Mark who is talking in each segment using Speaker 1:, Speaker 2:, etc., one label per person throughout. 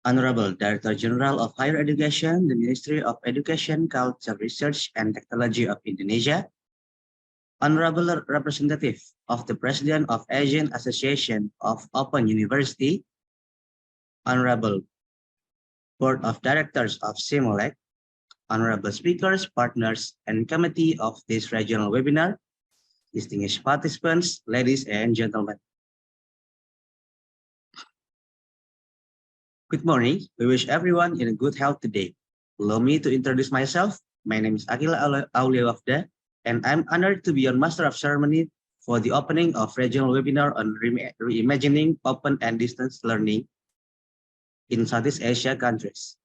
Speaker 1: Honorable Director General of Higher Education, the Ministry of Education, Culture, Research, and Technology of Indonesia, Honorable Representative of the President of Asian Association of Open University, Honorable Board of Directors of SIMOLEC, Honorable Speakers, Partners, and Committee of this regional webinar, distinguished participants, ladies and gentlemen. Good morning. We wish everyone in good health today. Allow me to introduce myself. My name is Akila Auliawafda, and I'm honored to be your Master of Ceremony for the opening of regional webinar on reimagining open and distance learning in Southeast Asia countries.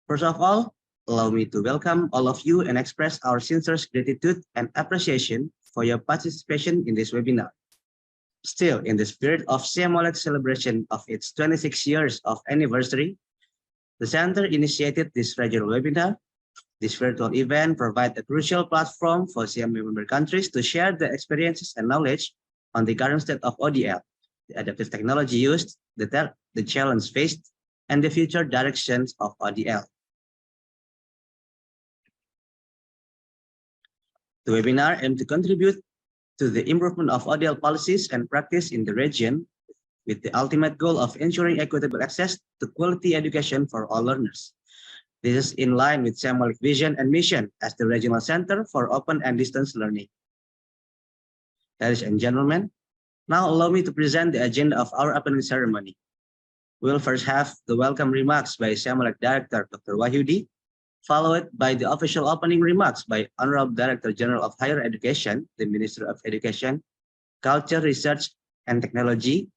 Speaker 1: First of all, allow me to welcome all of you and express our sincere gratitude and appreciation for your participation in this webinar. Still, in the spirit of SIMOLEC's celebration of its 26 years of anniversary, the Center initiated this regional webinar. This virtual event provides a crucial platform for SIAM member countries to share their experiences and knowledge on the current state of ODL, the adaptive technology used, the challenge faced, and the future directions of ODL. The webinar aims to contribute to the improvement of ODL policies and practice in the region with the ultimate goal of ensuring equitable access to quality education for all learners. This is in line with SIMOLEC's vision and mission as the regional center for open and distance learning. Ladies and gentlemen, now allow me to present the agenda of our opening ceremony. We'll first have the welcome remarks by SIMOLEC Director Dr. Wahyudi, followed by the official opening remarks by Honorable Director General of Higher Education, the Ministry of Education, Culture, Research, and Technology,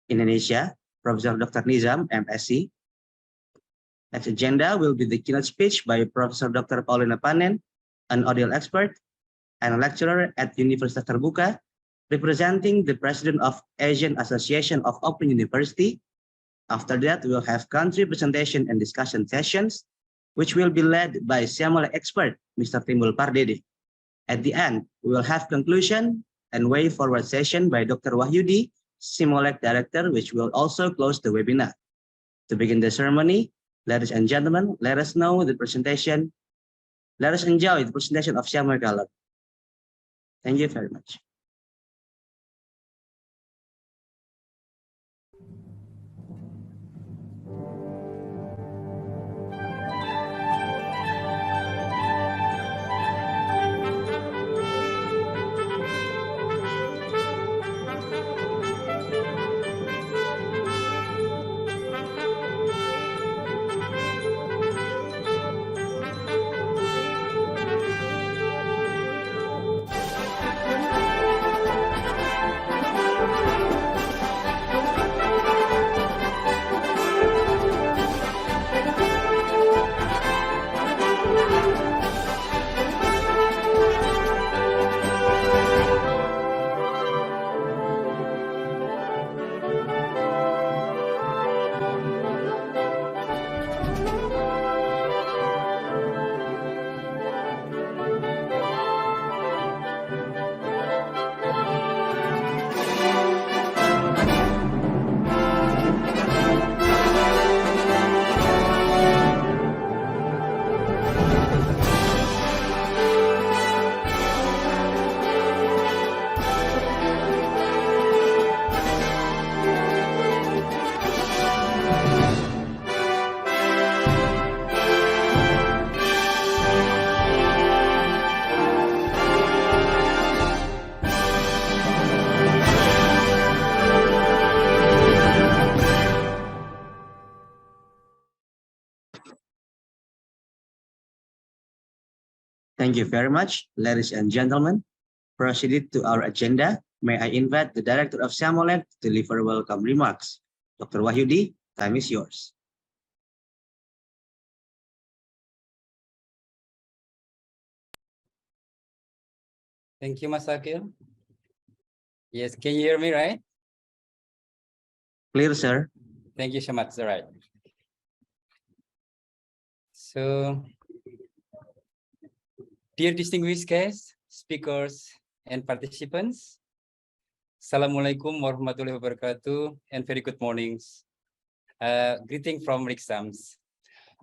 Speaker 1: Indonesia, Professor Dr. Nizam, MSc. Next agenda will be the keynote speech by Professor Dr. Paulina Panen, an ODL expert and a lecturer at Universitas Terbuka, representing the President of Asian Association of Open University. After that, we'll have country presentation and discussion sessions, which will be led by SIMOLEC expert, Mr. Timbul Pardede. At the end, we will have conclusion and way forward session by Dr. Wahyudi, SIMOLEC Director, which will also close the webinar. To begin the ceremony, ladies and gentlemen, let us enjoy the presentation of SIMOLEC Gallup. Thank you very much. Thank you very much, ladies and gentlemen. Proceeded to our agenda, may I invite the Director of SIMOLEC to deliver welcome remarks. Dr. Wahyudi, time is yours.
Speaker 2: Thank you, Mas Akil. Yes, can you hear me, right?
Speaker 1: Clear, sir.
Speaker 2: Thank you so much. All right. So, dear distinguished guests, speakers, and participants, Assalamualaikum warahmatullahi wabarakatuh, and very good mornings. Greeting from Rixams.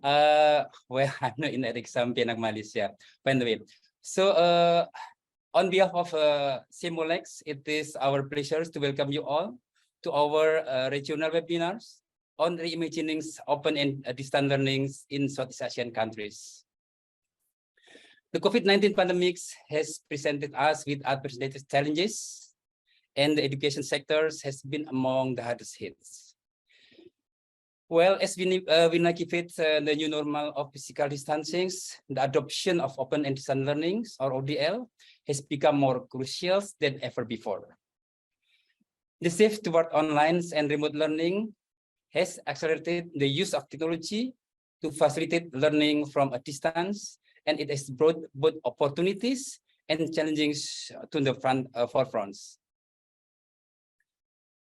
Speaker 2: Well, I'm not in Rixam, Penang, Malaysia. By the way, so on behalf of Simolex, it is our pleasure to welcome you all to our regional webinars on reimagining open and distance learnings in Southeast Asian countries. The COVID-19 pandemic has presented us with unprecedented challenges, and the education sectors has been among the hardest hit. Well, as we navigate the new normal of physical distancing, the adoption of open and distance learnings, or ODL, has become more crucial than ever before. The shift toward online and remote learning has accelerated the use of technology to facilitate learning from a distance, and it has brought both opportunities and challenges to the forefronts.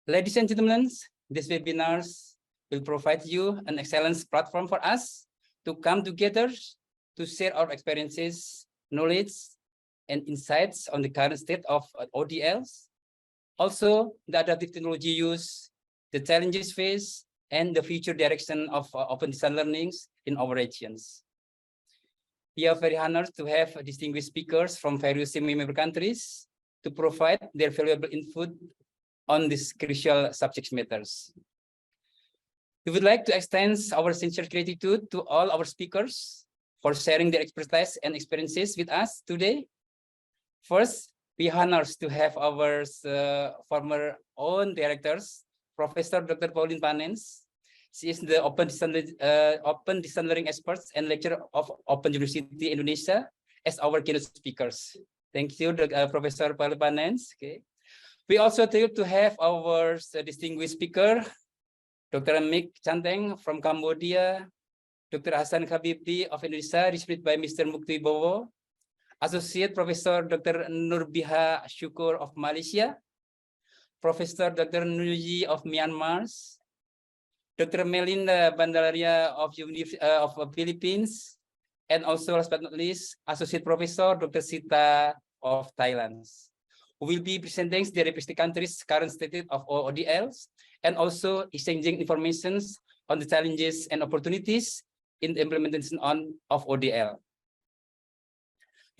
Speaker 2: Ladies and gentlemen, these webinars will provide you an excellent platform for us to come together to share our experiences, knowledge, and insights on the current state of ODLs, also the adaptive technology use, the challenges faced, and the future direction of open distance learnings in our regions. We are very honored to have distinguished speakers from various member countries to provide their valuable input on these crucial subject matters. We would like to extend our sincere gratitude to all our speakers for sharing their expertise and experiences with us today. First, we are honored to have our former own directors, Professor Dr. Pauline Panens. She is the open distance learning expert and lecturer of Open University Indonesia as our keynote speakers. Thank you, Professor Pauline Panens. Okay. We also thrilled to have our distinguished speaker, Dr. Mik Chanteng from Cambodia, Dr. Hassan Khabibi of Indonesia, received by Mr. Mukti Bowo, Associate Professor Dr. Nurbiha Syukur of Malaysia, Professor Dr. Nuji of Myanmar, Dr. Melinda Bandalaria of Philippines, and also last but not least, Associate Professor Dr. Sita of Thailand, who will be presenting the respective countries' current state of ODLs and also exchanging information on the challenges and opportunities in the implementation of ODL.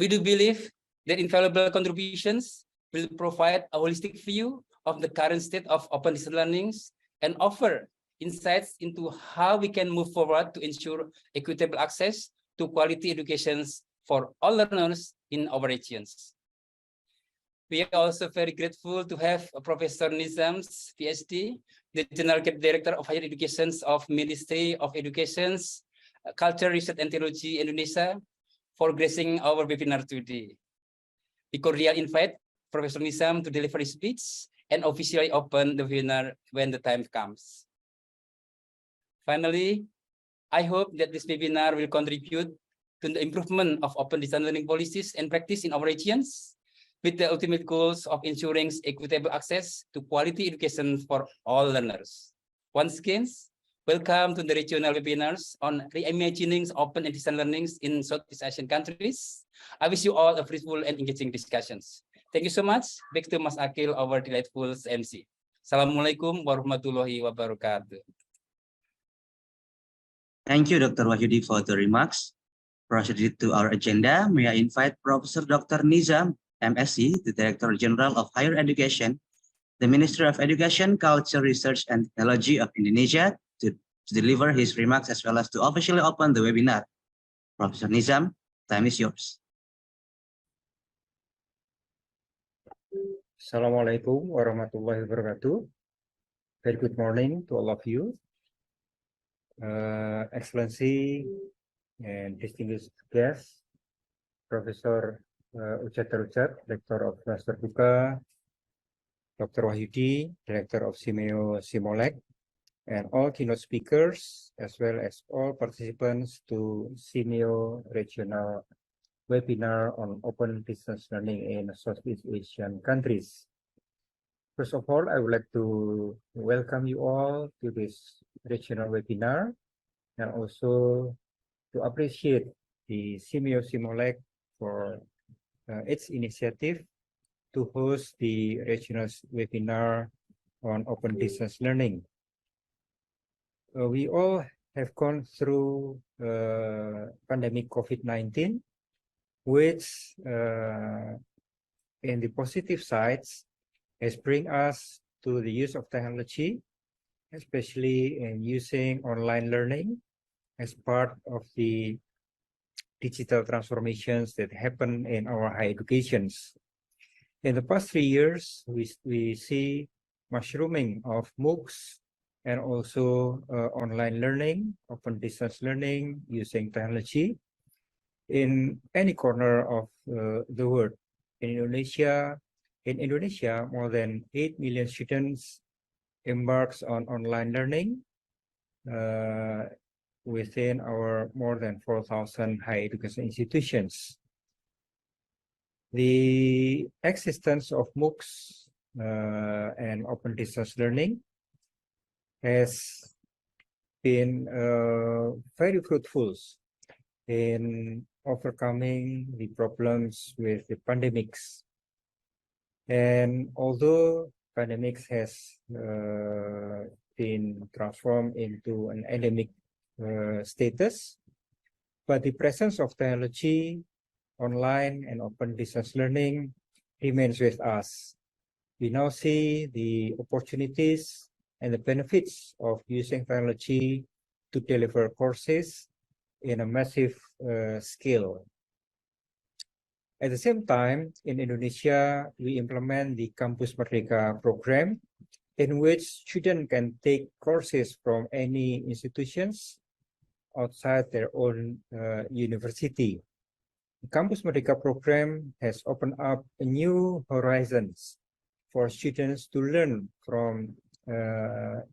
Speaker 2: We do believe that invaluable contributions will provide a holistic view of the current state of open distance learning and offer insights into how we can move forward to ensure equitable access to quality educations for all learners in our regions. We are also very grateful to have Professor Nizam's PhD, the General Director of Higher Education of Ministry of Education, Culture, Research and Technology Indonesia, for gracing our webinar today. We cordially invite Professor Nizam to deliver his speech and officially open the webinar when the time comes. Finally, I hope that this webinar will contribute to the improvement of open distance learning policies and practice in our regions, with the ultimate goals of ensuring equitable access to quality education for all learners. Once again, welcome to the regional webinars on reimagining open and distance learning in Southeast Asian countries. I wish you all a fruitful and engaging discussions. Thank you so much. Back to Mas Akil, our delightful MC. Assalamualaikum warahmatullahi wabarakatuh.
Speaker 1: Thank you, Dr. Wahyudi, for the remarks. Proceed to our agenda. May I invite Professor Dr. Nizam, MSc, the Director General of Higher Education, the Ministry of Education, Culture, Research and Technology of Indonesia, to deliver his remarks as well as to officially open the webinar. Professor Nizam, time is yours.
Speaker 3: Assalamualaikum warahmatullahi wabarakatuh. Very good morning to all of you. Excellency and distinguished guests, Professor Uchat Teruchat, Director of Master Buka, Dr. Wahyudi, Director of Simolek, and all keynote speakers, as well as all participants to Simeo Regional Webinar on Open Distance Learning in Southeast Asian countries. First of all, I would like to welcome you all to this regional webinar and also to appreciate the Simolek for its initiative to host the regional webinar on open distance learning. we all have gone through pandemic COVID-19, which in the positive sides has bring us to the use of technology, especially in using online learning as part of the digital transformations that happen in our higher educations. In the past 3 years, we see mushrooming of MOOCs and also online learning, open distance learning using technology in any corner of the world. In Indonesia, more than 8 million students embarks on online learning within our more than 4,000 higher education institutions. The existence of MOOCs and open distance learning has been very fruitful in overcoming the problems with the pandemics. And although pandemics has been transformed into an endemic status, but the presence of technology, online and open distance learning remains with us. We now see the opportunities and the benefits of using technology to deliver courses in a massive scale. At the same time, in Indonesia, we implement the Kampus Merdeka program, in which students can take courses from any institutions outside their own university. The Kampus Merdeka program has opened up a new horizons for students to learn from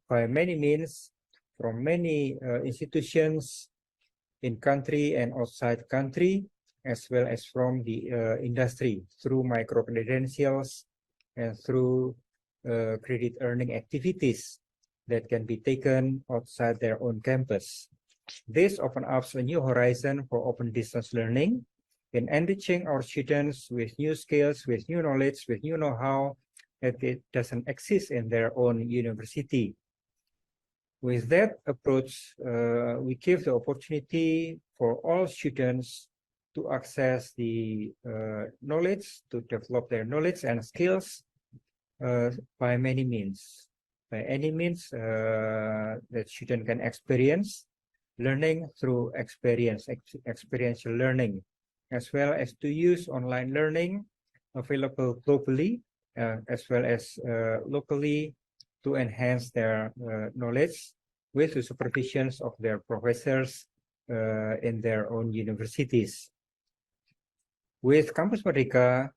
Speaker 3: by many means from many institutions in country and outside country, as well as from the industry through micro credentials and through credit earning activities that can be taken outside their own campus. This opens up a new horizon for open distance learning in enriching our students with new skills, with new knowledge, with new know-how that it doesn't exist in their own university. With that approach, we give the opportunity for all students to access the knowledge, to develop their knowledge and skills by many means. By any means that student can experience learning through experiential learning, as well as to use online learning available globally, as well as locally, to enhance their knowledge with the supervisions of their professors in their own universities. With Campus Merdeka,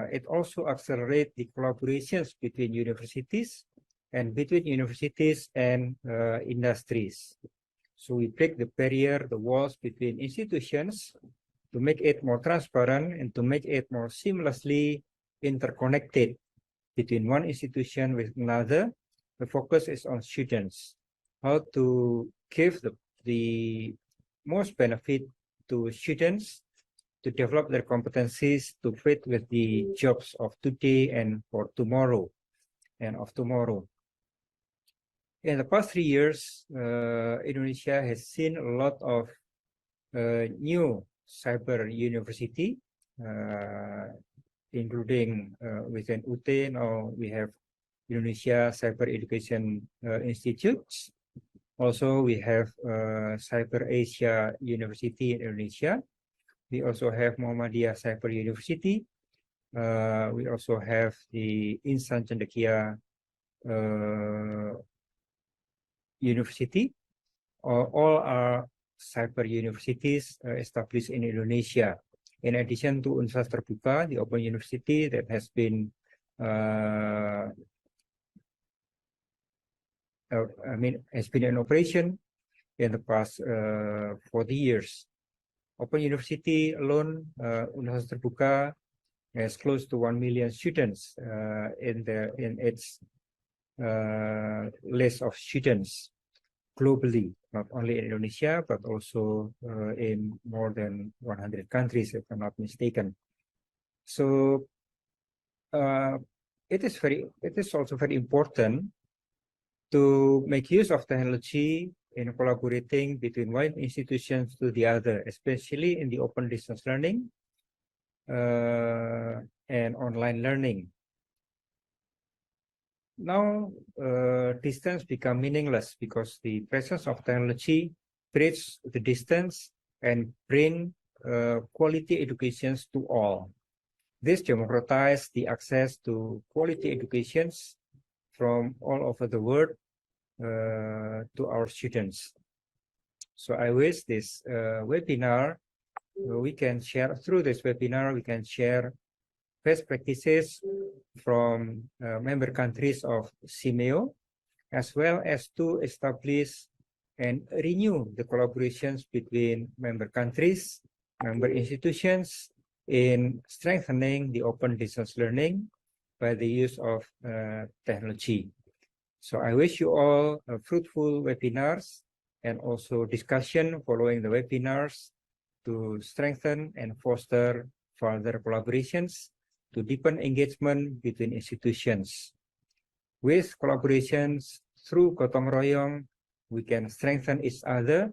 Speaker 3: it also accelerates the collaborations between universities and between universities and industries. So we break the barrier, the walls between institutions to make it more transparent and to make it more seamlessly interconnected between one institution with another. The focus is on students, how to give the most benefit to students to develop their competencies to fit with the jobs of today and for tomorrow and of tomorrow. In the past 3 years, Indonesia has seen a lot of new cyber university, including within UT. Now we have Indonesia Cyber Education Institutes. Also, we have Cyber Asia University in Indonesia. We also have Muhammadiyah Cyber University. We also have the Insan Cendekia University. All are cyber universities established in Indonesia. In addition to Universitas Terbuka, the Open University that has been has been in operation in the past 40 years. Open University alone, Universitas Terbuka has close to 1 million students in its list of students globally, not only in Indonesia, but also in more than 100 countries, if I'm not mistaken. So it is also very important to make use of technology in collaborating between one institution to the other, especially in the open distance learning and online learning. Now, distance become meaningless because the presence of technology bridges the distance and bring quality educations to all. This democratizes the access to quality educations from all over the world to our students. So I wish this webinar, we can share through this webinar, we can share best practices from member countries of CIMEO, as well as to establish and renew the collaborations between member countries, member institutions in strengthening the open distance learning by the use of technology. So I wish you all fruitful webinars and also discussion following the webinars to strengthen and foster further collaborations to deepen engagement between institutions. With collaborations through Gotong Royong, we can strengthen each other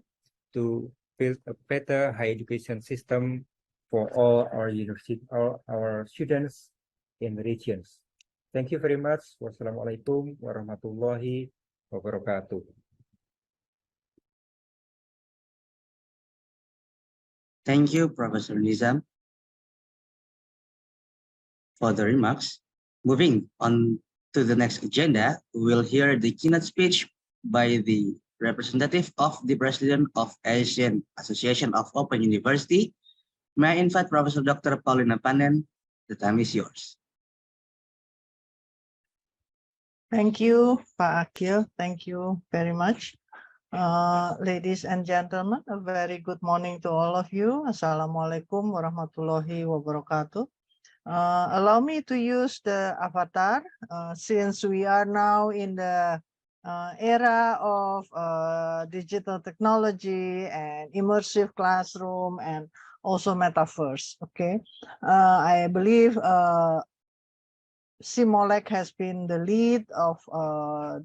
Speaker 3: to build a better higher education system for all our university, our students in the regions. Thank you very much. Wassalamualaikum warahmatullahi wabarakatuh.
Speaker 1: Thank you, Professor Nizam, for the remarks. Moving on to the next agenda, we will hear the keynote speech by the representative of the President of Asian Association of Open University. May I invite Professor Dr. Paulina Panen? The time is yours.
Speaker 4: Thank you, Pak Akil. Thank you very much. Ladies and gentlemen, a very good morning to all of you. Assalamualaikum warahmatullahi wabarakatuh. Allow me to use the avatar since we are now in the era of digital technology and immersive classroom and also metaverse. Okay, I believe CIMOLEC has been the lead of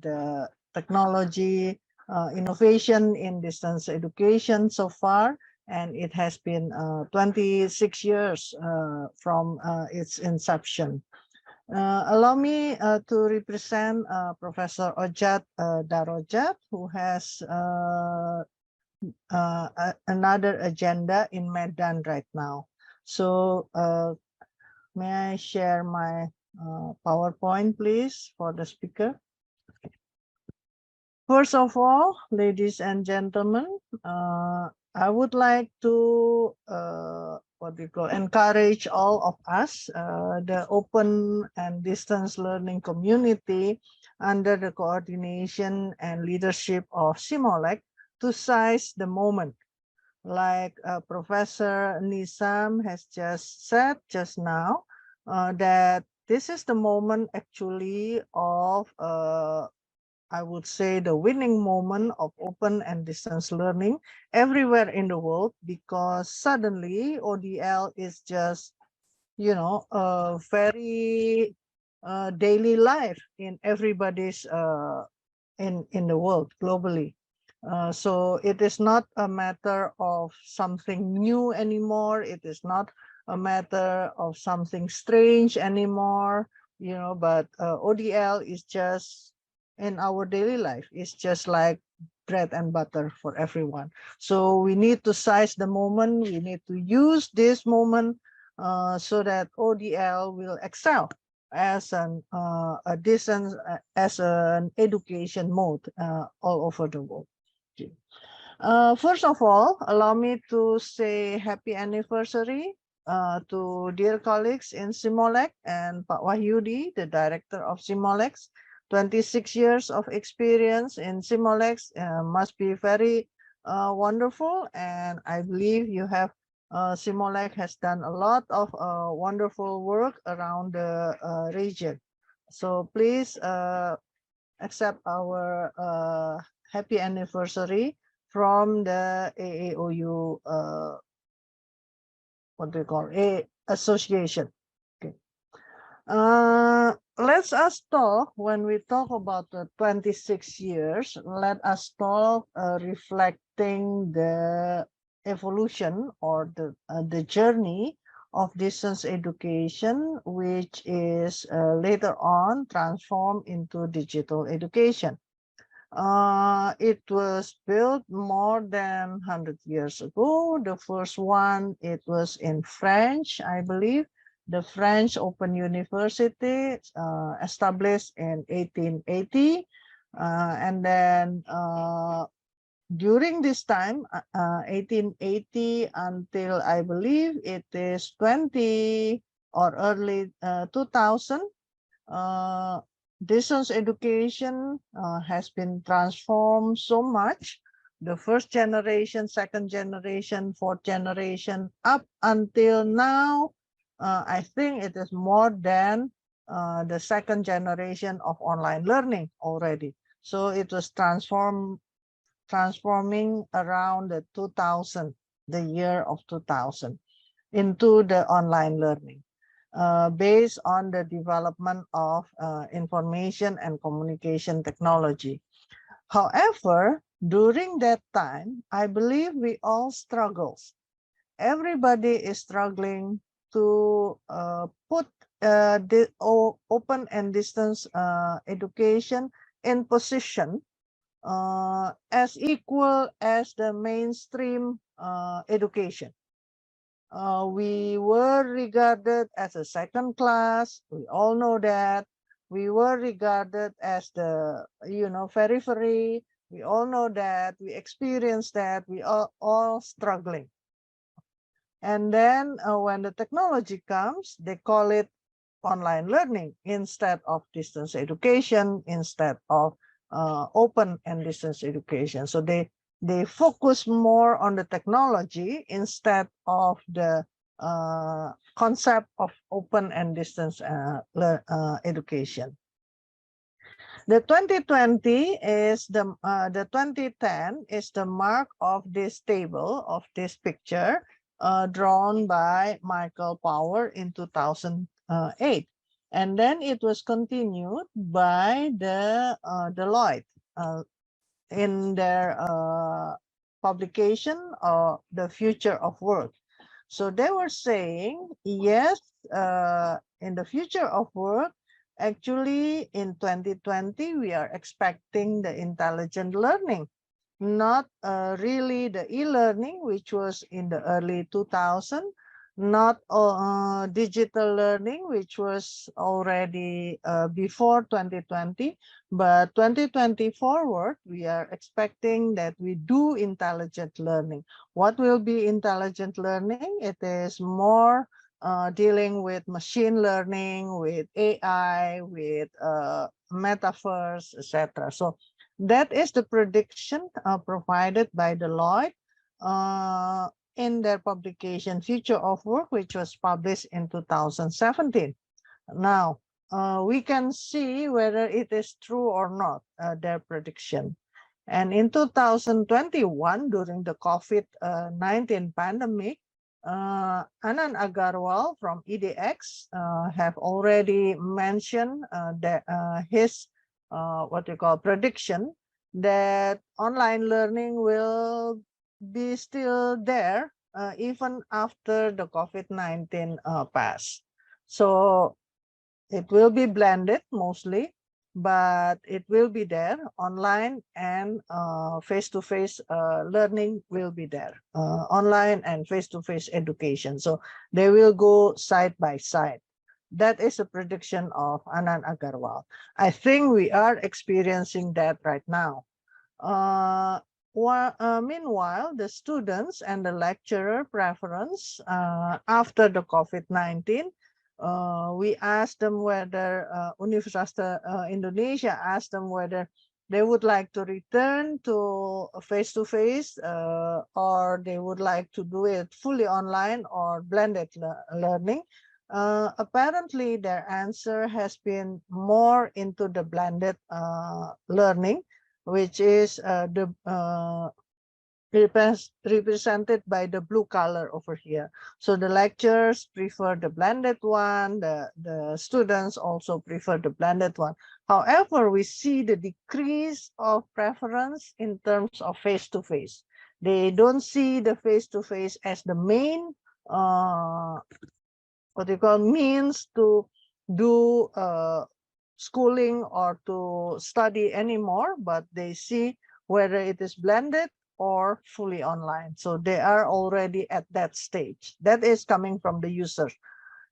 Speaker 4: the technology innovation in distance education so far, and it has been 26 years from its inception. Allow me to represent Professor Ojat Darojat, who has another agenda in Medan right now. So may I share my PowerPoint, please, for the speaker. First of all, ladies and gentlemen, I would like to encourage all of us, the open and distance learning community, under the coordination and leadership of CIMOLEC, to seize the moment. Like Professor Nizam has just said just now, that this is the moment actually of, I would say, the winning moment of open and distance learning everywhere in the world, because suddenly ODL is just, you know, a very daily life in everybody's in the world globally. So it is not a matter of something new anymore. It is not a matter of something strange anymore, you know, but ODL is just in our daily life. It's just like bread and butter for everyone. So we need to seize the moment. We need to use this moment so that ODL will excel as a distance, as an education mode all over the world. First of all, allow me to say happy anniversary to dear colleagues in CIMOLEC and Pak Wahyudi, the director of CIMOLEC. 26 years of experience in CIMOLEC must be very wonderful, and I believe you have CIMOLEC has done a lot of wonderful work around the region. So please accept our happy anniversary from the AAOU, what do you call it, association. Okay. let us talk, when we talk about the 26 years, let us talk reflecting the evolution or the journey of distance education, which is later on transformed into digital education. It was built more than 100 years ago. The first one, it was in French, I believe. The French Open University, established in 1880. And then during this time, 1880 until I believe it is 20 or early 2000, distance education has been transformed so much. The first generation, second generation, fourth generation, up until now, I think it is more than the second generation of online learning already. So it was transforming around the 2000, the year of 2000, into the online learning. Based on the development of information and communication technology. However, during that time, I believe we all struggle. Everybody is struggling to put the open and distance education in position as equal as the mainstream education. We were regarded as a second class. We all know that. We were regarded as the, periphery. We all know that. We experienced that. We are all struggling. And then when the technology comes, they call it online learning instead of distance education, instead of open and distance education. So they focus more on the technology instead of the concept of open and distance education. The 2020 is the 2010 is the mark of this table, of this picture, drawn by Michael Power in 2008. And then it was continued by the Deloitte in their publication, The Future of Work. So they were saying, yes, in the future of work, actually in 2020, we are expecting the intelligent learning, not really the e-learning, which was in the early 2000s, not digital learning, which was already before 2020, but 2020 forward, we are expecting that we do intelligent learning. What will be intelligent learning? It is more dealing with machine learning, with AI, with metaverse, etc. So that is the prediction provided by Deloitte in their publication Future of Work, which was published in 2017. Now, we can see whether it is true or not, their prediction. And in 2021, during the COVID-19 pandemic, Anand Agarwal from EDX have already mentioned that his what you call prediction that online learning will be still there even after the COVID-19 pass. So it will be blended mostly, but it will be there. Online and face-to-face learning will be there. Online and face-to-face education. So they will go side by side. That is a prediction of Anand Agarwal. I think we are experiencing that right now. Meanwhile, the students and the lecturer preference after the COVID-19, we asked them whether Universitas Indonesia asked them whether they would like to return to face-to-face or they would like to do it fully online or blended learning. Apparently, their answer has been more into the blended learning, which is represented by the blue color over here. So the lecturers prefer the blended one, the students also prefer the blended one. However, we see the decrease of preference in terms of face-to-face. They don't see the face-to-face as the main what you call means to do schooling or to study anymore, but they see whether it is blended or fully online. So they are already at that stage. That is coming from the users.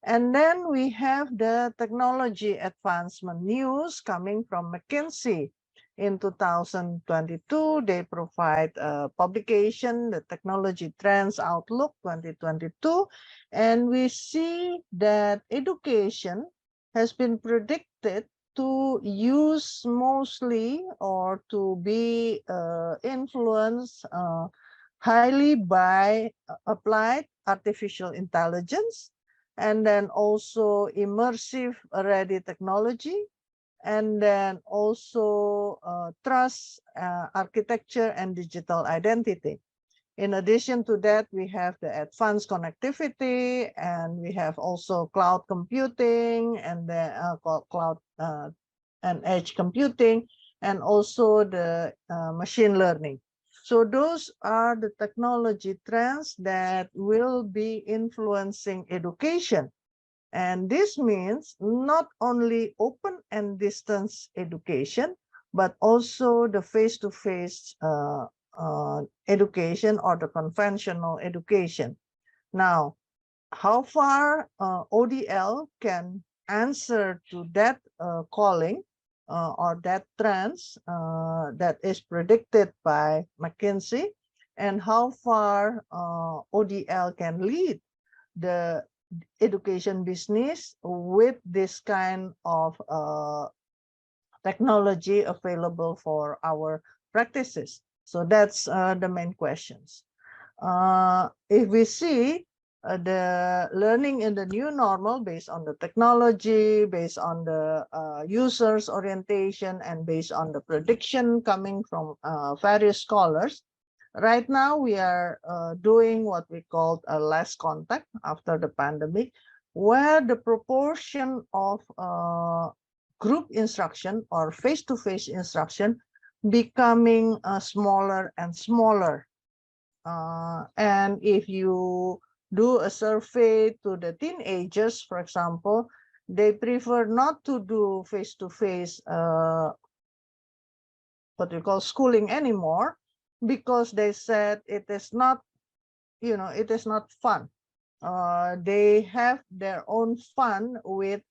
Speaker 4: And then we have the technology advancement news coming from McKinsey. In 2022, they provide a publication, the Technology Trends Outlook 2022, and we see that education has been predicted to use mostly or to be influenced highly by applied artificial intelligence, and then also immersive ready technology, and then also trust architecture and digital identity. In addition to that, we have the advanced connectivity, and we have also cloud computing, and the cloud and edge computing, and also the machine learning. So those are the technology trends that will be influencing education. And this means not only open and distance education, but also the face-to-face education or the conventional education. Now, how far ODL can answer to that calling or that trends that is predicted by McKinsey, and how far ODL can lead the education business with this kind of technology available for our practices. So that's the main questions. If we see the learning in the new normal based on the technology, based on the users orientation, and based on the prediction coming from various scholars, right now we are doing what we call a less contact after the pandemic, where the proportion of group instruction or face-to-face instruction becoming smaller and smaller. And if you do a survey to the teenagers, for example, they prefer not to do face-to-face what we call schooling anymore, because they said it is not, it is not fun. They have their own fun with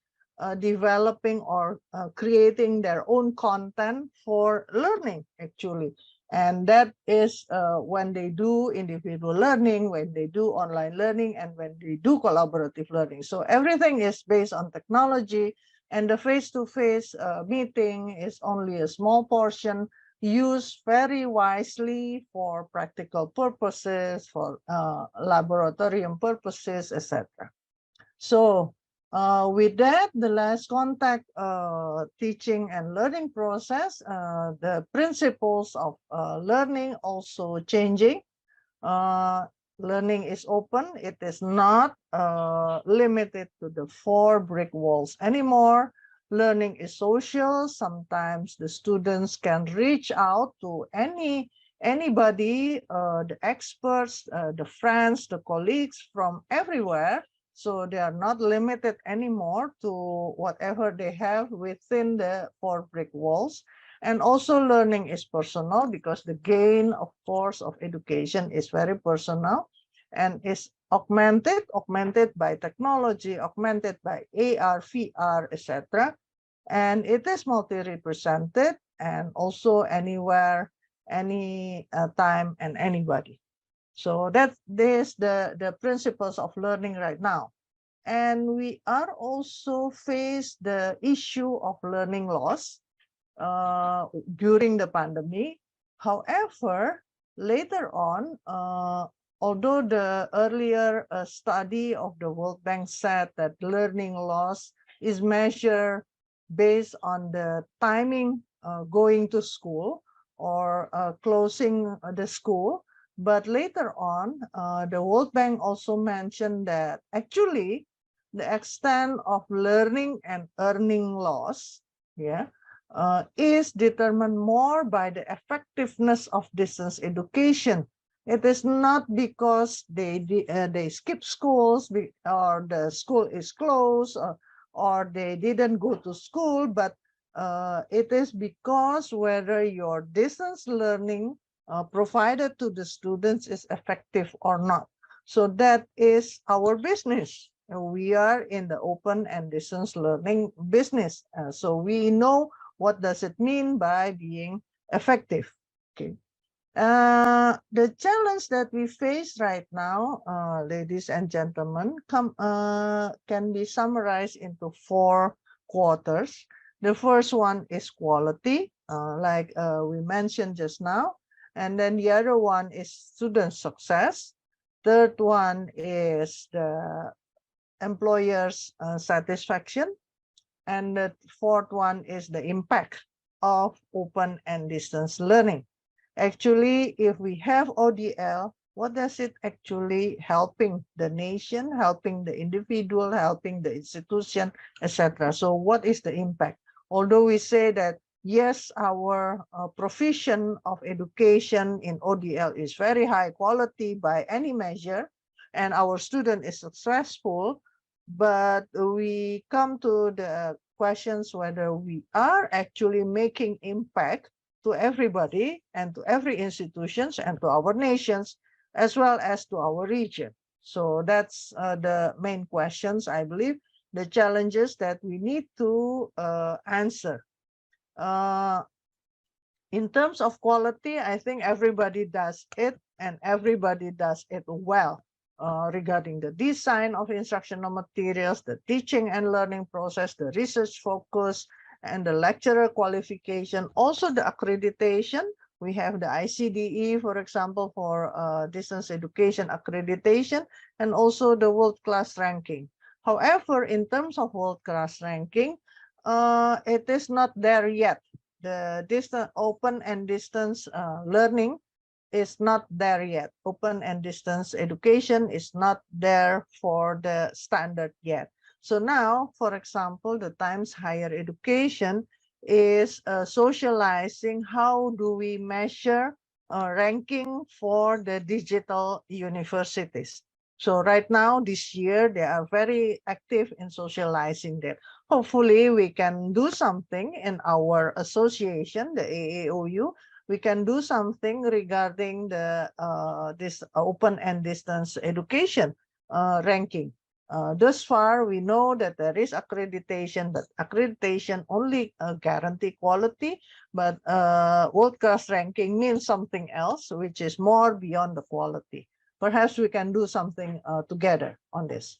Speaker 4: developing or creating their own content for learning, actually. And that is when they do individual learning, when they do online learning, and when they do collaborative learning. So everything is based on technology, and the face-to-face meeting is only a small portion, used very wisely for practical purposes, for laboratorium purposes, etc. So with that, the last contact teaching and learning process, the principles of learning also changing. Learning is open. It is not limited to the 4 brick walls anymore. Learning is social. Sometimes the students can reach out to anybody, the experts, the friends, the colleagues from everywhere. So they are not limited anymore to whatever they have within the 4 brick walls. And also learning is personal, because the gain, of course, of education is very personal and is augmented by technology, augmented by AR, VR, etc. And it is multi-represented, and also anywhere, any time, and anybody. So that is the principles of learning right now. And we are also faced the issue of learning loss during the pandemic. However, later on, although the earlier study of the World Bank said that learning loss is measured based on the timing going to school or closing the school, But later on, the World Bank also mentioned that actually the extent of learning and earning loss, is determined more by the effectiveness of distance education. It is not because they skip schools or the school is closed or they didn't go to school, but it is because whether your distance learning provided to the students is effective or not. So that is our business. We are in the open and distance learning business. So we know what does it mean by being effective. Okay. The challenge that we face right now, ladies and gentlemen, can be summarized into 4 quarters. The first one is quality, like we mentioned just now. And then the other one is student success. Third one is the employer's satisfaction. And the fourth one is the impact of open and distance learning. Actually, if we have ODL, what does it actually helping the nation, helping the individual, helping the institution, etc. So what is the impact? Although we say that, yes, our provision of education in ODL is very high quality by any measure, and our student is successful, but we come to the questions whether we are actually making impact to everybody and to every institutions and to our nations, as well as to our region. So that's the main questions, I believe, the challenges that we need to answer. In terms of quality, I think everybody does it and everybody does it well. Regarding the design of instructional materials, the teaching and learning process, the research focus, and the lecturer qualification, also the accreditation. We have the ICDE, for example, for distance education accreditation, and also the world-class ranking. However, in terms of world-class ranking, it is not there yet. The distance, open and distance learning is not there yet. Open and distance education is not there for the standard yet. So now, for example, the Times Higher Education is socializing how do we measure ranking for the digital universities. So right now, this year, they are very active in socializing that. Hopefully, we can do something in our association, the AAOU. We can do something regarding the this open and distance education ranking. Thus far, we know that there is accreditation, but accreditation only guarantee quality, but world-class ranking means something else, which is more beyond the quality. Perhaps we can do something together on this.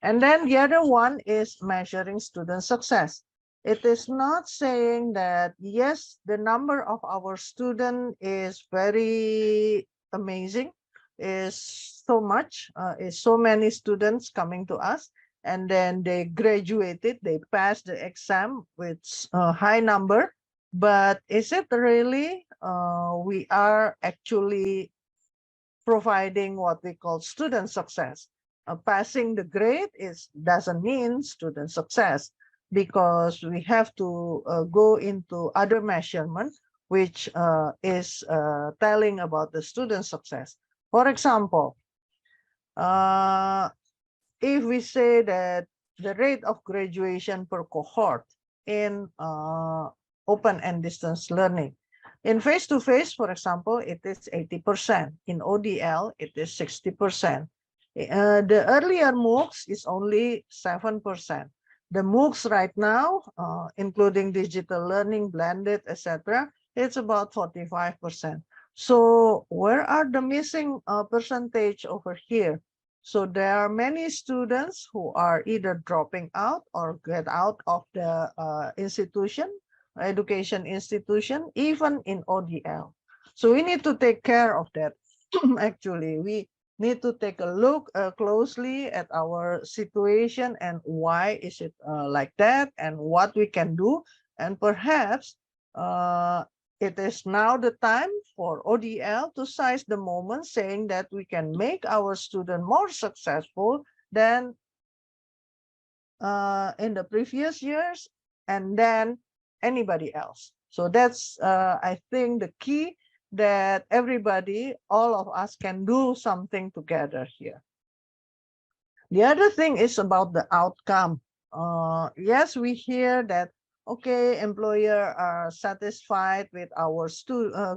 Speaker 4: And then the other one is measuring student success. It is not saying that, yes, the number of our student is very amazing, is so much, is so many students coming to us, and then they graduated, they passed the exam with a high number, but is it really we are actually providing what we call student success? Passing the grade doesn't mean student success, because we have to go into other measurement, which is telling about the student success. For example, if we say that the rate of graduation per cohort in open and distance learning, in face-to-face, for example, it is 80%. In ODL, it is 60%. The earlier MOOCs is only 7%. The MOOCs right now, including digital learning, blended, etc., it's about 45%. So where are the missing percentage over here? So there are many students who are either dropping out or get out of the institution, education institution, even in ODL. So we need to take care of that. Actually, we need to take a look closely at our situation and why is it like that and what we can do. And perhaps it is now the time for ODL to seize the moment, saying that we can make our student more successful than in the previous years and then anybody else. So that's, I think, the key, that everybody, all of us, can do something together here. The other thing is about the outcome. Yes, we hear that, okay, employer are satisfied with our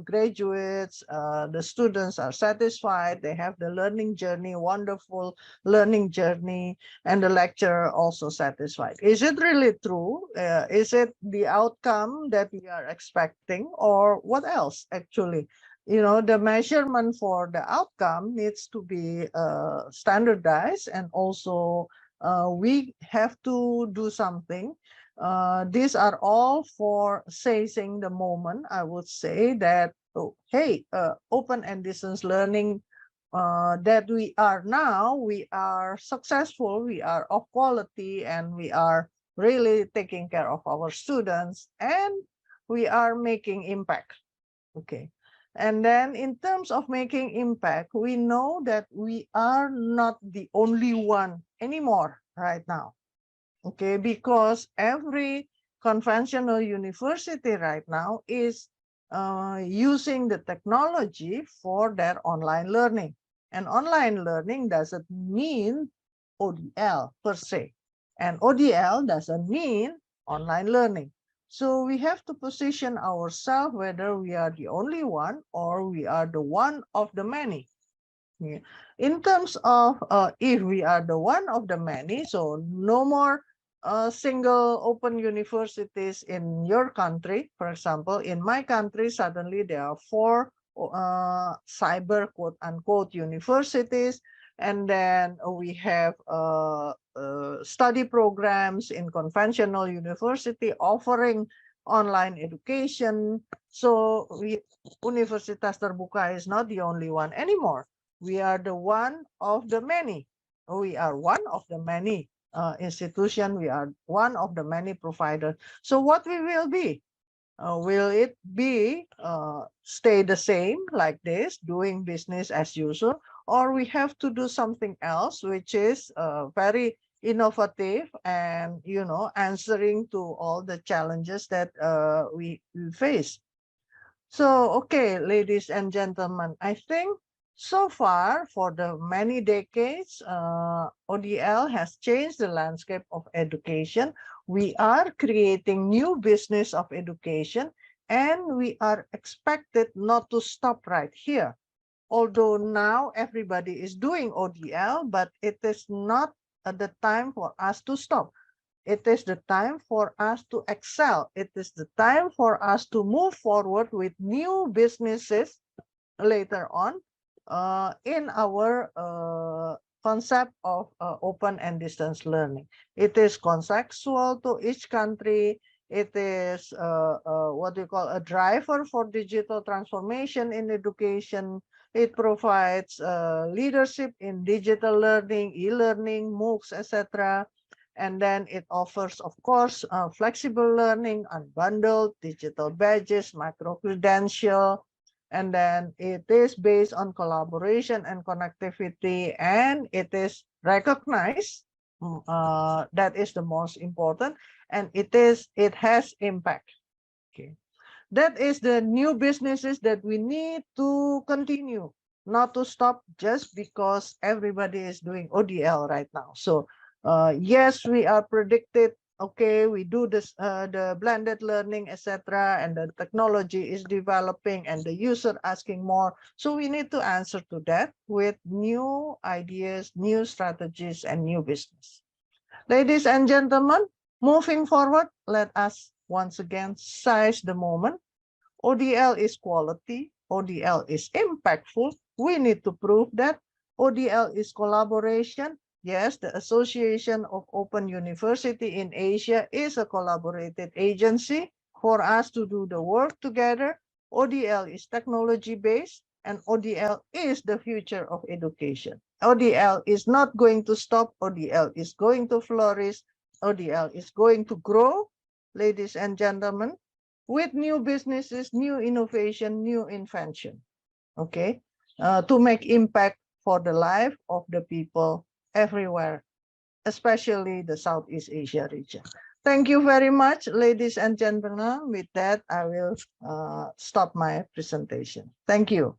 Speaker 4: graduates, the students are satisfied, they have the learning journey, wonderful learning journey, and the lecturer also satisfied. Is it really true? Is it the outcome that we are expecting, or what else actually? The measurement for the outcome needs to be standardized, and also we have to do something. These are all for seizing the moment. I would say that, oh, hey, open and distance learning that we are now, we are successful, we are of quality, and we are really taking care of our students, and we are making impact. Okay. And then in terms of making impact, we know that we are not the only one anymore right now. Okay, because every conventional university right now is using the technology for their online learning. And online learning doesn't mean ODL per se. And ODL doesn't mean online learning. So we have to position ourselves whether we are the only one or we are the one of the many. Yeah. In terms of if we are the one of the many, so no more single open universities in your country. For example, in my country, suddenly there are 4 cyber quote unquote universities, and then we have study programs in conventional university offering online education. So Universitas Terbuka is not the only one anymore. We are the one of the many. We are one of the many institution. We are one of the many providers. So what we will be? Will it be stay the same like this, doing business as usual, or we have to do something else, which is very innovative and answering to all the challenges that we face. So, okay, ladies and gentlemen, I think so far for the many decades, ODL has changed the landscape of education. We are creating new business of education, and we are expected not to stop right here. Although now everybody is doing ODL, but it is not the time for us to stop. It is the time for us to excel. It is the time for us to move forward with new businesses later on in our concept of open and distance learning. It is contextual to each country. It is what we call a driver for digital transformation in education. It provides leadership in digital learning, e-learning, MOOCs, etc. And then it offers, of course, flexible learning, unbundled, digital badges, micro-credential, and then it is based on collaboration and connectivity, and it is recognized. That is the most important, and it has impact. Okay, that is the new businesses that we need to continue, not to stop just because everybody is doing ODL right now. So yes, we are predicted, okay, we do this, the blended learning, etc., and the technology is developing and the user asking more. So we need to answer to that with new ideas, new strategies, and new business. Ladies and gentlemen, moving forward, let us once again seize the moment. ODL is quality. ODL is impactful. We need to prove that. ODL is collaboration. Yes, the Association of Open University in Asia is a collaborated agency for us to do the work together. ODL is technology-based, and ODL is the future of education. ODL is not going to stop. ODL is going to flourish. ODL is going to grow. Ladies and gentlemen, with new businesses, new innovation, new invention, okay, to make impact for the life of the people everywhere, especially the Southeast Asia region. Thank you very much, ladies and gentlemen. With that, I will stop my presentation. Thank you.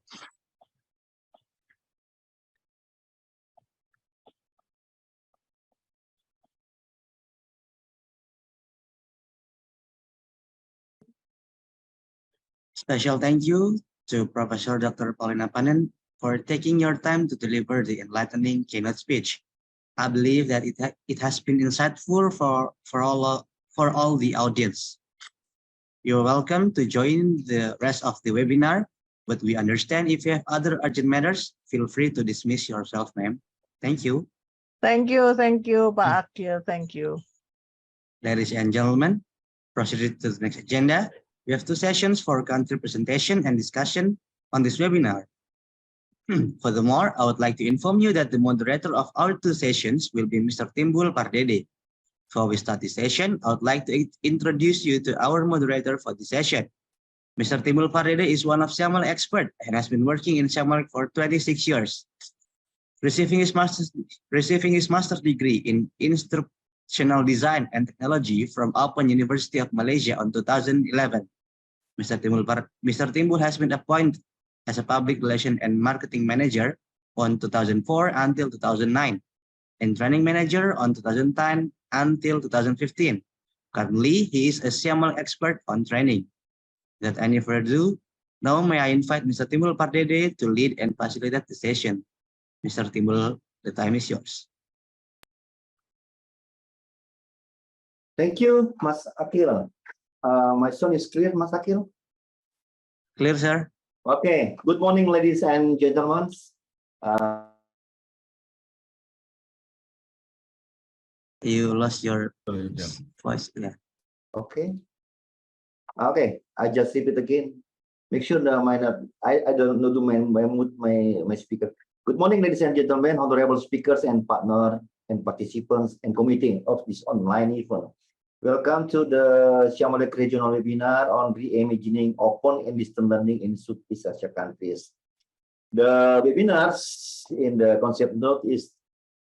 Speaker 1: Special thank you to Professor Dr. Paulina Panen for taking your time to deliver the enlightening keynote speech. I believe that it has been insightful for all the audience. You're welcome to join the rest of the webinar, but we understand if you have other urgent matters, feel free to dismiss yourself, ma'am. Thank you.
Speaker 4: Thank you, Pak Akil. Thank you.
Speaker 1: Ladies and gentlemen, proceed to the next agenda. We have 2 sessions for country presentation and discussion on this webinar. Furthermore, I would like to inform you that the moderator of our 2 sessions will be Mr. Timbul Pardede. Before we start this session, I would like to introduce you to our moderator for the session. Mr. Timbul Pardede is one of Siamal expert and has been working in Siamal for 26 years. Receiving his master's degree in instructional design and technology from Open University of Malaysia in 2011. Mr. Timbul has been appointed as a public relation and marketing manager on 2004 until 2009, and training manager on 2010 until 2015. Currently, he is a Siamal expert on training. Without any further ado, now may I invite Mr. Timbul Pardede to lead and facilitate the session. Mr. Timbul, the time is yours.
Speaker 5: Thank you, Mas Akil. My sound is clear, Mas Akil?
Speaker 1: Clear, sir?
Speaker 5: Okay. Good morning, ladies and gentlemen.
Speaker 1: You lost your voice. Yeah.
Speaker 5: Okay. Okay. I just repeat again. Make sure the I don't know my speaker. Good morning, ladies and gentlemen, honorable speakers and partner and participants and committee of this online event. Welcome to the Siamalek Regional Webinar on Reimagining Open and Distance Learning in Southeast Asia countries. The webinars in the concept note is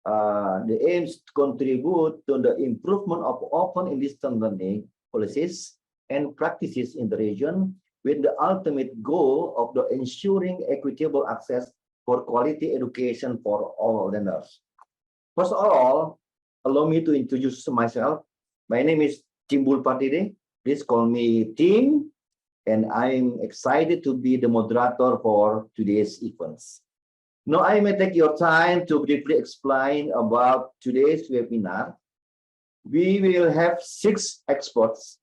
Speaker 5: the aims to contribute to the improvement of open and distance learning policies and practices in the region, with the ultimate goal of the ensuring equitable access for quality education for all learners. First of all, allow me to introduce myself. My name is Timbul Pardede. Please call me Tim, and I'm excited to be the moderator for today's events. Now I may take your time to briefly explain about today's webinar. We will have 6 experts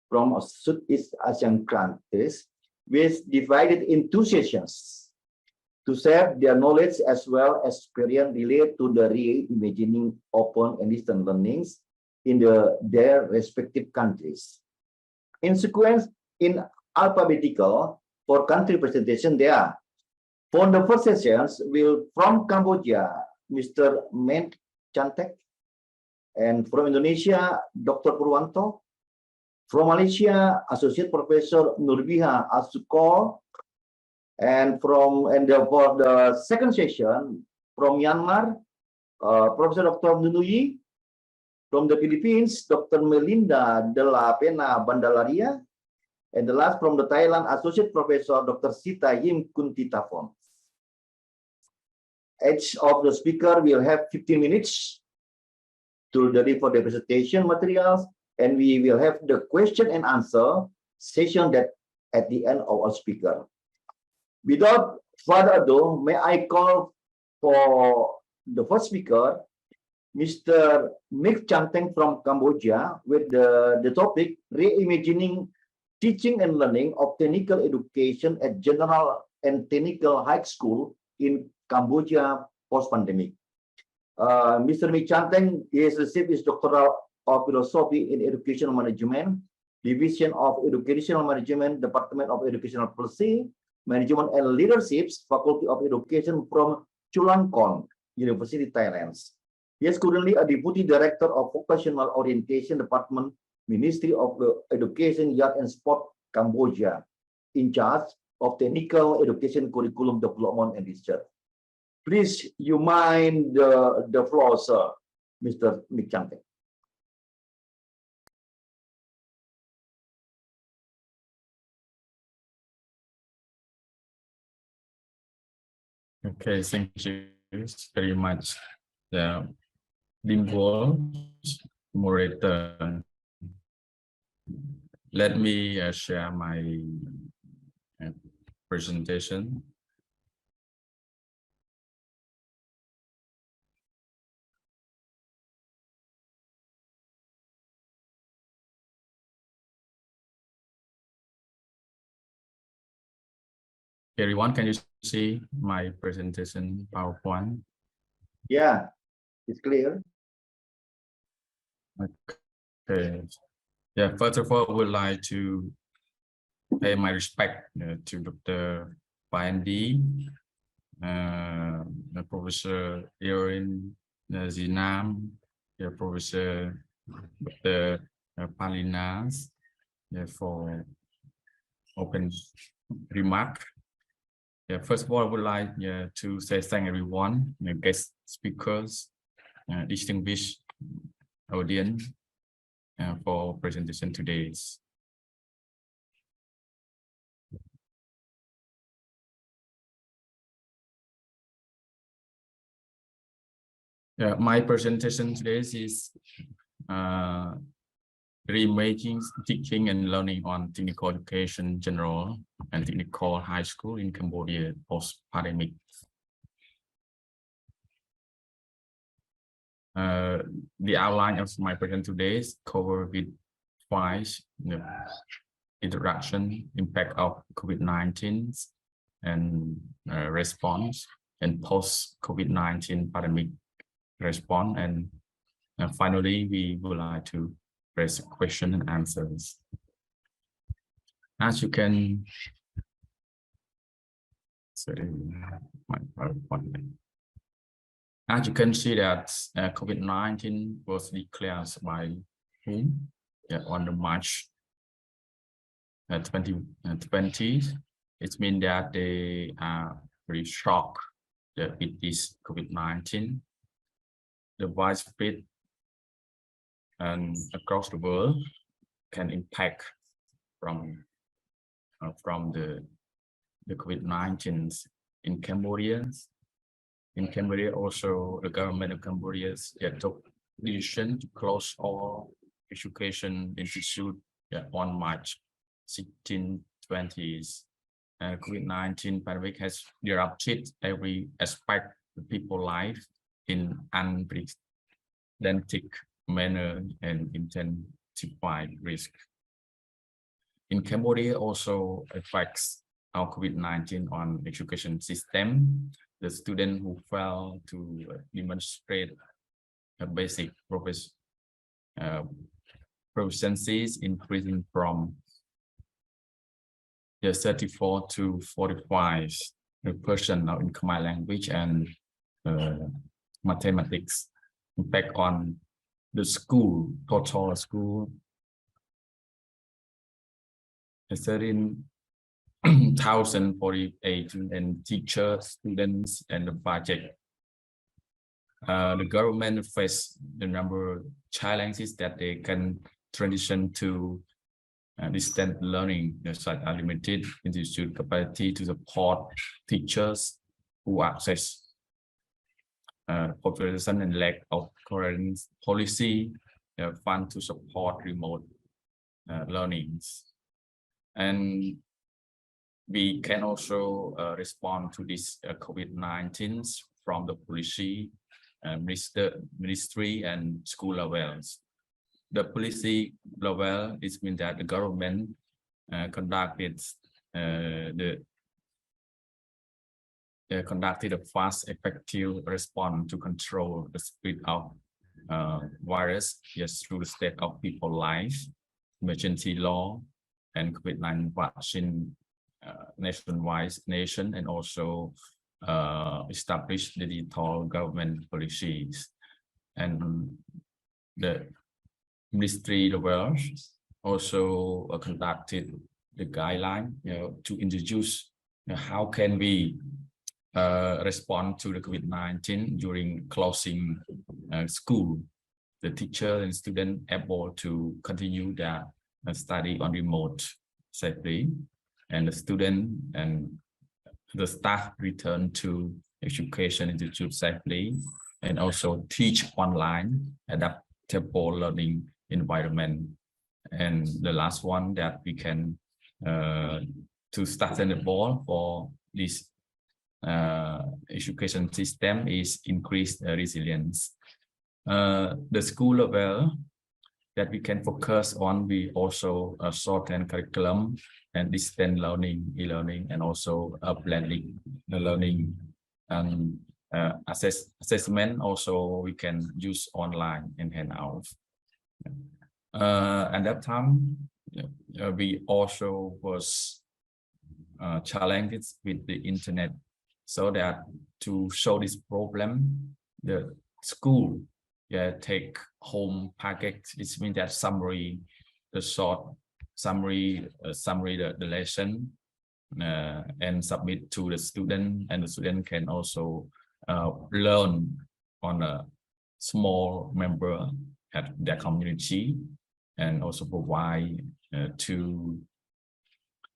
Speaker 5: from Southeast Asian countries, with divided in 2 sessions to share their knowledge as well as experience related to the reimagining open and distance learnings in their respective countries. In sequence, in alphabetical for country presentation, they are. For the first sessions, from Cambodia, Mr. Ment Chantek, and from Indonesia, Dr. Purwanto. From Malaysia, Associate Professor Nurbiha Asukor, and for the second session from Myanmar, Professor Dr. Nunuyi. From the Philippines, Dr. Melinda de la Pena Bandalaria, and the last from the Thailand, Associate Professor Dr. Sita Yim Kuntitafon. Each of the speaker will have 15 minutes to deliver the presentation materials, and we will have the question and answer session that at the end of our speaker. Without further ado, may I call for the first speaker, Mr. Mek Chanteng from Cambodia, with the topic Reimagining Teaching and Learning of Technical Education at General and Technical High School in Cambodia post-pandemic. Mr. Mek Chanteng has received his doctoral of philosophy in educational management, Division of Educational Management, Department of Educational Policy, Management and Leadership, Faculty of Education from Chulalongkorn University, Thailand. He is currently a Deputy Director of Vocational Orientation Department, Ministry of Education, Youth and Sport, Cambodia, in charge of technical education curriculum development and research. Please, you mind the floor, sir, Mr. Mick Chantek.
Speaker 6: Okay, thank you very much, the Dimwol moderator. Let me share my presentation. Everyone, can you see my presentation PowerPoint?
Speaker 5: Yeah, it's clear.
Speaker 6: Okay. Yeah, first of all, I would like to pay my respect to Dr. Pandi, Professor Erin Zinam, Professor Dr. Palinas, for open remark. First of all, I would like to say thank everyone, guest speakers, distinguished audience for presentation today. My presentation today is remaking teaching and learning on technical education general and technical high school in Cambodia post-pandemic. The outline of my presentation today is covered with 5 introduction, impact of COVID-19 and response, and post-COVID-19 pandemic response, and finally we would like to raise question and answers. As you can as you can see that COVID-19 was declared by whom on the March 2020. It means that they are very shocked with this COVID-19. The widespread and across the world can impact from the COVID-19 in Cambodia. In Cambodia, also the government of Cambodia took decision to close all education institute on March 16, 20. COVID-19 pandemic has disrupted every aspect of people's life in unprecedented manner and intensified risk. In Cambodia, also affects our COVID-19 on education system. The student who fail to demonstrate a basic proficiencies increasing from 34 to 45% now in Khmer language and mathematics. Impact on the school, total school, 13,048 and teachers, students, and the budget. The government face the number of challenges that they can transition to distance learning, such as limited institute capacity to support teachers who access population and lack of current policy fund to support remote learnings. And we can also respond to this COVID-19 from the policy, ministry and school levels. The policy level is mean that the government conducted a fast, effective response to control the spread of virus through the state of people's life, emergency law, and COVID-19 vaccine nationwide nation, and also establish the digital government policies. And the ministry level also conducted the guideline, to introduce how can we respond to the COVID-19 during closing school. The teacher and student able to continue their study on remote safely, and the student and the staff return to education institute safely, and also teach online adaptable learning environment. And the last one that we can to sustainable for this education system is increased resilience. The school level that we can focus on, we also shorten curriculum and distance learning, e-learning, and also blending the learning and assessment. Also, we can use online and handout. At that time, we also was challenged with the internet, so that to show this problem, the school take home package. It means that summary, the short summary, the lesson, and submit to the student, and the student can also learn on a small member at their community, and also provide to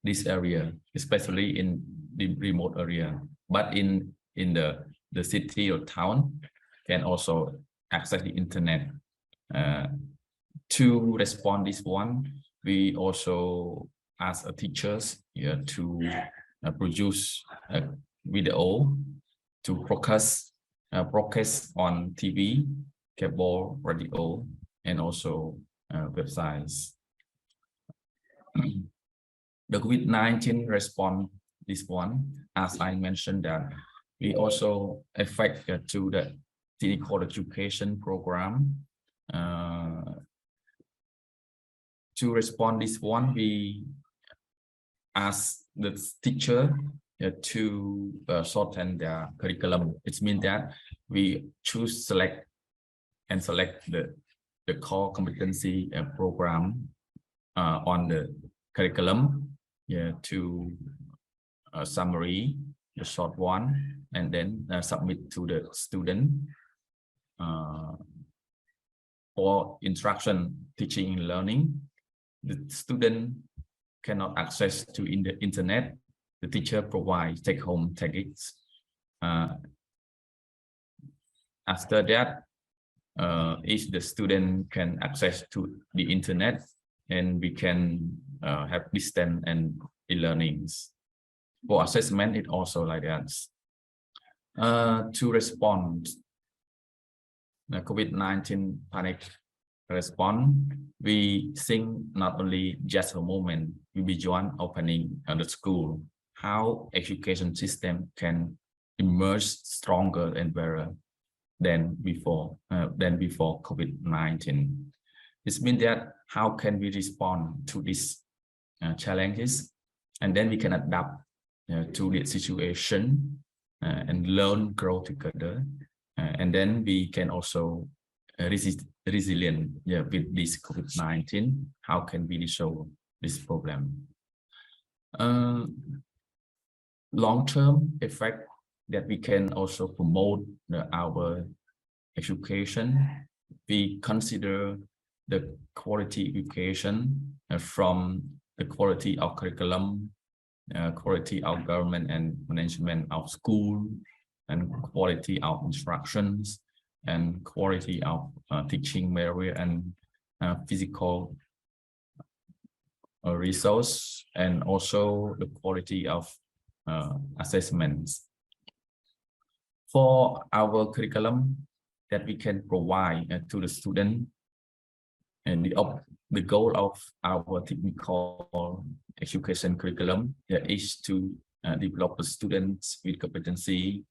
Speaker 6: this area, especially in the remote area. But in the city or town, can also access the internet. To respond this one, we also ask teachers to produce a video to broadcast on TV, cable, radio, and also websites. The COVID-19 response, this one, as I mentioned, that we also affect to the technical education program. To respond this one, we ask the teacher to shorten their curriculum. It means that we select the core competency program on the curriculum, to summary, the short one, and then submit to the student for instruction, teaching, and learning. The student cannot access to in the internet. The teacher provides take-home targets. After that, if the student can access to the internet, and we can have distance and e-learnings. For assessment, it also like that. To respond the COVID-19 panic response, we think not only just a moment, we beyond opening the school, how education system can emerge stronger and better than before COVID-19. This means that how can we respond to these challenges, and then we can adapt to the situation and learn, grow together, and then we can also resilient with this COVID-19. How can we solve this problem? Long-term effect that we can also promote our education. We consider the quality education from the quality of curriculum, quality of government and management of school, and quality of instructions, and quality of teaching material and physical resource, and also the quality of assessments. For our curriculum that we can provide to the student, and the goal of our technical education curriculum is to develop the students with competency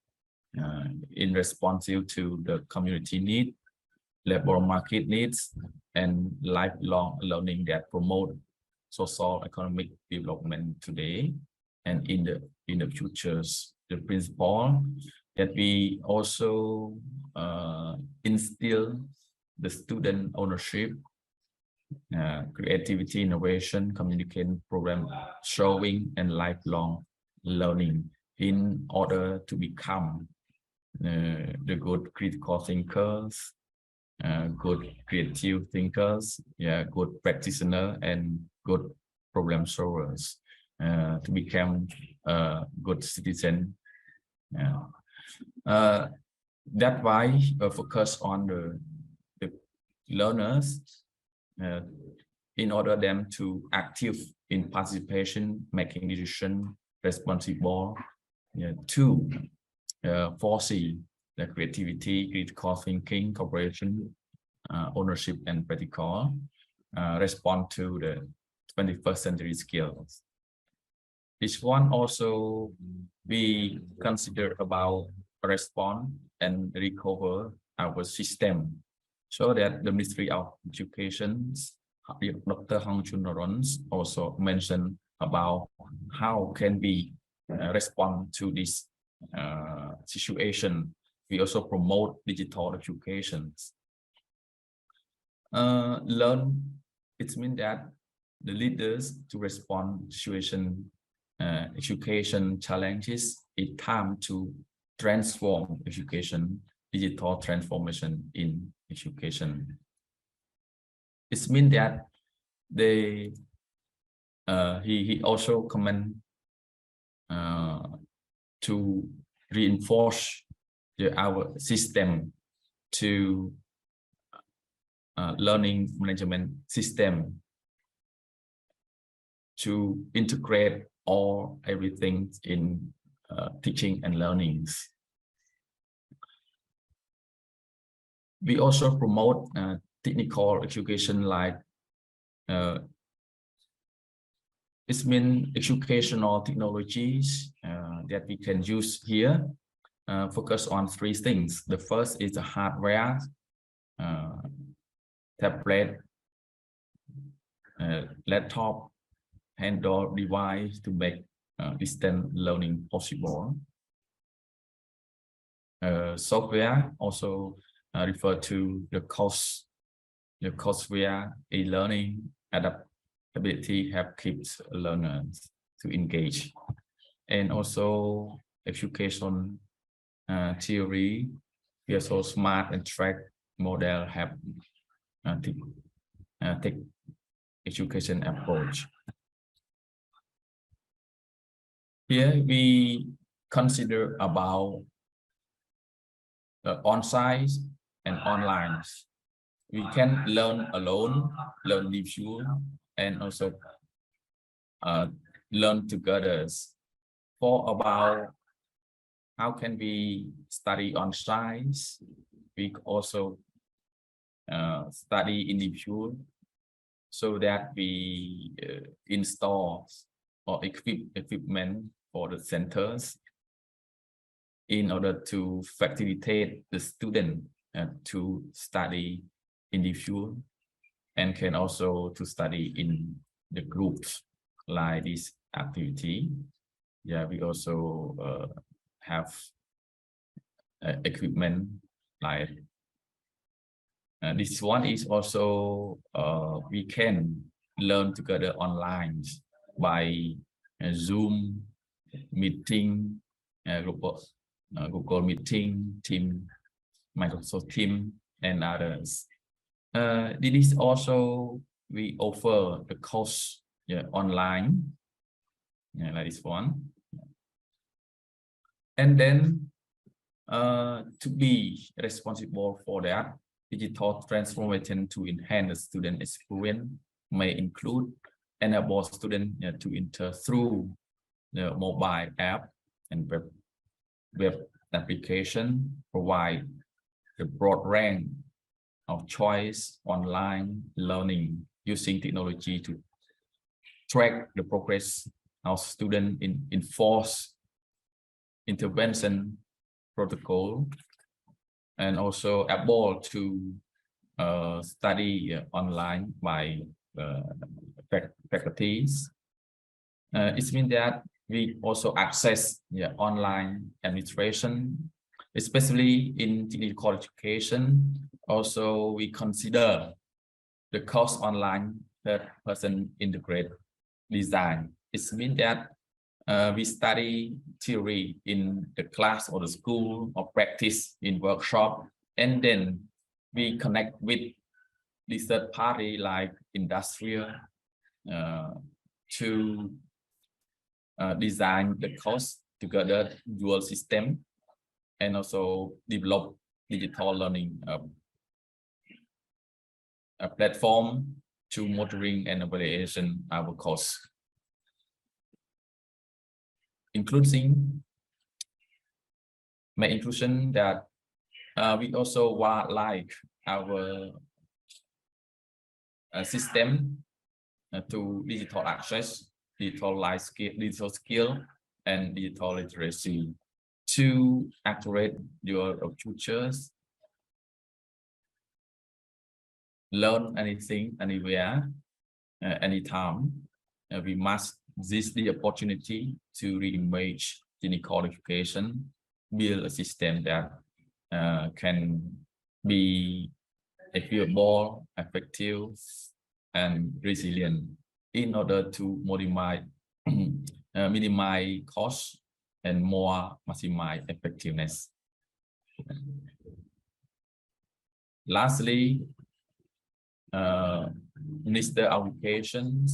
Speaker 6: in responsive to the community need, labor market needs, and lifelong learning that promote social economic development today and in the futures. The principle that we also instill the student ownership, creativity, innovation, communication, problem solving, and lifelong learning in order to become the good critical thinkers, good creative thinkers, good practitioner, and good problem solvers to become a good citizen. That's why focus on the learners in order them to active in participation, making decision, responsible, to foresee the creativity, critical thinking, cooperation, ownership, and practical respond to the 21st century skills. This one also we consider about respond and recover our system, so that the Ministry of Education, Dr. Hong Chun also mentioned about how can we respond to this situation. We also promote digital education. Learn, it means that the leaders to respond situation education challenges, it's time to transform education, digital transformation in education. It means that they he also comment to reinforce our system to learning management system to integrate all everything in teaching and learnings. We also promote technical education, like it means educational technologies that we can use here. Focus on three things. The first is the hardware, tablet, laptop, handheld device to make distance learning possible. Software also refer to the courseware, e-learning, adaptability help keeps learners to engage, and also education theory. We also smart and track model have take education approach. Here we consider about on-site and online. We can learn alone, learn virtual, and also learn together. For about how can we study on site, we also study individual, so that we install or equipment for the centers in order to facilitate the student to study individual, and can also to study in the groups like this activity. We also have equipment like this one is also we can learn together online by Zoom meeting, Google meeting, Team, Microsoft Team, and others. This is also we offer the course online, like this one. And then to be responsible for that, digital transformation to enhance the student experience may include enable students to enter through the mobile app and web application, provide the broad range of choice online learning using technology to track the progress of students in enforce intervention protocol, and also able to study online by faculties. It means that we also access online administration, especially in technical education. Also, we consider the course online third-person integrated design. It means that we study theory in the class or the school or practice in workshop, and then we connect with the third party like industrial to design the course together dual system, and also develop digital learning a platform to monitoring and evaluation our course, including my inclusion that we also like our system to digital access, digital life skill, digital skill, and digital literacy to accelerate your futures. Learn anything, anywhere, anytime. We must seize the opportunity to reimage clinical education, build a system that can be equitable, effective, and resilient in order to minimize costs and more maximize effectiveness. Lastly, Minister of Education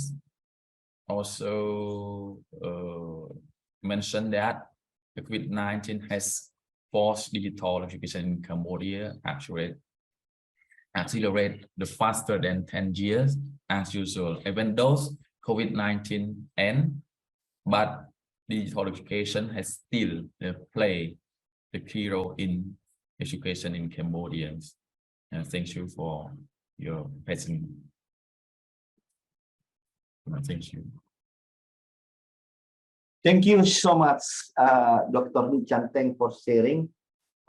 Speaker 6: also mentioned that the COVID-19 has forced digital education in Cambodia accelerate the faster than 10 years as usual. Even though COVID-19 end, but digital education has still played the key role in education in Cambodia. Thank you for your patience. Thank you.
Speaker 5: Thank you so much, Dr. Lee Chanteng, for sharing.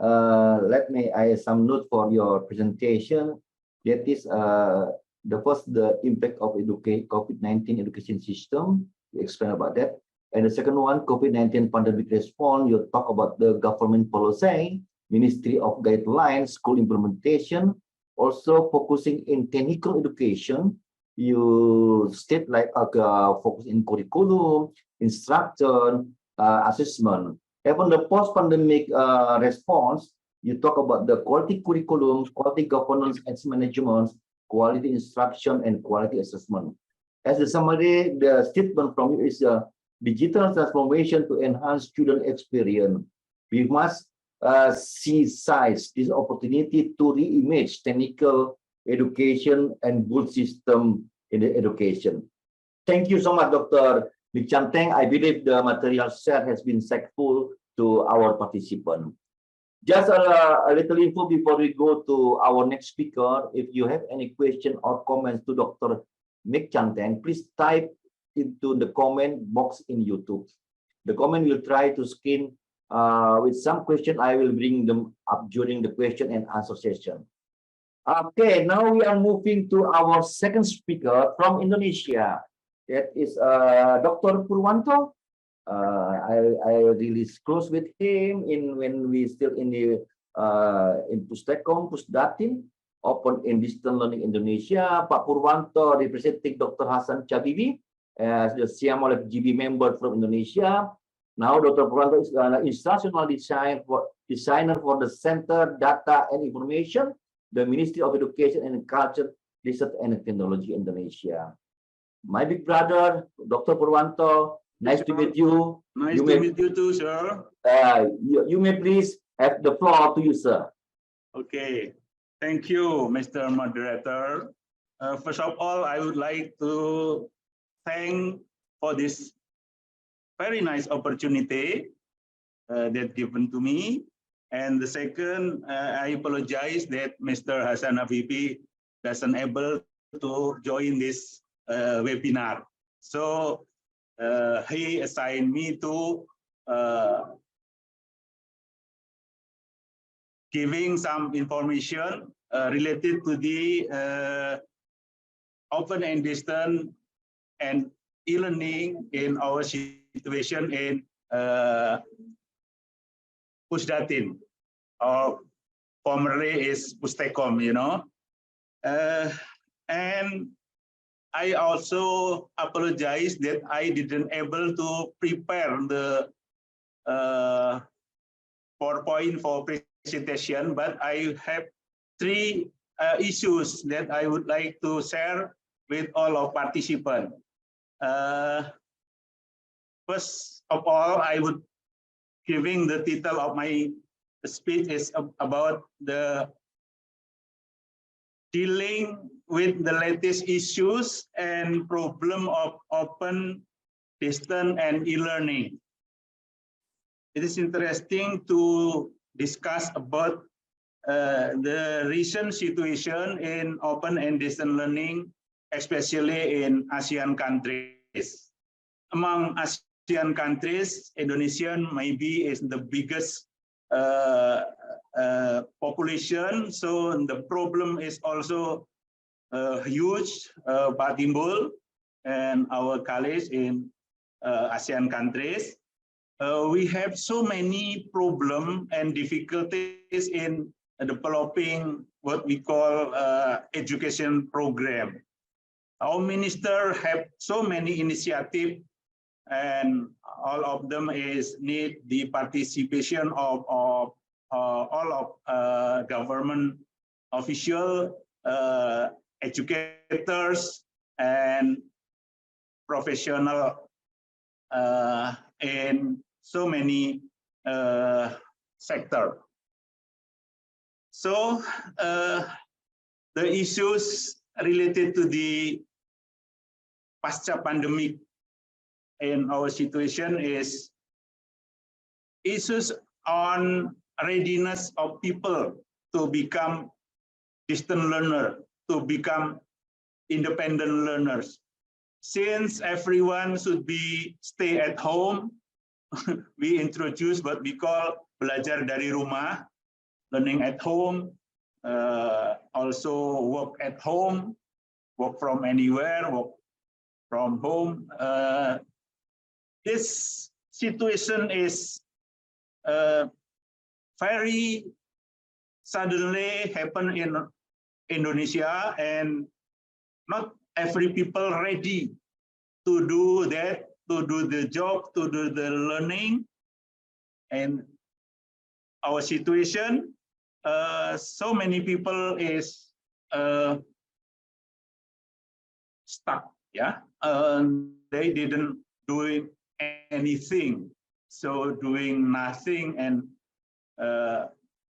Speaker 5: Let me add some note for your presentation. That is the impact of COVID-19 education system. You explain about that. And the second one, COVID-19 pandemic response. You talk about the government policy, Ministry of Guidelines, school implementation, also focusing in technical education. You state like focus in curriculum, instruction, assessment. Even the post-pandemic response, you talk about the quality curriculum, quality governance and management, quality instruction, and quality assessment. As a summary, the statement from you is digital transformation to enhance student experience. We must seize this opportunity to reimage technical education and good system in the education. Thank you so much, Dr. Lee Chanteng. I believe the material shared has been insightful to our participant. Just a little info before we go to our next speaker. If you have any question or comments to Dr. Lee Chanteng, please type into the comment box in YouTube. The comment will try to scan with some question. I will bring them up during the question and answer session. Okay, now we are moving to our second speaker from Indonesia. That is Dr. Purwanto. I really close with him when we still in the in Pustekom, Pusdatin, Open in Distance Learning Indonesia. Pak Purwanto representing Dr. Hasan Chabibi as the Siamolek GB member from Indonesia. Now Dr. Purwanto is an instructional designer for the Center Data and Information, the Ministry of Education and Culture, Research and Technology Indonesia. My big brother, Dr. Purwanto, nice to meet you.
Speaker 7: Nice to meet you too, sir.
Speaker 5: You may please have the floor to you, sir.
Speaker 7: Okay, thank you, Mr. Moderator. First of all, I would like to thank for this very nice opportunity that given to me. And the second, I apologize that Mr. Hasan Habibi doesn't able to join this webinar. So he assigned me to giving some information related to the open and distance and e-learning in our situation in Pusdatin, or formerly is Pustekom, you know. And I also apologize that I didn't able to prepare the PowerPoint for presentation, but I have three issues that I would like to share with all of participants. First of all, I would giving the title of my speech is about the dealing with the latest issues and problem of open, distance, and e-learning. It is interesting to discuss about the recent situation in open and distance learning, especially in ASEAN countries. Among ASEAN countries, Indonesia maybe is the biggest population, so the problem is also huge, Pak Timbul and our colleagues in ASEAN countries. We have so many problems and difficulties in developing what we call education program. Our minister have so many initiatives, and all of them is need the participation of all of government official, educators, and professional in so many sectors. So the issues related to the pasca pandemic in our situation is issues on readiness of people to become distant learner, to become independent learners. Since everyone should be stay at home, we introduce what we call belajar dari rumah, learning at home, also work at home, work from anywhere, work from home. This situation is very suddenly happen in Indonesia, and not every people ready to do that, to do the job, to do the learning. And our situation, so many people is stuck, yeah. They didn't do anything, so doing nothing, and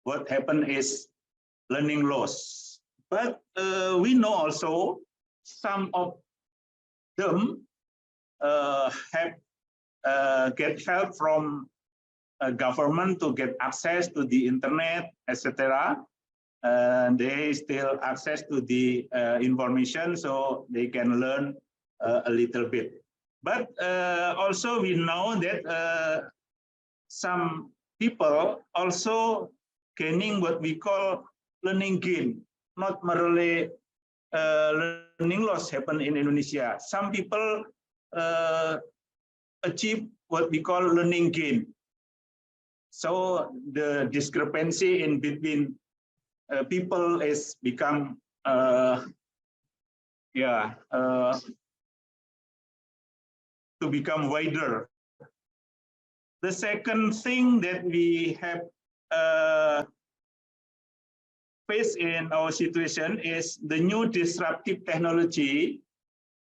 Speaker 7: what happened is learning loss. But we know also some of them have get help from government to get access to the internet, etc. They still access to the information, so they can learn a little bit. But also we know that some people also gaining what we call learning gain, not merely learning loss happen in Indonesia. Some people achieve what we call learning gain. So the discrepancy in between people is become to become wider. The second thing that we have faced in our situation is the new disruptive technology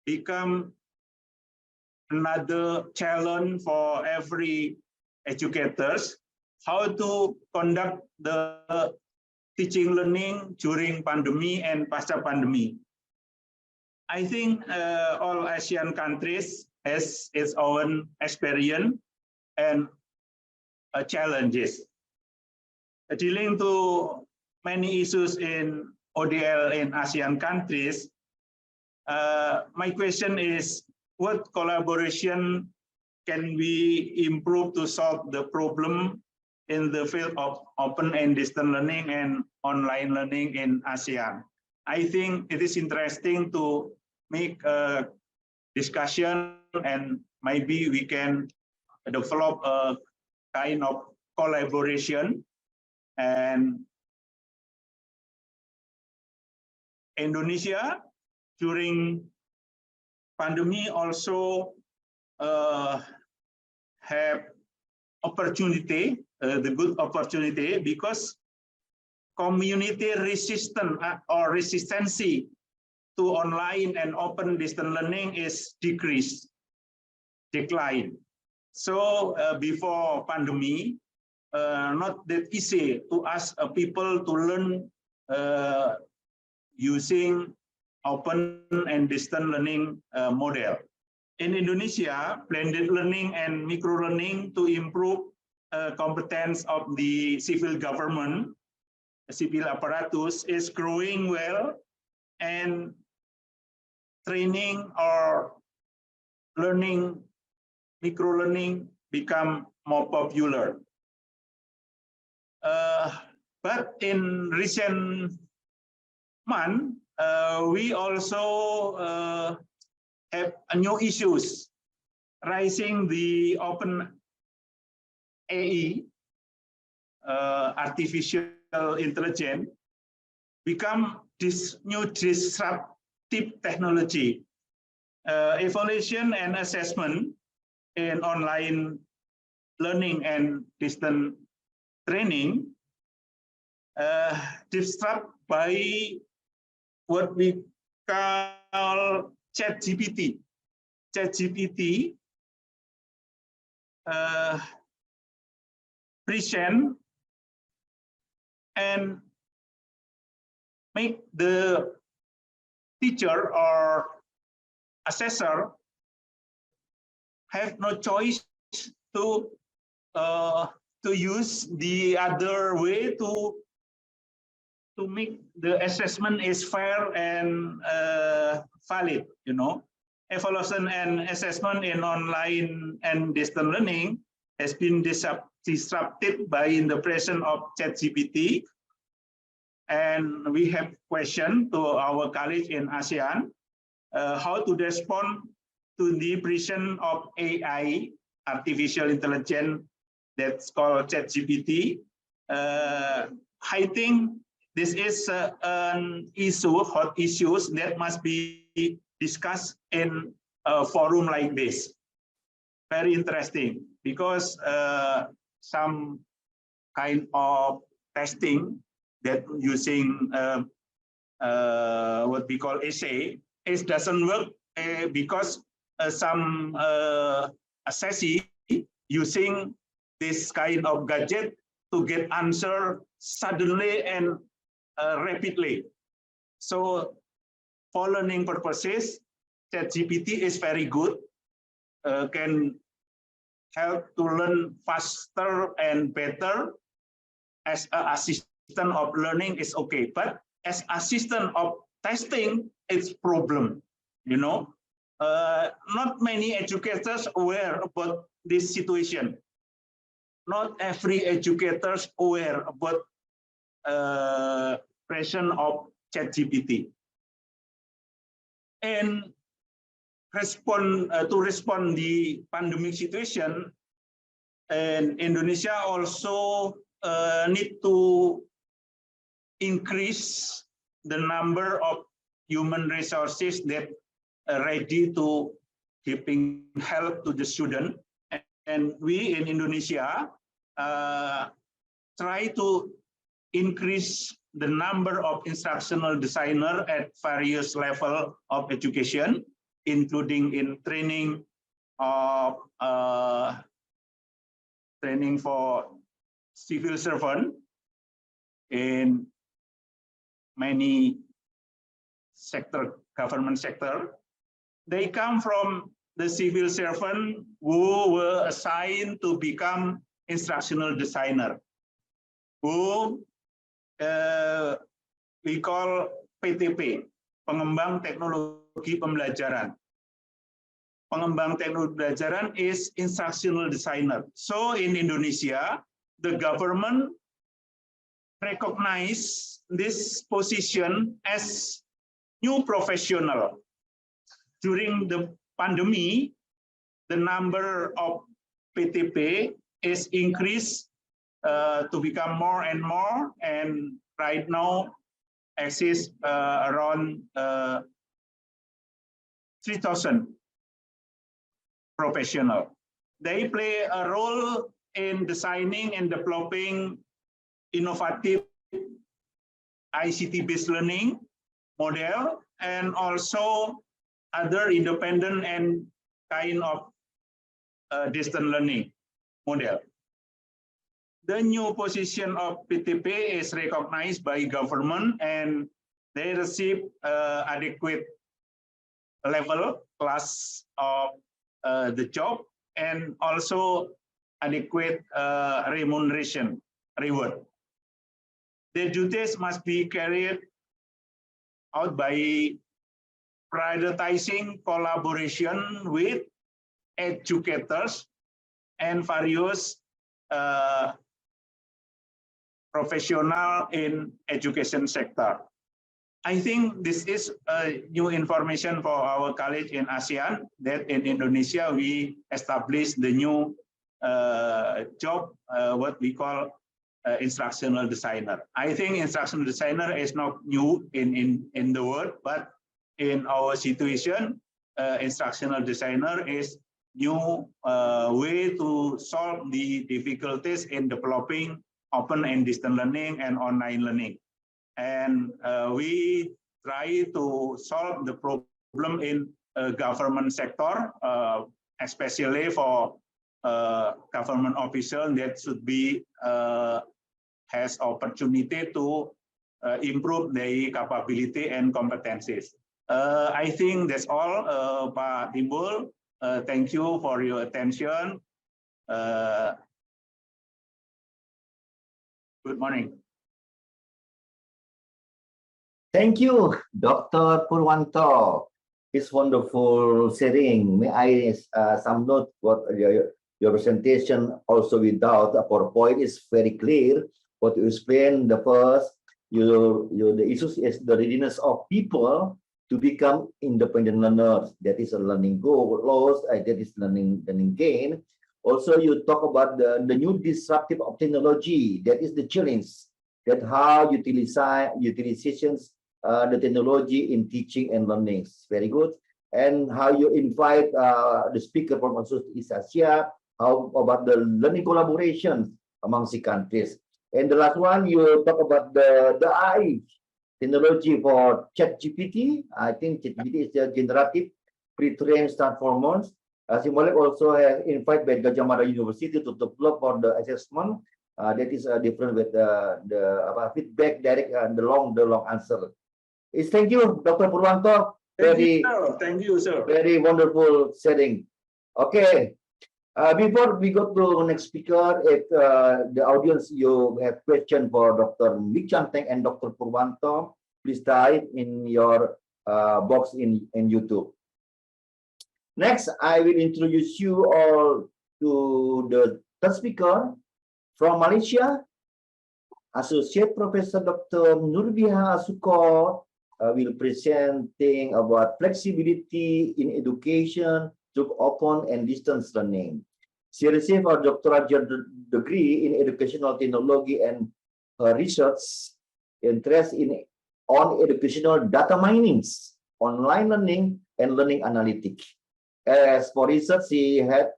Speaker 7: become another challenge for every educators, how to conduct the teaching learning during pandemic and pasca pandemic. I think all Asian countries has its own experience and challenges. Dealing to many issues in ODL in ASEAN countries, my question is, what collaboration can we improve to solve the problem in the field of open and distance learning and online learning in ASEAN? I think it is interesting to make a discussion, and maybe we can develop a kind of collaboration, and Indonesia during pandemic also have opportunity, the good opportunity, because community resistance or resistance to online and open distance learning is decline. So before pandemic, not that easy to ask people to learn using open and distance learning model. In Indonesia, blended learning and micro learning to improve competence of the civil government, civil apparatus is growing well, and training or learning, micro learning become more popular. But in recent months, we also have new issues rising. The open AI, artificial intelligence, become this new disruptive technology. Evaluation and assessment in online learning and distance training disrupt by what we call ChatGPT. ChatGPT present and make the teacher or assessor have no choice to use the other way to make the assessment is fair and valid. You know, evaluation and assessment in online and distance learning has been disrupted by the presence of ChatGPT, and we have questioned to our colleagues in ASEAN how to respond to the presence of AI, artificial intelligence, that's called ChatGPT. I think this is an issue, hot issues that must be discussed in a forum like this. Very interesting, because some kind of testing that using what we call essay, it doesn't work because some assessee using this kind of gadget to get answer suddenly and rapidly. So for learning purposes, ChatGPT is very good, can help to learn faster and better. As an assistant of learning is okay, but as assistant of testing, it's problem. You know, not many educators aware about this situation. Not every educators aware about presence of ChatGPT. And to respond the pandemic situation, and Indonesia also need to increase the number of human resources that are ready to giving help to the student. And we in Indonesia try to increase the number of instructional designer at various level of education, including in training of training for civil servant in many sector, government sector. They come from the civil servant who were assigned to become instructional designer, who we call PTP, pengembang teknologi pembelajaran. Pengembang teknologi pembelajaran is instructional designer. So in Indonesia, the government recognize this position as new professional. During the pandemic, the number of PTP is increased to become more and more, and right now exists around 3,000 professionals. They play a role in designing and developing innovative ICT-based learning model and also other independent and kind of distant learning model. The new position of PTP is recognized by government and they receive adequate level class of the job and also adequate remuneration reward. The duties must be carried out by prioritizing collaboration with educators and various professional in education sector. I think this is new information for our college in ASEAN that in Indonesia we established the new job, what we call instructional designer. I think instructional designer is not new in the world, but in our situation, instructional designer is new way to solve the difficulties in developing open and distance learning and online learning. And we try to solve the problem in government sector, especially for government official that should be has opportunity to improve their capability and competencies. I think that's all, Pak Timbul. Thank you for your attention. Good morning.
Speaker 5: Thank you, Dr. Purwanto. It's wonderful sharing. May I some note what your presentation also without a PowerPoint is very clear. What you explain the first, the issues is the readiness of people to become independent learners. That is a learning goal, loss, that is learning gain. Also, you talk about the new disruptive of technology. That is the challenge. That how utilizations the technology in teaching and learning. Very good. And how you invite the speaker from East Asia. How about the learning collaboration amongst the countries. And the last one, you talk about the AI technology for ChatGPT. I think ChatGPT is a generative pre-trained transformers. Simolek also has invited by Gajah Mada University to develop for the assessment. That is different with the feedback direct and the long answer. Thank you, Dr. Purwanto.
Speaker 7: Thank you, sir.
Speaker 5: Very wonderful setting. Okay. Before we go to the next speaker, if the audience you have question for Dr. Lee Chanteng and Dr. Purwanto, please type in your box in YouTube. Next, I will introduce you all to the third speaker from Malaysia. Associate Professor Dr. Nurbiha Sukor will presenting about flexibility in education through open and distance learning. She received her doctoral degree in educational technology and her research interest on educational data mining, online learning, and learning analytics. As for research, she had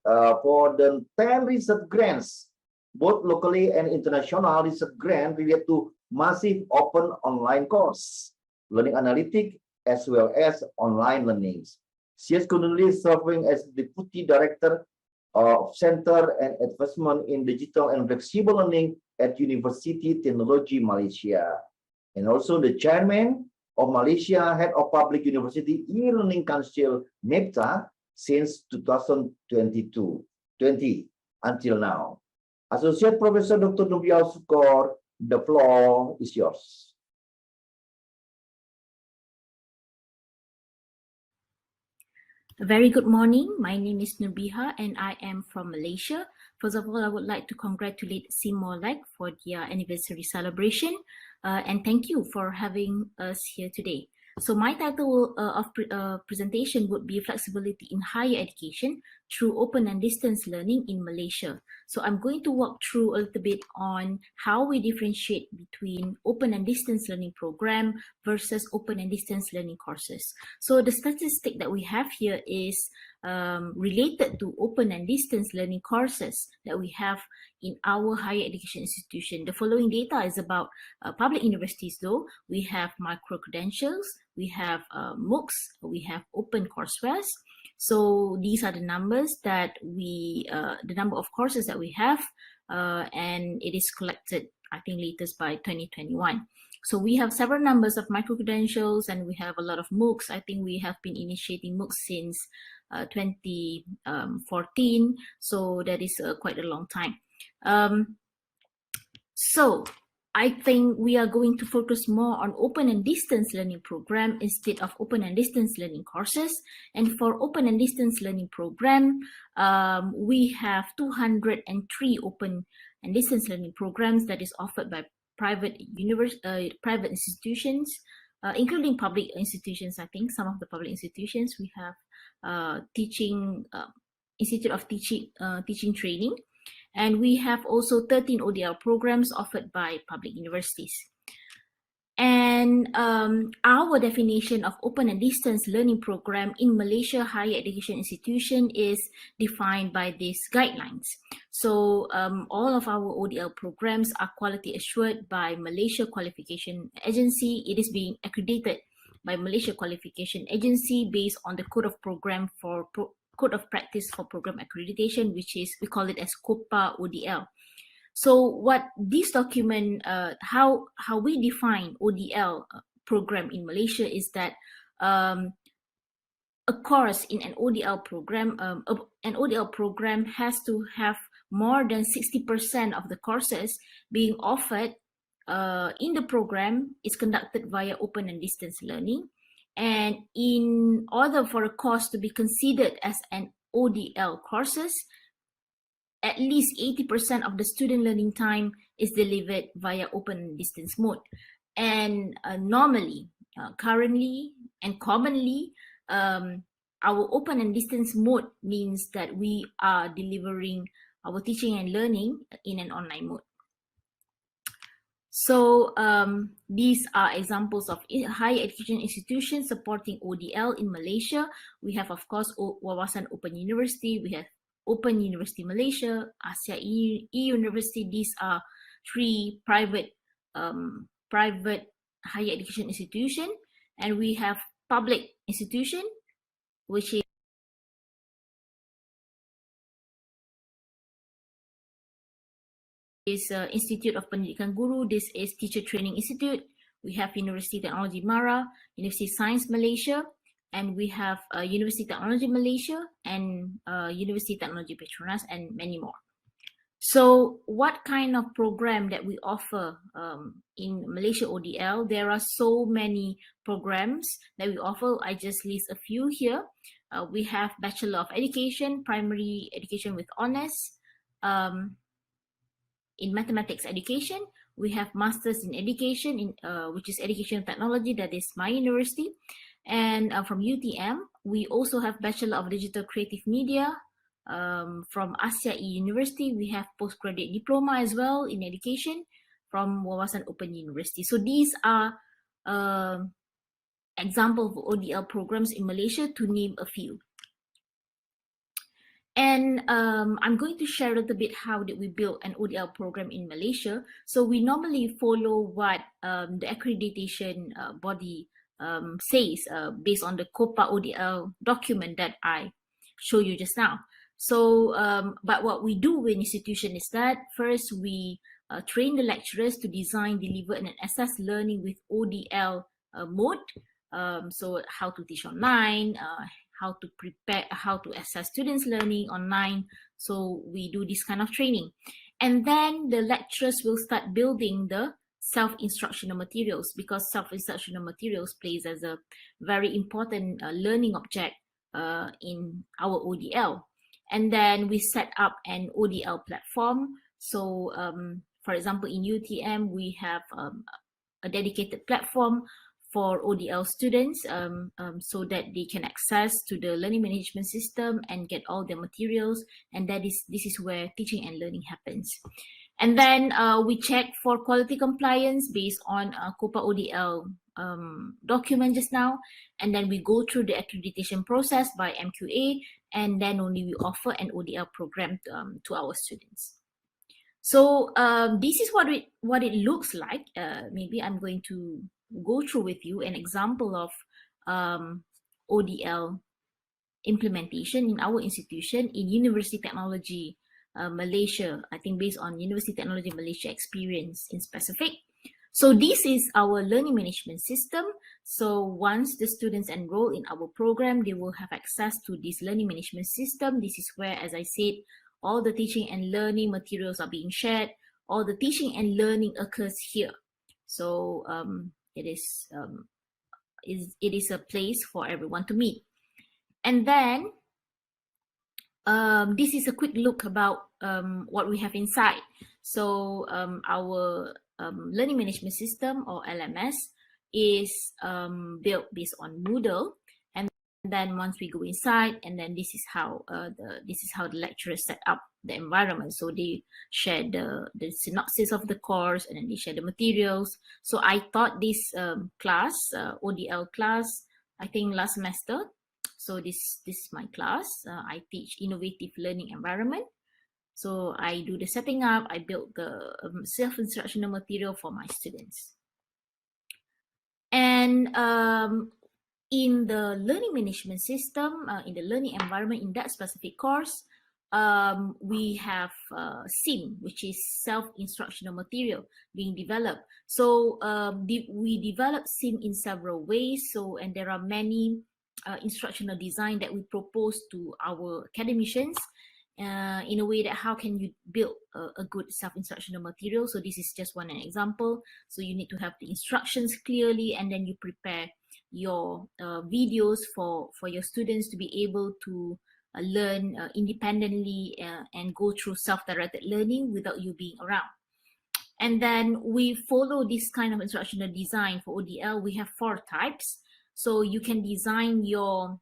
Speaker 5: more than 10 research grants, both locally and international research grants related to massive open online course, learning analytics, as well as online learning. She is currently serving as Deputy Director of Center and Advancement in Digital and Flexible Learning at University Technology Malaysia, and also the Chairman of Malaysia Head of Public University E-Learning Council, MEPTA, since 2020 until now. Associate Professor Dr. Nurbiha Sukor, the floor is yours.
Speaker 8: A very good morning. My name is Nurbiha and I am from Malaysia. First of all, I would like to congratulate Simolek for their anniversary celebration and thank you for having us here today. So my title of presentation would be Flexibility in Higher Education through Open and Distance Learning in Malaysia. So I'm going to walk through a little bit on how we differentiate between open and distance learning program versus open and distance learning courses. So the statistic that we have here is related to open and distance learning courses that we have in our higher education institution. The following data is about public universities though. We have micro-credentials, we have MOOCs, we have open courseware. So these are the numbers that the number of courses that we have, and it is collected, I think, latest by 2021. So we have several numbers of micro-credentials and we have a lot of MOOCs. I think we have been initiating MOOCs since 2014. So that is quite a long time. So I think we are going to focus more on open and distance learning program instead of open and distance learning courses. And for open and distance learning program, we have 203 open and distance learning programs that is offered by private institutions, including public institutions. I think some of the public institutions we have Institute of Teaching Training. And we have also 13 ODL programs offered by public universities. And our definition of open and distance learning program in Malaysia higher education institution is defined by these guidelines. So all of our ODL programs are quality assured by Malaysia Qualification Agency. It is being accredited by Malaysia Qualification Agency based on the Code of Program for Code of Practice for Program Accreditation, which is, we call it as COPA ODL. So what this document, how we define ODL program in Malaysia is that a course in an ODL program has to have more than 60% of the courses being offered in the program is conducted via open and distance learning. And in order for a course to be considered as an ODL courses, at least 80% of the student learning time is delivered via open and distance mode. And normally, currently, and commonly, our open and distance mode means that we are delivering our teaching and learning in an online mode. So these are examples of higher education institutions supporting ODL in Malaysia. We have, of course, Wawasan Open University. We have Open University Malaysia, Asia E-University. These are three private higher education institution. And we have public institution, which is Institute of Pendidikan Guru. This is Teacher Training Institute. We have University Technology Mara, University Science Malaysia, and we have University Technology Malaysia and University Technology Petronas, and many more. So what kind of program that we offer in Malaysia ODL? There are so many programs that we offer. I just list a few here. We have Bachelor of Education, Primary Education with Honours. In Mathematics Education, we have Masters in Education, which is Education Technology, that is my university. And from UTM, we also have Bachelor of Digital Creative Media. From Asia E-University, we have Postgraduate Diploma as well in Education from Wawasan Open University. So these are examples of ODL programs in Malaysia, to name a few. And I'm going to share a little bit how did we build an ODL program in Malaysia. So we normally follow what the accreditation body says based on the COPA ODL document that I showed you just now. So, but what we do in institution is that first we train the lecturers to design, deliver, and assess learning with ODL mode. So how to teach online, how to prepare, how to assess students' learning online. So we do this kind of training. And then the lecturers will start building the self-instructional materials, because self-instructional materials plays as a very important learning object in our ODL. And then we set up an ODL platform. So for example, in UTM, we have a dedicated platform for ODL students so that they can access to the learning management system and get all the materials. And this is where teaching and learning happens. And then we check for quality compliance based on COPA ODL document just now. And then we go through the accreditation process by MQA, and then only we offer an ODL program to our students. So this is what it looks like. Maybe I'm going to go through with you an example of ODL implementation in our institution in University Technology Malaysia, I think based on University Technology Malaysia experience in specific. So this is our learning management system. So once the students enroll in our program, they will have access to this learning management system. This is where, as I said, all the teaching and learning materials are being shared. All the teaching and learning occurs here. So it is a place for everyone to meet. And then this is a quick look about what we have inside. So our learning management system, or LMS, is built based on Moodle. And then once we go inside, and then this is how the lecturers set up the environment. So they share the synopsis of the course, and then they share the materials. So I taught this class, ODL class, I think last semester. So this is my class. I teach innovative learning environment. So I do the setting up. I build the self-instructional material for my students. And in the learning management system, in the learning environment, in that specific course, we have SIM, which is self-instructional material being developed. So we develop SIM in several ways. So, and there are many instructional design that we propose to our academicians in a way that how can you build a good self-instructional material. So this is just one example. So you need to have the instructions clearly, and then you prepare your videos for your students to be able to learn independently and go through self-directed learning without you being around. And then we follow this kind of instructional design for ODL. We have 4 types. So you can design your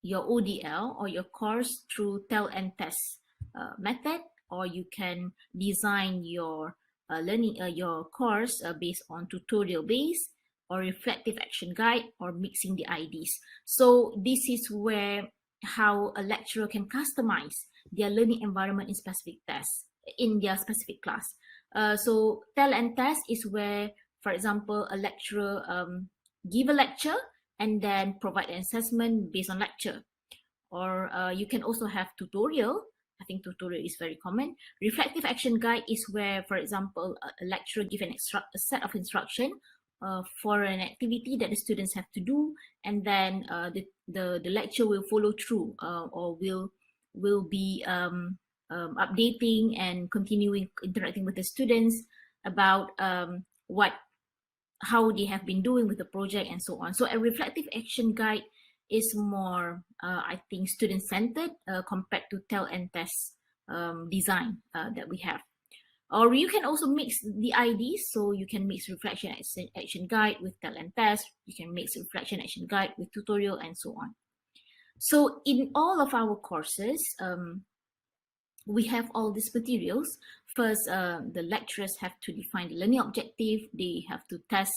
Speaker 8: ODL or your course through tell and test method, or you can design your your course based on tutorial based, or reflective action guide, or mixing the IDs. So this is where how a lecturer can customize their learning environment in specific tests in their specific class. So tell and test is where, for example, a lecturer give a lecture and then provide an assessment based on lecture. Or you can also have tutorial. I think tutorial is very common. Reflective action guide is where, for example, a lecturer give a set of instruction for an activity that the students have to do, and then the lecture will follow through or will be updating and continuing interacting with the students about how they have been doing with the project and so on. So a reflective action guide is more, I think, student-centered compared to tell and test design that we have. Or you can also mix the IDs. So you can mix reflection action guide with tell and test. You can mix reflection action guide with tutorial and so on. So in all of our courses, we have all these materials. First, the lecturers have to define the learning objective. They have to test,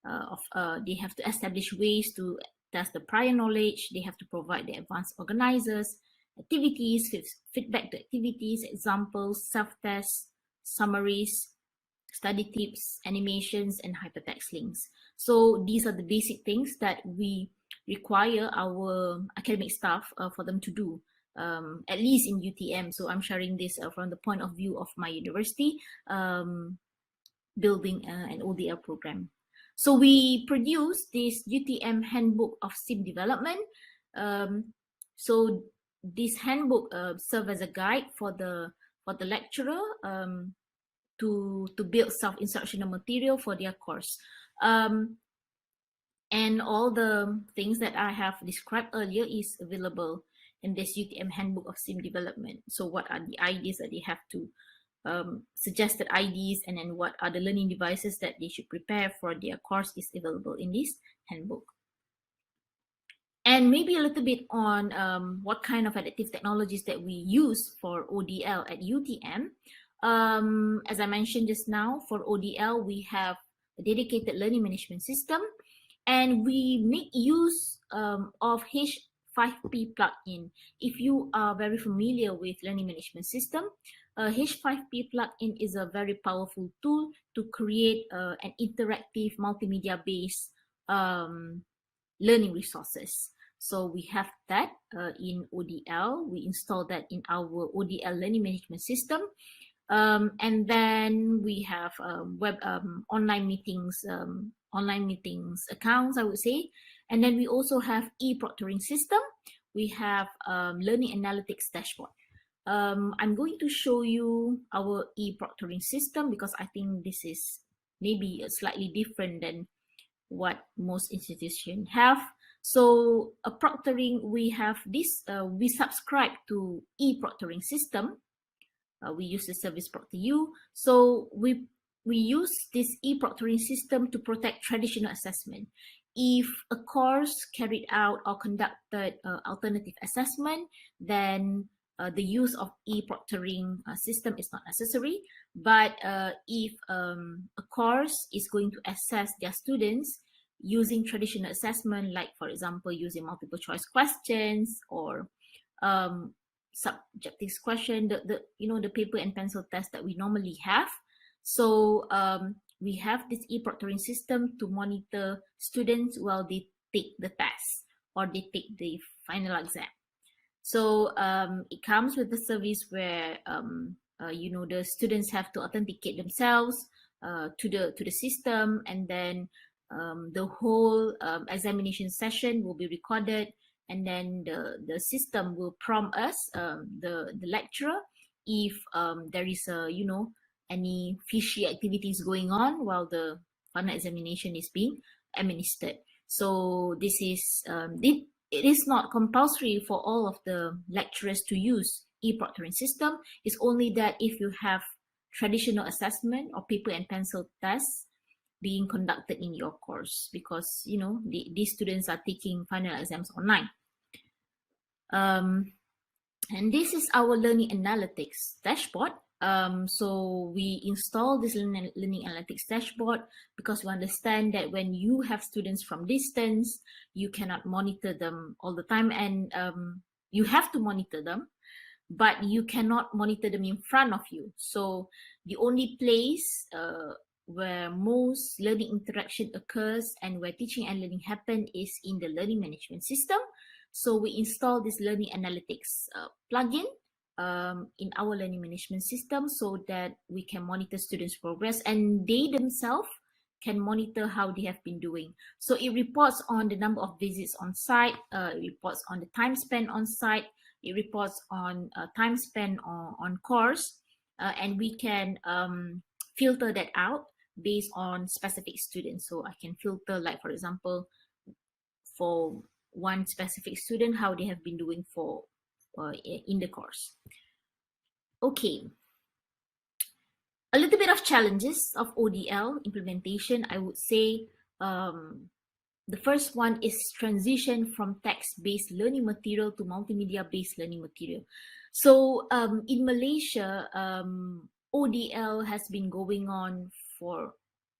Speaker 8: they have to establish ways to test the prior knowledge. They have to provide the advanced organizers, activities, feedback to activities, examples, self-tests, summaries, study tips, animations, and hypertext links. So these are the basic things that we require our academic staff for them to do. At least in UTM. So I'm sharing this from the point of view of my university, building an ODL program. So we produce this UTM handbook of SIM development. So this handbook serves as a guide for the lecturer to build self-instructional material for their course. And all the things that I have described earlier is available in this UTM handbook of SIM development. So what are the ideas that they have to suggested IDs, and then what are the learning devices that they should prepare for their course is available in this handbook. And maybe a little bit on what kind of adaptive technologies that we use for ODL at UTM. As I mentioned just now, for ODL, we have a dedicated learning management system, and we make use of H5P plugin. If you are very familiar with learning management system, H5P plugin is a very powerful tool to create an interactive multimedia-based learning resources. So we have that in ODL. We install that in our ODL learning management system. And then we have web online meetings accounts, I would say. And then we also have e-proctoring system. We have learning analytics dashboard. I'm going to show you our e-proctoring system because I think this is maybe slightly different than what most institutions have. So a proctoring, we have this, we subscribe to e-proctoring system. We use the service ProctorU. So we use this e-proctoring system to protect traditional assessment. If a course carried out or conducted alternative assessment, then the use of e-proctoring system is not necessary. But if a course is going to assess their students using traditional assessment, like for example, using multiple choice questions or subjective question, the paper and pencil test that we normally have. So we have this e-proctoring system to monitor students while they take the test or they take the final exam. So it comes with the service where the students have to authenticate themselves to the system, and then the whole examination session will be recorded, and then the system will prompt us, the lecturer, if there is any fishy activities going on while the final examination is being administered. So this is it is not compulsory for all of the lecturers to use e-proctoring system. It's only that if you have traditional assessment or paper and pencil tests being conducted in your course, because these students are taking final exams online. And this is our learning analytics dashboard. So we install this learning analytics dashboard because we understand that when you have students from distance, you cannot monitor them all the time, and you have to monitor them, but you cannot monitor them in front of you. So the only place where most learning interaction occurs and where teaching and learning happen is in the learning management system. So we install this learning analytics plugin in our learning management system so that we can monitor students' progress, and they themselves can monitor how they have been doing. So it reports on the number of visits on site, it reports on the time spent on site, it reports on time spent on course, and we can filter that out based on specific students. So I can filter, like for example, for one specific student, how they have been doing for in the course. Okay, a little bit of challenges of ODL implementation. I would say the first one is transition from text-based learning material to multimedia-based learning material. So in Malaysia, ODL has been going on for,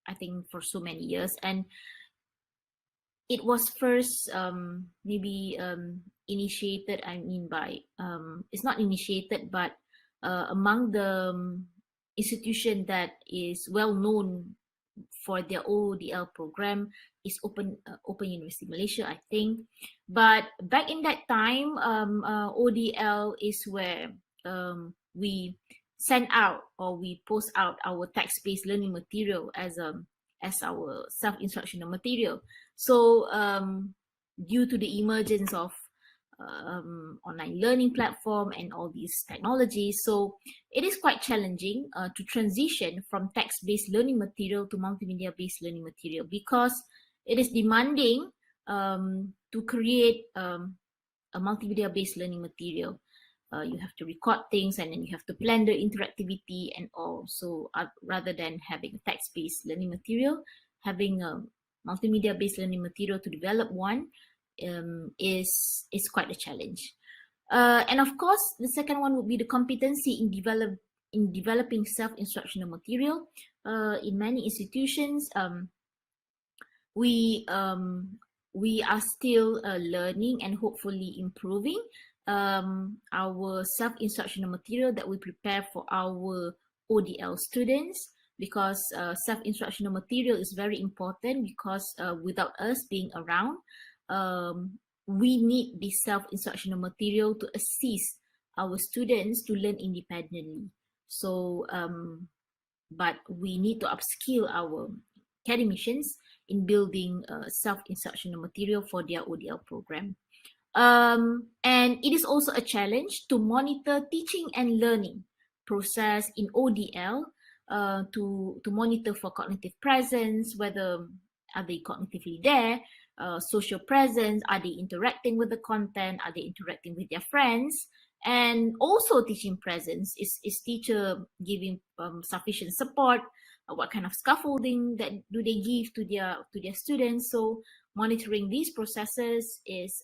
Speaker 8: I think, for so many years, and it was first initiated, it's not initiated, but among the institution that is well known for their ODL program is Open University Malaysia, I think. But back in that time, ODL is where we send out or we post out our text-based learning material as our self-instructional material. So due to the emergence of online learning platform and all these technologies, so it is quite challenging to transition from text-based learning material to multimedia-based learning material, because it is demanding to create a multimedia-based learning material. you have to record things, and then you have to plan the interactivity and all. So rather than having a text-based learning material, having a multimedia-based learning material to develop one is quite a challenge. And of course, the second one would be the competency in developing self-instructional material. In many institutions, we are still learning and hopefully improving our self-instructional material that we prepare for our ODL students, because self-instructional material is very important, because without us being around, we need this self-instructional material to assist our students to learn independently. So, but we need to upskill our academicians in building self-instructional material for their ODL program. And it is also a challenge to monitor teaching and learning process in ODL, to monitor for cognitive presence, whether are they cognitively there, social presence, are they interacting with the content, are they interacting with their friends, and also teaching presence. Is teacher giving sufficient support? What kind of scaffolding that do they give to their students? So monitoring these processes is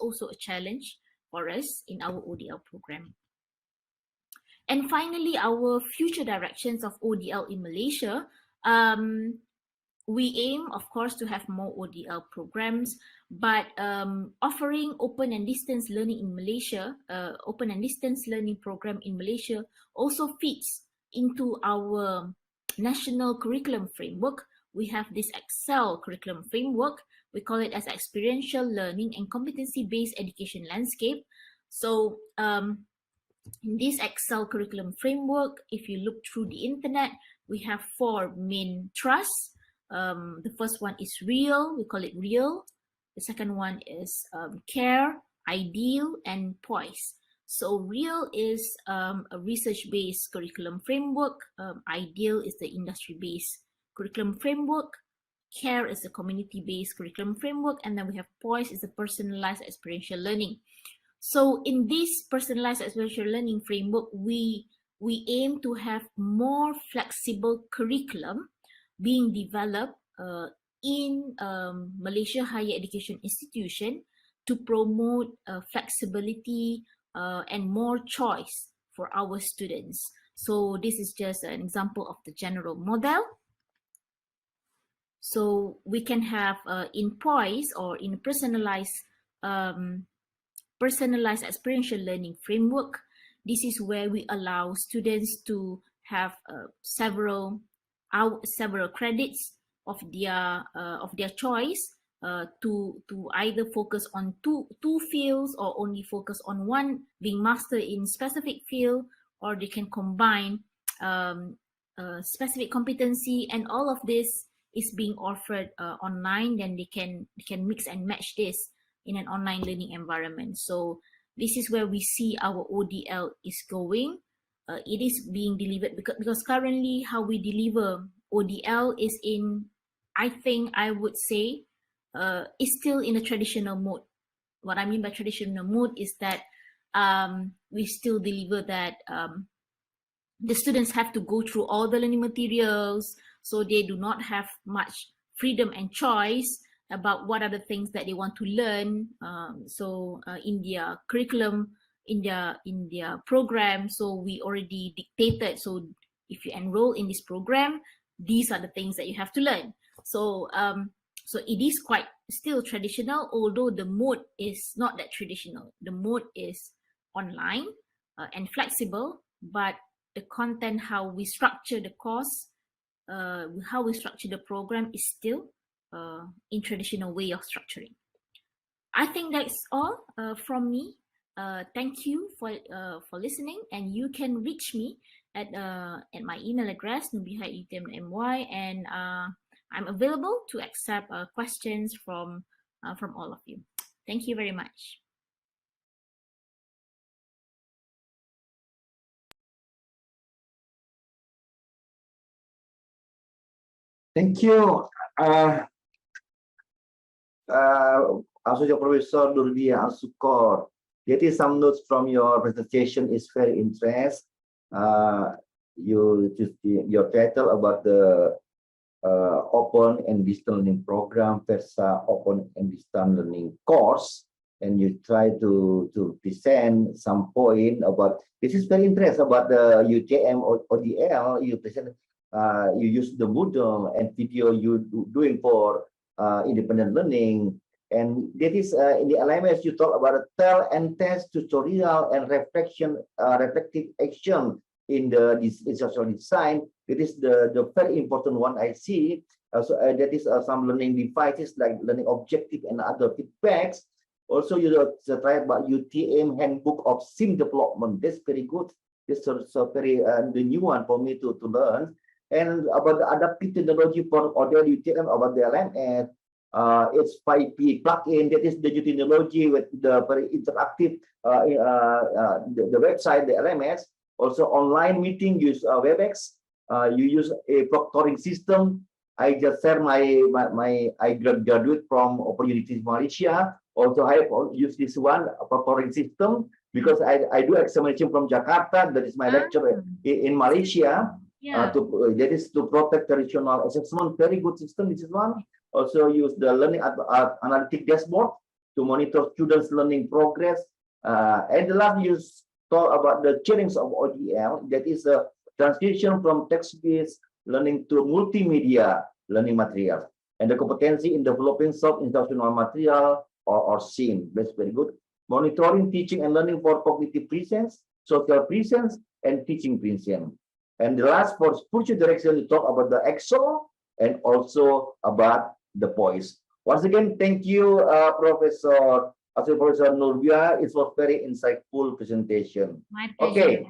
Speaker 8: also a challenge for us in our ODL program. And finally, our future directions of ODL in Malaysia. We aim, of course, to have more ODL programs, but offering open and distance learning in Malaysia, open and distance learning program in Malaysia also fits into our national curriculum framework. We have this Excel curriculum framework. We call it as experiential learning and competency-based education landscape. So in this Excel curriculum framework, if you look through the internet, we have 4 main thrusts. The first one is real, we call it real. The second one is care, ideal, and poise. So real is a research-based curriculum framework. Ideal is the industry-based curriculum framework. Care is a community-based curriculum framework. And then we have poise is a personalized experiential learning. So in this personalized experiential learning framework, we aim to have more flexible curriculum being developed in Malaysia higher education institution to promote flexibility and more choice for our students. So this is just an example of the general model. So we can have in poise or in personalized experiential learning framework. This is where we allow students to have several credits of their choice to either focus on two fields, or only focus on one, being master in specific field, or they can combine specific competency, and all of this is being offered online. Then they can mix and match this in an online learning environment. So this is where we see our ODL is going. It is being delivered because currently how we deliver ODL is in, I think I would say, is still in a traditional mode. What I mean by traditional mode is that we still deliver that the students have to go through all the learning materials, so they do not have much freedom and choice about what are the things that they want to learn. So in their curriculum, in their program, so we already dictated, so if you enroll in this program, these are the things that you have to learn. So so it is quite still traditional, although the mode is not that traditional. The mode is online and flexible, but the content, how we structure the course, how we structure the program is still in traditional way of structuring. I think that's all from me. Thank you for listening, and you can reach me at my email address nubiha@utm.my, and I'm available to accept questions from all of you. Thank you very much.
Speaker 5: Thank you, Associate Professor Nurdia Al-Sukor. That is some notes from your presentation is very interest. You just your title about the open and distance learning program versus open and distance learning course, and you try to present some point about this is very interesting about the UTM or ODL. You present you use the Moodle and video you doing for independent learning. And that is in the LMS, you talk about a tell and test tutorial and reflection, reflective action in the instructional design. It is the very important one I see. So that is some learning devices like learning objective and other feedbacks. Also, you try about UTM handbook of sim development. That's very good. This is so very the new one for me to learn. And about the adaptive technology for other UTM about the LMS. It's 5P plugin. That is the technology with the very interactive the website, the LMS. Also, online meeting use WebEx. You use a proctoring system. I just share I graduate from Open University Malaysia. Also, I use this one proctoring system because I do examination from Jakarta. That is my lecture in Malaysia.
Speaker 8: Yeah.
Speaker 5: That is to protect traditional assessment. Very good system. This is one. Also use the learning analytic dashboard to monitor students' learning progress. And the last use talk about the challenge of ODL. That is a transition from text-based learning to multimedia learning material, and the competency in developing self-instructional material or SIM. That's very good. Monitoring teaching and learning for cognitive presence, social presence, and teaching presence. And the last for spiritual direction, you talk about the Excel and also about the voice. Once again, thank you, Professor Nurbia. It was very insightful presentation.
Speaker 8: My pleasure.
Speaker 5: Okay.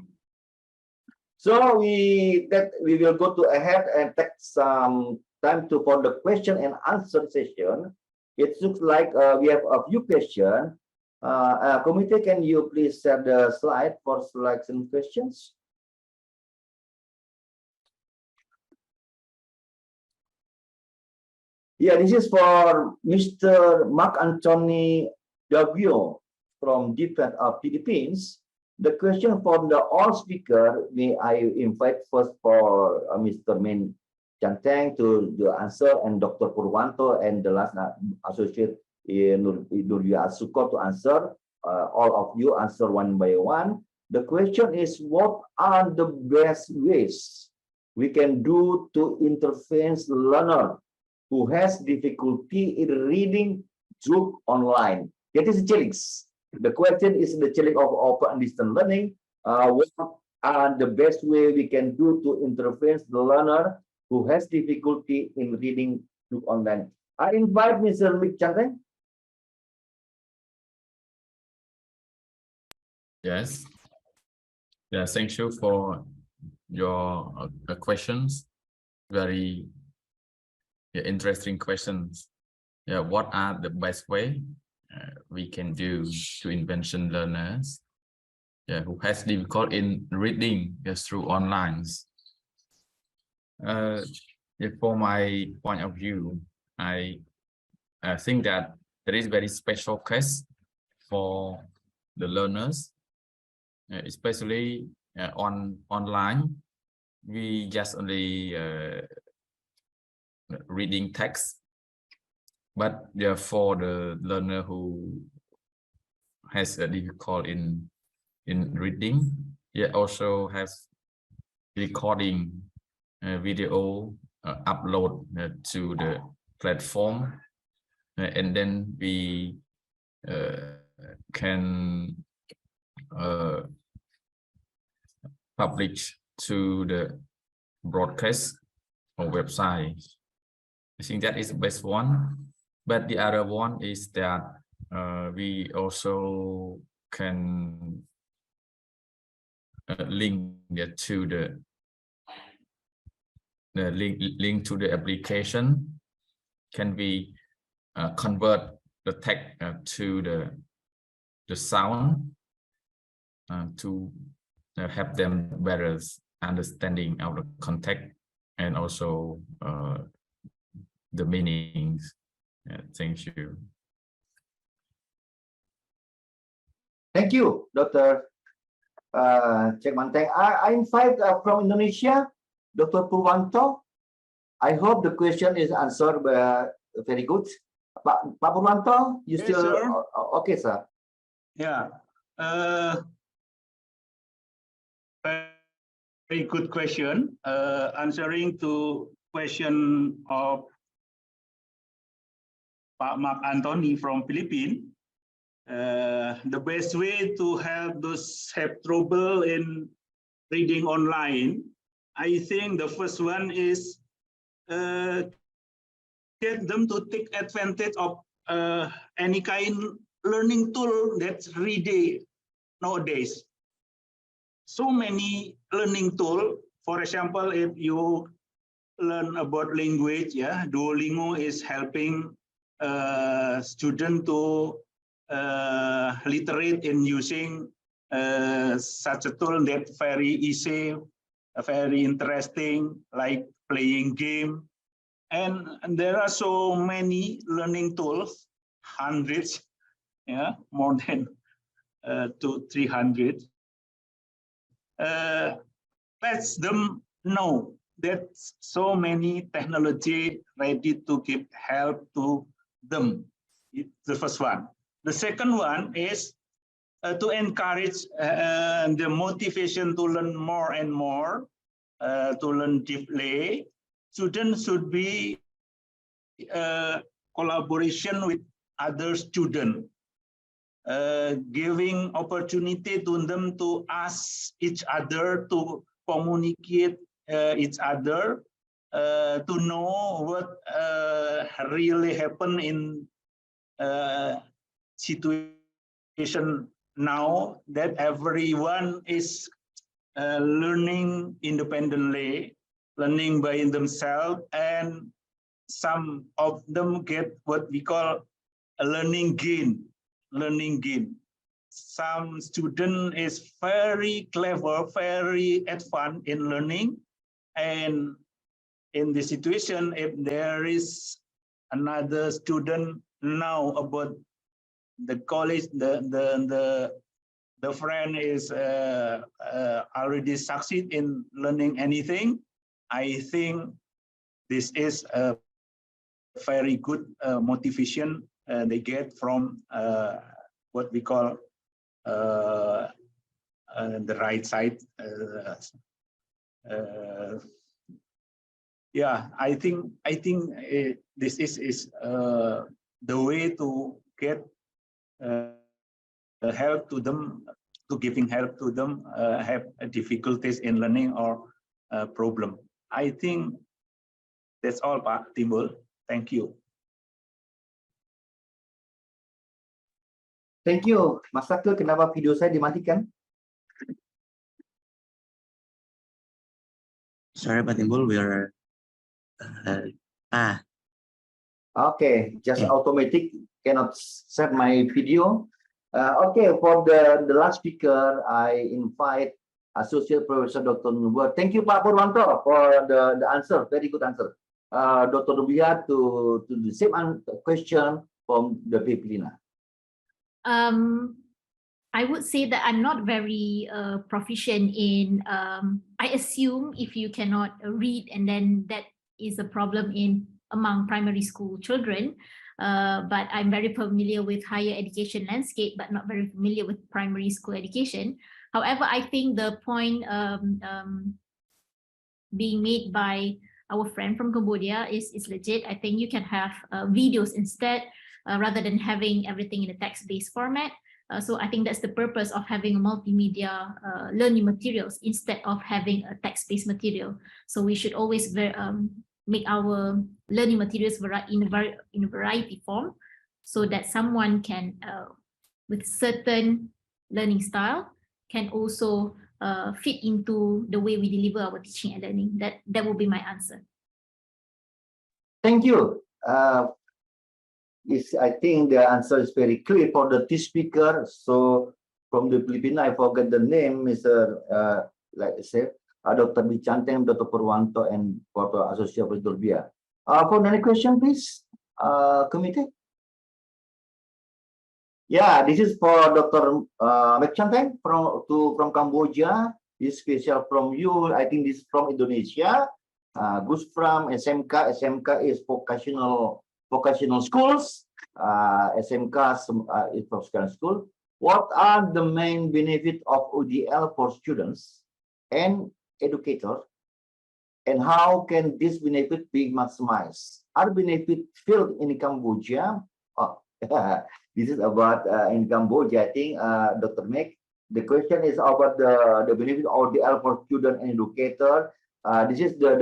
Speaker 5: So we will go to ahead and take some time for the question and answer session. It looks like we have a few questions. Committee, can you please share the slide for selection questions? Yeah, this is for Mr. Mark Anthony Davio from different Philippines. The question from the all speaker, may I invite first for Mr. Min Chanteng to answer, and Dr. Purwanto and the last associate Nuria Suko to answer. All of you answer one by one. The question is, what are the best ways we can do to intervene learner who has difficulty in reading through online? That is a challenge. The question is the challenge of open and distance learning. What are the best way we can do to intervene the learner who has difficulty in reading through online? I invite Mr. Mick Chanteng.
Speaker 6: Yes. Yeah, thank you for your questions. Very interesting questions. Yeah, what are the best way we can do to intervene learners who has difficulty in reading through online? For my point of view, I think that there is very special case for the learners, especially online. We just only reading text, but for the learner who has a difficulty in reading, also has recording video upload to the platform, and then we can publish to the broadcast or website. I think that is the best one. But the other one is that we also can link to the link to the application. Can we convert the text to the sound to help them better understanding of the context and also the meanings. Thank you.
Speaker 5: Thank you, Dr. Cek Manteng. I invite from Indonesia, Dr. Purwanto. I hope the question is answered very good. Pak Purwanto, you
Speaker 7: Yes,
Speaker 5: still
Speaker 7: sir.
Speaker 5: okay, sir?
Speaker 7: Yeah. Very good question. Answering to question of Pak Mark Anthony from Philippines. The best way to help those have trouble in reading online, I think the first one is get them to take advantage of any kind learning tool that's ready nowadays. So many learning tool. For example, if you learn about language, yeah, Duolingo is helping student to literate in using such a tool that very easy, very interesting, like playing game. And there are so many learning tools, hundreds, yeah, more than 300. Let them know that so many technology ready to give help to them. It's the first one. The second one is to encourage the motivation to learn more and more, to learn deeply. Students should be collaboration with other students, giving opportunity to them to ask each other, to communicate each other, to know what really happened in situation now that everyone is learning independently, learning by themselves, and some of them get what we call a learning gain. Some student is very clever, very advanced in learning, and in this situation, if there is another student now about the college, the friend is already succeed in learning anything, I think this is a very good motivation they get from what we call the right side. Yeah, I think this is the way to get help to them, to giving help to them have difficulties in learning or problem. I think that's all, Pak Timbul. Thank you.
Speaker 5: Thank you, Mas Sakil. Kenapa video saya dimatikan?
Speaker 1: Sorry, Pak Timbul, we are
Speaker 5: Okay, just
Speaker 1: Okay.
Speaker 5: automatic, cannot set my video. Okay, for the last speaker, I invite Associate Professor Dr. Nubuat. Thank you, Pak Purwanto, for the answer, very good answer. Dr. Nubuat to the same question from the Filipina.
Speaker 8: I would say that I'm not very proficient in, I assume if you cannot read, and then that is a problem among primary school children, but I'm very familiar with higher education landscape, but not very familiar with primary school education. However, I think the point being made by our friend from Cambodia is legit. I think you can have videos instead, rather than having everything in a text-based format. So I think that's the purpose of having a multimedia learning materials instead of having a text-based material. So we should always make our learning materials in a variety form, so that someone can, with certain learning style, can also fit into the way we deliver our teaching and learning. That will be my answer.
Speaker 5: Thank you. I think the answer is very clear for the two speaker. So from the Philippines, I forget the name, Mr. Like I said, Dr. Bichanteng, Dr. Purwanto, and Dr. Associate Professor Bia. For the next question, please, committee. Yeah, this is for Dr. Mekchanteng from Cambodia. This special from you. I think this is from Indonesia. Gus from SMK. SMK is vocational schools. SMK is vocational school. What are the main benefits of ODL for students and educators? And how can this benefit be maximized? Are benefits felt in Cambodia? Oh, this is about in Cambodia. I think Dr. Mek. The question is about the benefit of ODL for student and educator. This is the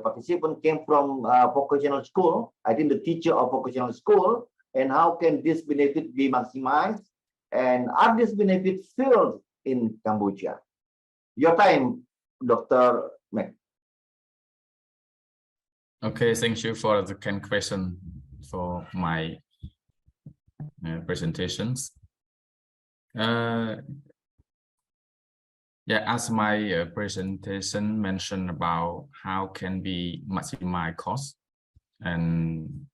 Speaker 5: participant came from vocational school. I think the teacher of vocational school. And how can this benefit be maximized? And are these benefits felt in Cambodia? Your time, Dr. Mek.
Speaker 6: Okay, thank you for the question for my presentations. Yeah, as my presentation mentioned about how can we maximize cost and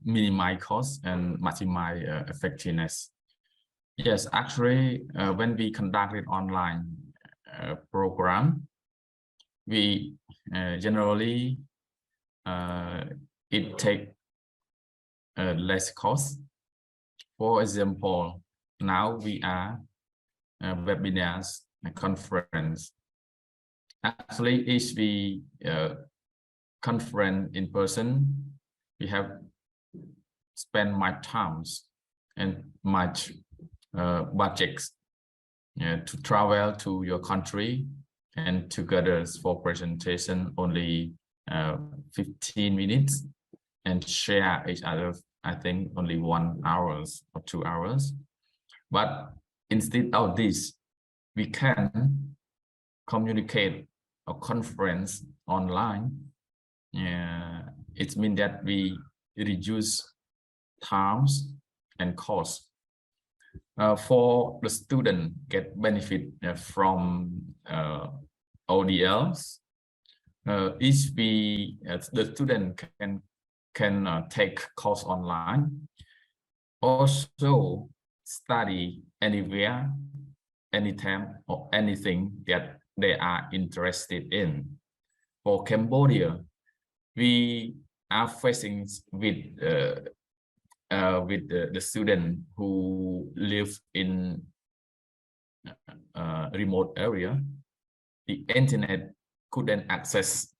Speaker 6: minimize cost and maximize effectiveness. Yes, actually, when we conducted online program, we generally it take less cost. For example, now we are webinars, a conference. Actually, if we conference in person, we have spent much times and much budgets to travel to your country and together for presentation only 15 minutes and share each other, I think only 1 hour or 2 hours. But instead of this, we can communicate a conference online. It means that we reduce times and costs. For the student get benefit from ODLs. If we the student can take course online, also study anywhere, anytime, or anything that they are interested in. For Cambodia, we are facing with the student who live in a remote area. The internet couldn't access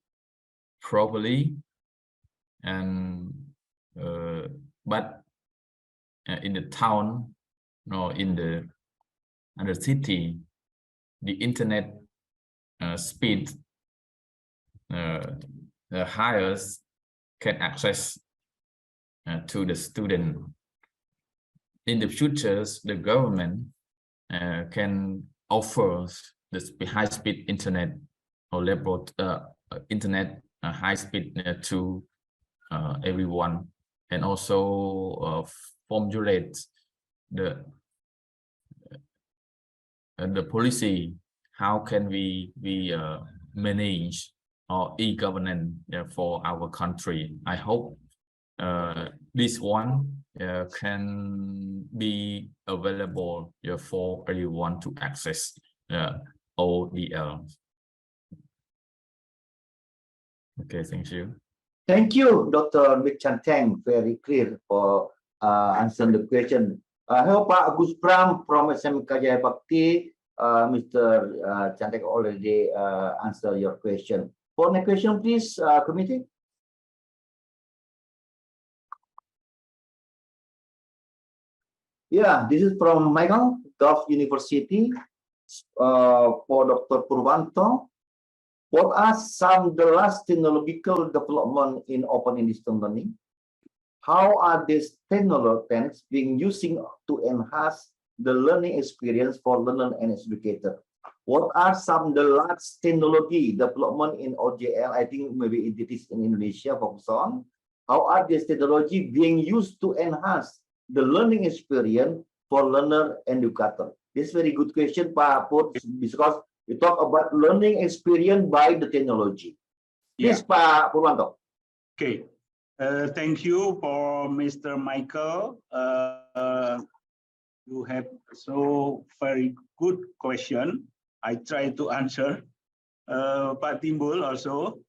Speaker 6: properly, and but in the town, no, in the city, the internet speed the highest can access to the student. In the future, the government can offer the high-speed internet or level internet high-speed to everyone, and also formulate the policy. How can we manage our e-governance for our country? I hope this one can be available for everyone to access ODL. Okay, thank you.
Speaker 5: Thank you, Dr. Mekchanteng. Very clear for answering the question. Hello, Pak Agus Pram from SMK Jaya Bakti. Mr. Chanteng already answered your question. For next question, please, committee. Yeah, this is from Michael, Gulf University. For Dr. Purwanto. What are some of the last technological development in open and distance learning? How are these technologies being used to enhance the learning experience for learner and educator? What are some of the last technology development in ODL? I think maybe it is in Indonesia, focus on. How are these technology being used to enhance the learning experience for learner and educator? This is a very good question, Pak Put, because we talk about learning experience by the technology. Yes, Pak Purwanto.
Speaker 7: Okay. Thank you for Mr. Michael. You have so very good question. I try to answer. Pak Timbul also.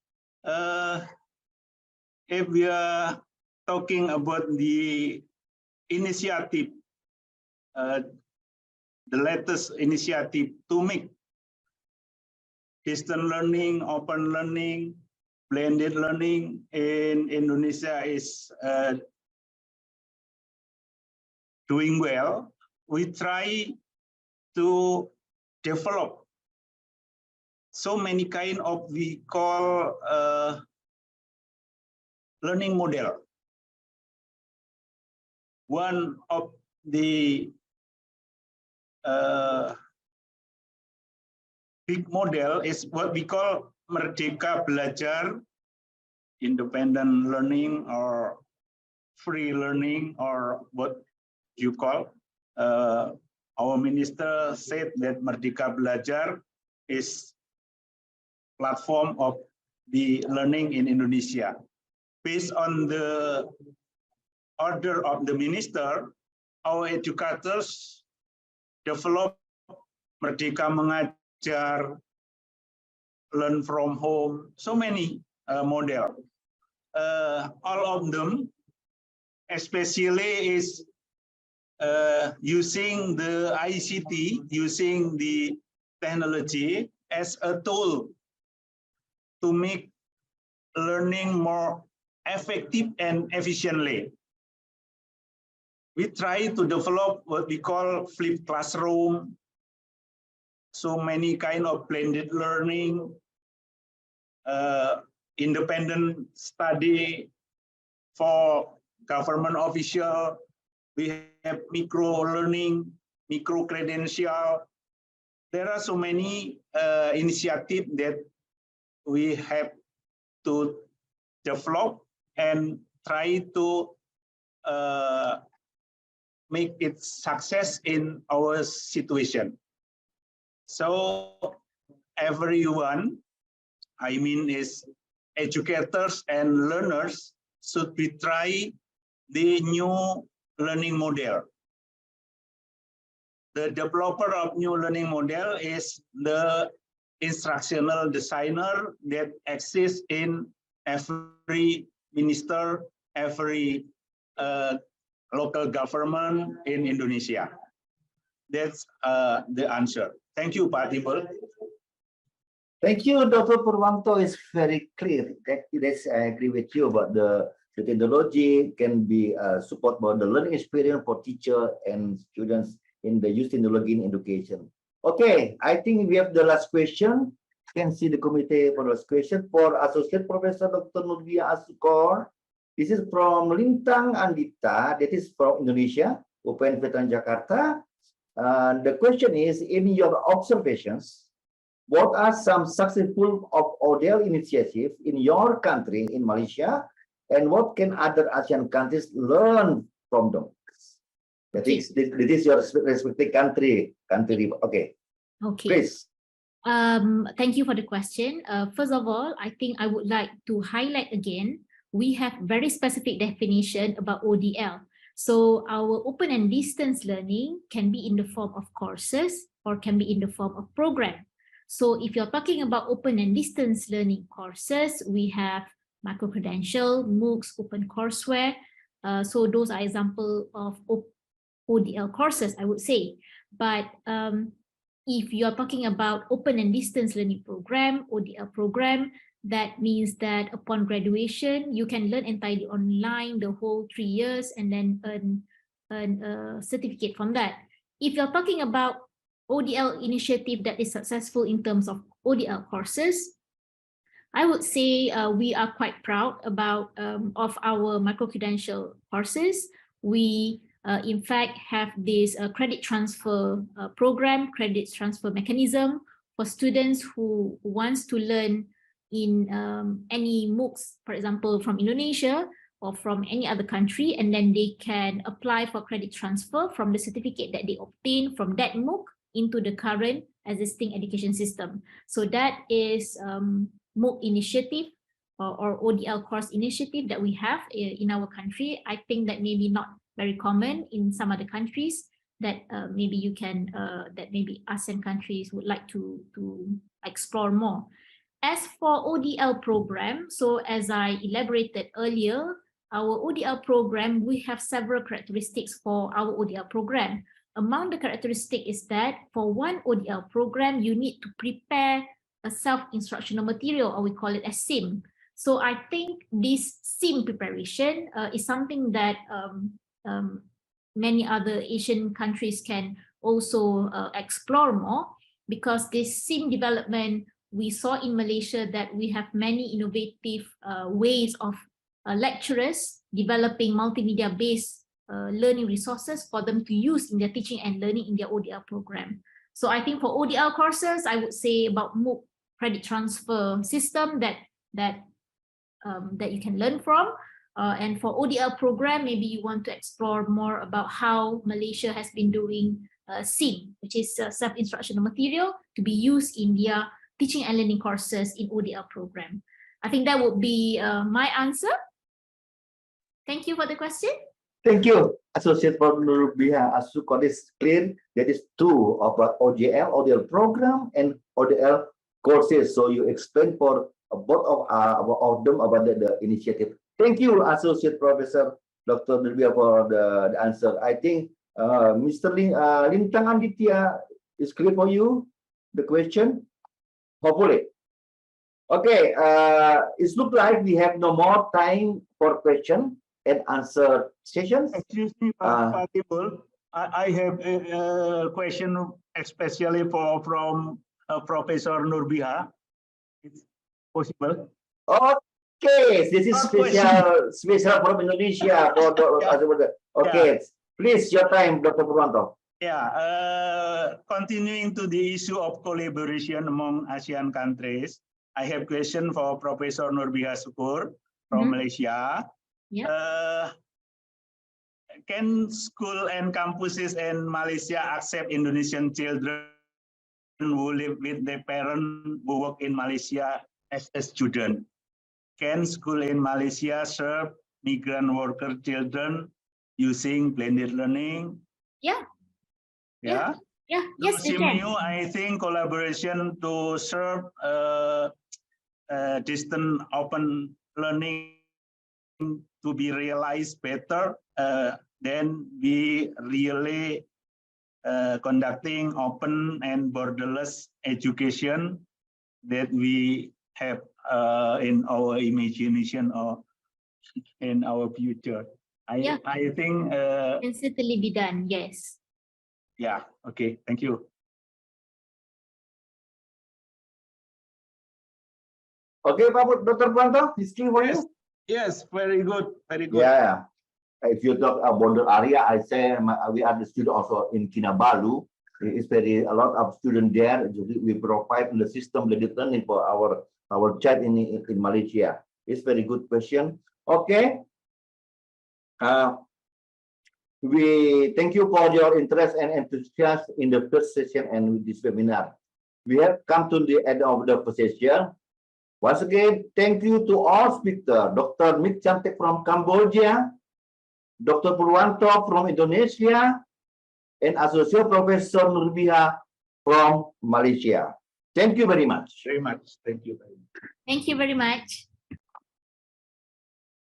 Speaker 7: If we are talking about the initiative, the latest initiative to make distance learning, open learning, blended learning in Indonesia is doing well. We try to develop so many kind of we call learning model. One of the big model is what we call Merdeka Belajar, independent learning or free learning, or what you call. Our minister said that Merdeka Belajar is platform of the learning in Indonesia. Based on the order of the minister, our educators develop Merdeka Mengajar, learn from home, so many model. All of them, especially is using the ICT, using the technology as a tool to make learning more effective and efficiently. We try to develop what we call flipped classroom, so many kind of blended learning, independent study for government official. We have micro learning, micro credential. There are so many initiatives that we have to develop and try to make it success in our situation. So everyone, I mean, is educators and learners should be try the new learning model. The developer of new learning model is the instructional designer that exists in every minister, every local government in Indonesia. That's the answer. Thank you, Pak Timbul.
Speaker 5: Thank you, Dr. Purwanto. It's very clear. Yes, I agree with you about the technology can be support about the learning experience for teacher and students in the use technology in education. Okay, I think we have the last question. You can see the committee for the last question for Associate Professor Dr. Nurdia Asukor. This is from Lintang Andita, that is from Indonesia, UPN Veteran Jakarta. The question is, in your observations, what are some successful of ODL initiatives in your country, in Malaysia, and what can other ASEAN countries learn from them? That is, this is your respective country. Okay.
Speaker 8: Okay.
Speaker 5: Please.
Speaker 8: Thank you for the question. First of all, I think I would like to highlight again, we have very specific definition about ODL. So our open and distance learning can be in the form of courses or can be in the form of program. So if you're talking about open and distance learning courses, we have micro-credential, MOOCs, open courseware. So those are examples of ODL courses, I would say. But if you're talking about open and distance learning program, ODL program, that means that upon graduation, you can learn entirely online the whole 3 years and then earn a certificate from that. If you're talking about ODL initiative that is successful in terms of ODL courses, I would say we are quite proud about of our micro-credential courses. We in fact have this credit transfer program, credit transfer mechanism for students who wants to learn in any MOOCs, for example, from Indonesia or from any other country, and then they can apply for credit transfer from the certificate that they obtain from that MOOC into the current existing education system. So that is MOOC initiative or ODL course initiative that we have in our country. I think that maybe not very common in some other countries, that maybe you can that maybe ASEAN countries would like to explore more. As for ODL program, so as I elaborated earlier, our ODL program, we have several characteristics for our ODL program. Among the characteristics is that for one ODL program, you need to prepare a self-instructional material, or we call it as SIM. So I think this SIM preparation is something that many other Asian countries can also explore more, because this SIM development, we saw in Malaysia that we have many innovative ways of lecturers developing multimedia-based learning resources for them to use in their teaching and learning in their ODL program. So I think for ODL courses, I would say about MOOC credit transfer system that you can learn from. And for ODL program, maybe you want to explore more about how Malaysia has been doing SIM, which is self-instructional material to be used in their teaching and learning courses in ODL program. I think that would be my answer. Thank you for the question.
Speaker 5: Thank you, Associate Prof. Nurbiha. As you got this clear, that is two about ODL program and ODL courses. So you explain for both of them about the initiative. Thank you, Associate Professor Dr. Nurbiha, for the answer. I think Mr. Lintang Anditya is clear for you, the question? Hopefully. Okay, it looks like we have no more time for question and answer sessions.
Speaker 7: Excuse me, Pak Timbul. I have a question especially from Professor Nurbiha. It's possible?
Speaker 5: Okay, this is special from Indonesia. Okay, please, your time, Dr. Purwanto.
Speaker 7: Yeah, continuing to the issue of collaboration among ASEAN countries, I have question for Professor Nurbiha Syukur from Malaysia.
Speaker 8: Yeah.
Speaker 7: Can school and campuses in Malaysia accept Indonesian children who live with their parents who work in Malaysia as a student? Can school in Malaysia serve migrant worker children using blended learning?
Speaker 8: Yeah.
Speaker 7: Yeah.
Speaker 8: Yeah. Yes, they can.
Speaker 7: I think collaboration to serve distant open learning to be realized better, then we really conducting open and borderless education that we have in our imagination or in our future. I think
Speaker 8: can certainly be done. Yes.
Speaker 7: Yeah. Okay. Thank you.
Speaker 5: Okay, Dr. Purwanto, is clear for you?
Speaker 7: Yes, very good. Very good.
Speaker 5: Yeah. If you talk about border area, I say we are the student also in Kinabalu. It's a lot of students there. We provide the system blended learning for our child in Malaysia. It's very good question. Okay. We thank you for your interest and enthusiasm in the first session and with this webinar. We have come to the end of the session. Once again, thank you to all speakers, Dr. Mik Cantik from Cambodia, Dr. Purwanto from Indonesia, and Associate Professor Nurbiha from Malaysia. Thank you very much.
Speaker 7: Very much. Thank you.
Speaker 8: Thank you very much.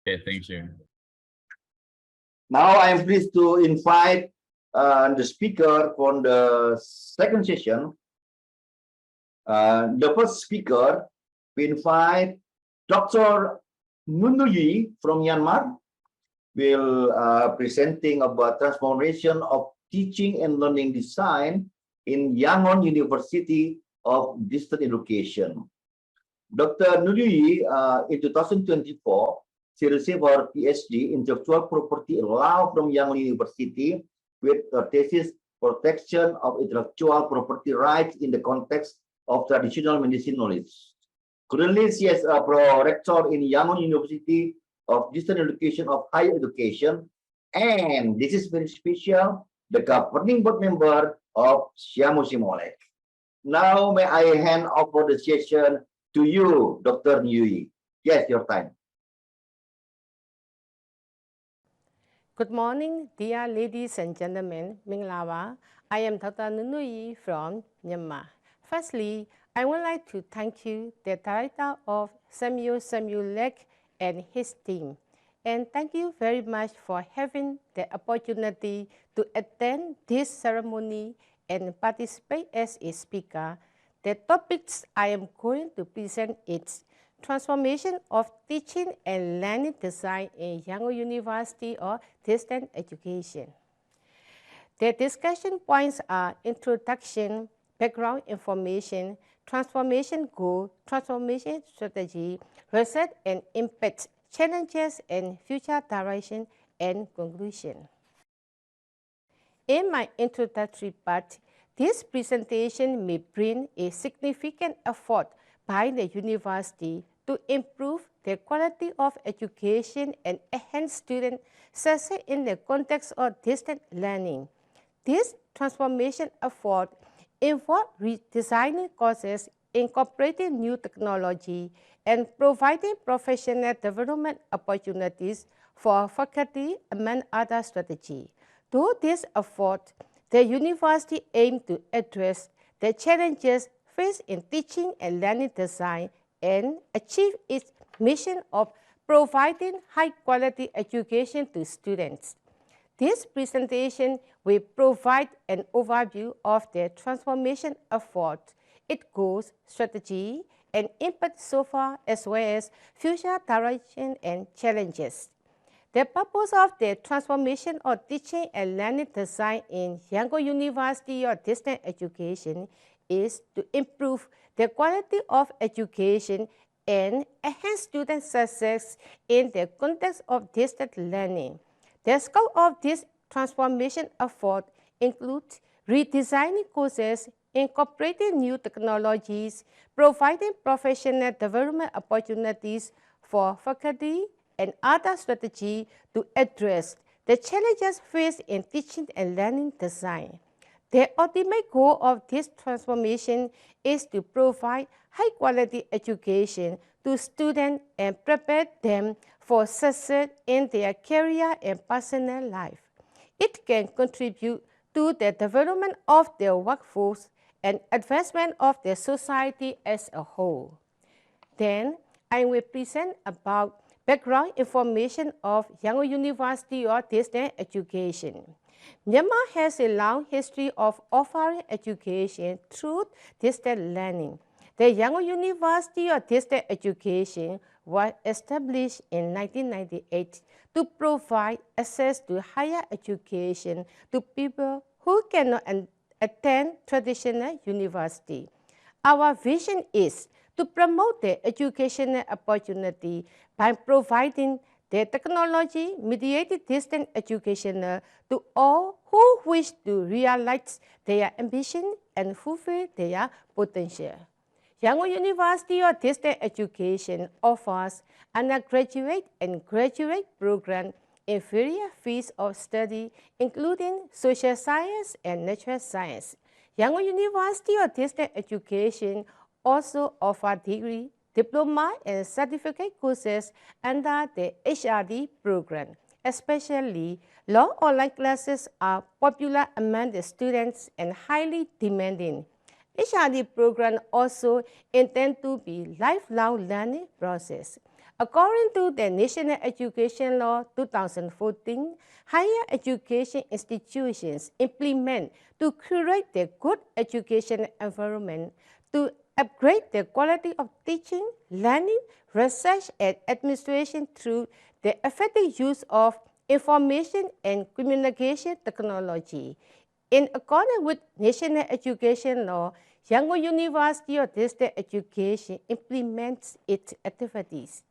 Speaker 6: Okay, thank you.
Speaker 5: Now I am pleased to invite the speaker for the second session. The first speaker, we invite Dr. Nunduyi from Myanmar, will presenting about transformation of teaching and learning design in Yangon University of Distance Education. Dr. Nunduyi, in 2024, she received her PhD in intellectual property law from Yangon University with a thesis protection of intellectual property rights in the context of traditional medicine knowledge. Currently, she is a pro-rector in Yangon University of Distance Education of Higher Education, and this is very special, the governing board member of Siamo Simolek. Now, may I hand over the session to you, Dr. Nunduyi. Yes, your time.
Speaker 9: Good morning, dear ladies and gentlemen. Minglawa. I am Dr. Nunui from Myanmar. Firstly, I would like to thank you, the director of Samuel Lek and his team. And thank you very much for having the opportunity to attend this ceremony and participate as a speaker. The topics I am going to present is transformation of teaching and learning design in Yangon University or distance education. The discussion points are introduction, background information, transformation goal, transformation strategy, research and impact, challenges and future direction, and conclusion. In my introductory part, this presentation may bring a significant effort by the university to improve the quality of education and enhance student success in the context of distance learning. This transformation effort involves redesigning courses, incorporating new technology, and providing professional development opportunities for faculty, among other strategies. Through this effort, the university aims to address the challenges faced in teaching and learning design and achieve its mission of providing high-quality education to students. This presentation will provide an overview of the transformation effort, its goals, strategy, and impact so far, as well as future direction and challenges. The purpose of the transformation of teaching and learning design in Yangon University or distance education is to improve the quality of education and enhance student success in the context of distance learning. The scope of this transformation effort includes redesigning courses, incorporating new technologies, providing professional development opportunities for faculty, and other strategies to address the challenges faced in teaching and learning design. The ultimate goal of this transformation is to provide high-quality education to students and prepare them for success in their career and personal life. It can contribute to the development of their workforce and advancement of the society as a whole. Then, I will present about background information of Yangon University or distance education. Myanmar has a long history of offering education through distance learning. The Yangon University or distance education was established in 1998 to provide access to higher education to people who cannot attend traditional university. Our vision is to promote the educational opportunity by providing the technology-mediated distance education to all who wish to realize their ambition and fulfill their potential. Yangon University or distance education offers undergraduate and graduate programs in various fields of study, including social science and natural science. Yangon University or distance education also offers degree, diploma, and certificate courses under the HRD program. Especially, long online classes are popular among the students and highly demanding. HRD program also intend to be lifelong learning process. According to the National Education Law 2014, higher education institutions implement to create the good educational environment to upgrade the quality of teaching, learning, research, and administration through the effective use of information and communication technology. In accordance with National Education Law, Yangon University or distance education implements its activities.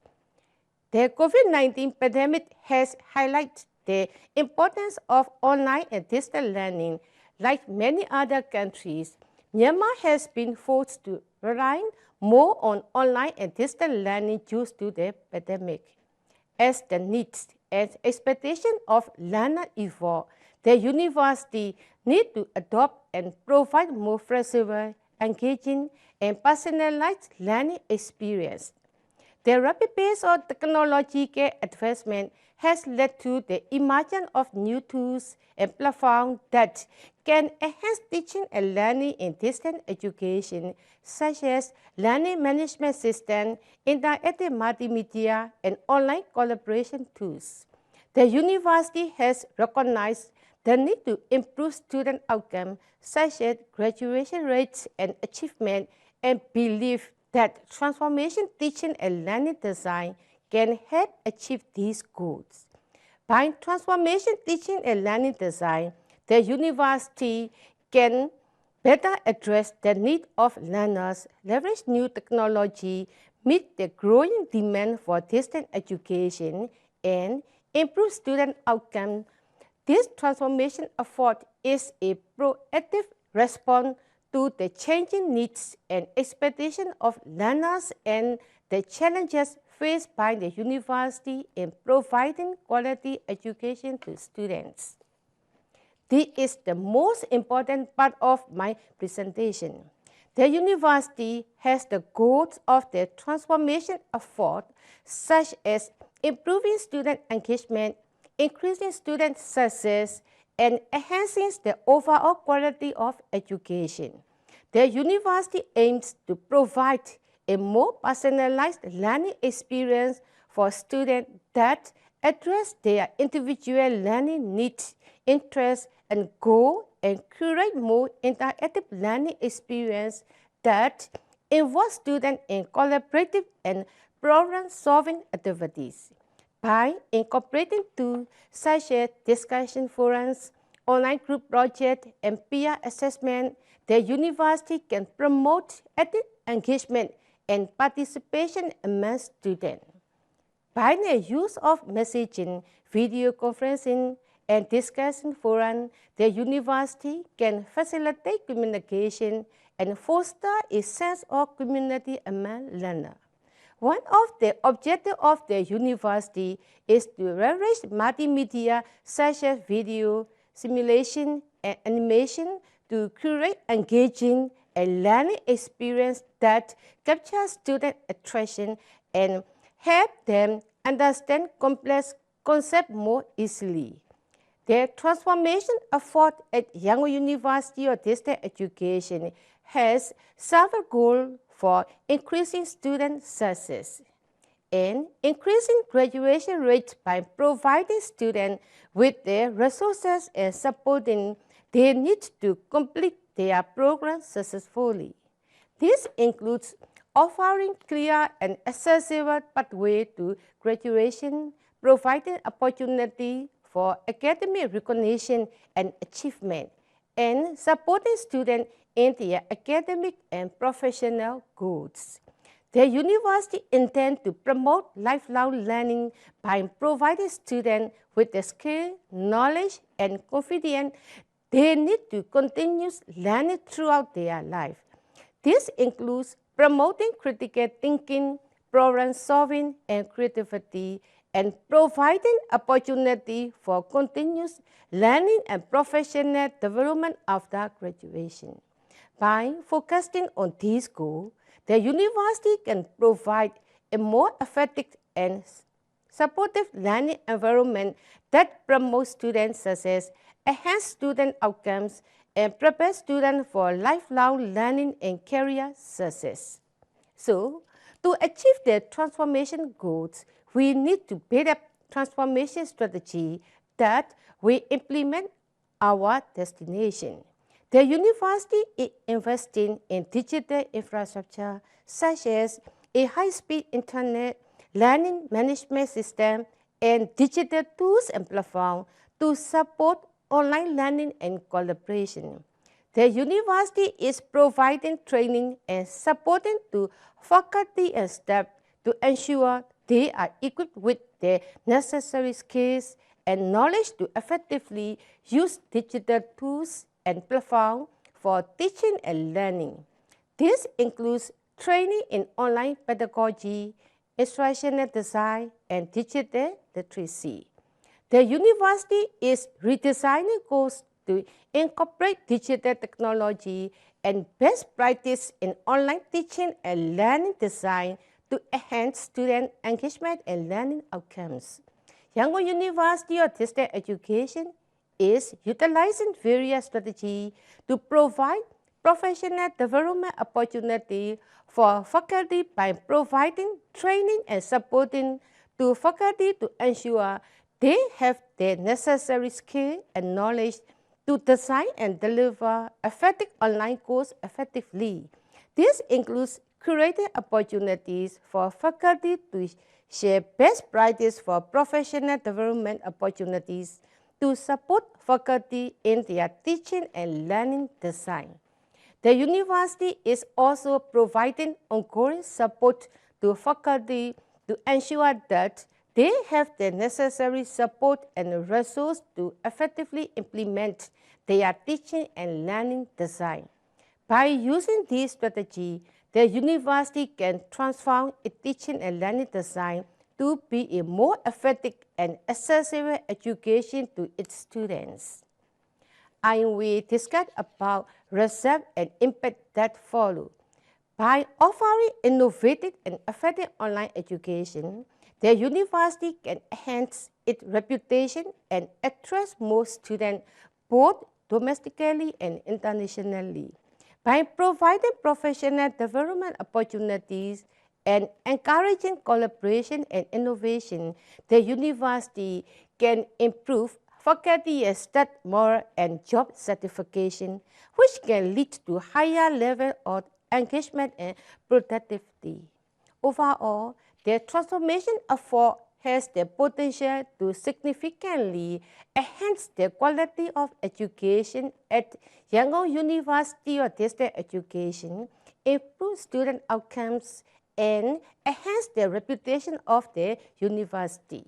Speaker 9: The COVID-19 pandemic has highlighted the importance of online and distance learning. Like many other countries, Myanmar has been forced to rely more on online and distance learning due to the pandemic. As the needs and expectations of learners evolve, the university needs to adopt and provide more flexible, engaging, and personalized learning experience. The rapid pace of technological advancement has led to the emergence of new tools and platforms that can enhance teaching and learning in distance education, such as learning management systems, interactive multimedia, and online collaboration tools. The university has recognized the need to improve student outcomes, such as graduation rates and achievement, and believe that transformation teaching and learning design can help achieve these goals. By transformation teaching and learning design, the university can better address the need of learners, leverage new technology, meet the growing demand for distance education, and improve student outcomes. This transformation effort is a proactive response to the changing needs and expectations of learners and the challenges faced by the university in providing quality education to students. This is the most important part of my presentation. The university has the goals of the transformation effort, such as improving student engagement, increasing student success, and enhancing the overall quality of education. The university aims to provide a more personalized learning experience for students that address their individual learning needs, interests, and goals, and curate more interactive learning experience that involve students in collaborative and problem-solving activities. By incorporating tools such as discussion forums, online group projects, and peer assessment, the university can promote active engagement and participation among students. By the use of messaging, video conferencing, and discussion forums, the university can facilitate communication and foster a sense of community among learners. One of the objectives of the university is to leverage multimedia such as video, simulation, and animation to create engaging and learning experience that capture student attention and help them understand complex concepts more easily. The transformation effort at Yangon University of Distance Education has several goals for increasing student success and increasing graduation rates by providing students with the resources and supporting they need to complete their program successfully. This includes offering clear and accessible pathway to graduation, providing opportunity for academic recognition and achievement, and supporting students in their academic and professional goals. The university intends to promote lifelong learning by providing students with the skill, knowledge, and confidence they need to continue learning throughout their life. This includes promoting critical thinking, problem solving, and creativity, and providing opportunity for continuous learning and professional development after graduation. By focusing on these goals, the university can provide a more effective and supportive learning environment that promotes student success, enhance student outcomes, and prepare students for lifelong learning and career success. So, to achieve the transformation goals, we need to build up transformation strategy that we implement our destination. The university is investing in digital infrastructure such as a high-speed internet, learning management system, and digital tools and platforms to support online learning and collaboration. The university is providing training and supporting to faculty and staff to ensure they are equipped with the necessary skills and knowledge to effectively use digital tools and platforms for teaching and learning. This includes training in online pedagogy, instructional design, and digital literacy. The university is redesigning courses to incorporate digital technology and best practice in online teaching and learning design to enhance student engagement and learning outcomes. Yangon University of Distance Education is utilizing various strategies to provide professional development opportunity for faculty by providing training and supporting to faculty to ensure they have the necessary skill and knowledge to design and deliver effective online course effectively. This includes creating opportunities for faculty to share best practice for professional development opportunities to support faculty in their teaching and learning design. The university is also providing ongoing support to faculty to ensure that they have the necessary support and resources to effectively implement their teaching and learning design. By using this strategy, the university can transform its teaching and learning design to be a more effective and accessible education to its students. I will discuss about results and impact that follow. By offering innovative and effective online education, the university can enhance its reputation and attract more students both domestically and internationally. By providing professional development opportunities and encouraging collaboration and innovation, the university can improve faculty study more and job certification, which can lead to higher level of engagement and productivity. Overall, the transformation effort has the potential to significantly enhance the quality of education at Yangon University of Distance Education, improve student outcomes, and enhance the reputation of the university.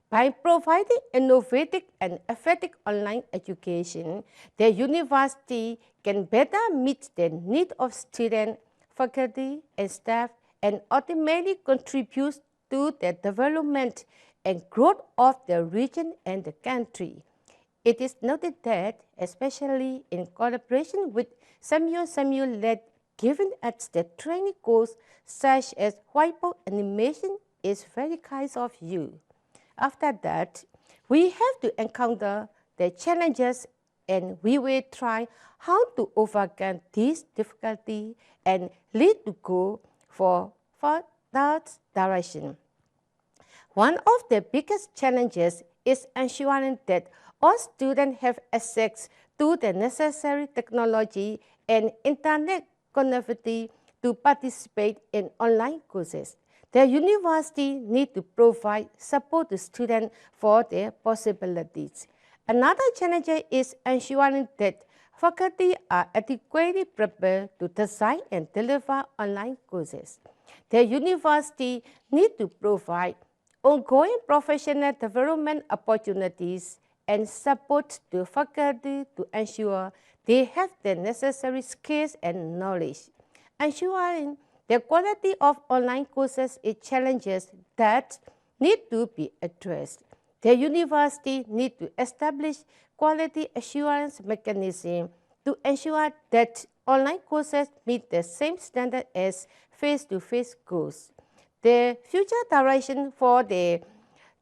Speaker 9: By providing innovative and effective online education, the university can better meet the needs of students, faculty, and staff, and ultimately contribute to the development and growth of the region and the country. It is noted that, especially in collaboration with Samuel-led given at the training course such as whiteboard animation is very kind of you. After that, we have to encounter the challenges and we will try how to overcome this difficulty and lead to go for that direction. One of the biggest challenges is ensuring that all students have access to the necessary technology and internet connectivity to participate in online courses. The university needs to provide support to students for their possibilities. Another challenge is ensuring that faculty are adequately prepared to design and deliver online courses. The university needs to provide ongoing professional development opportunities and support to faculty to ensure they have the necessary skills and knowledge. Ensuring the quality of online courses is challenges that need to be addressed. The university needs to establish quality assurance mechanism to ensure that online courses meet the same standard as face-to-face courses. The future direction for the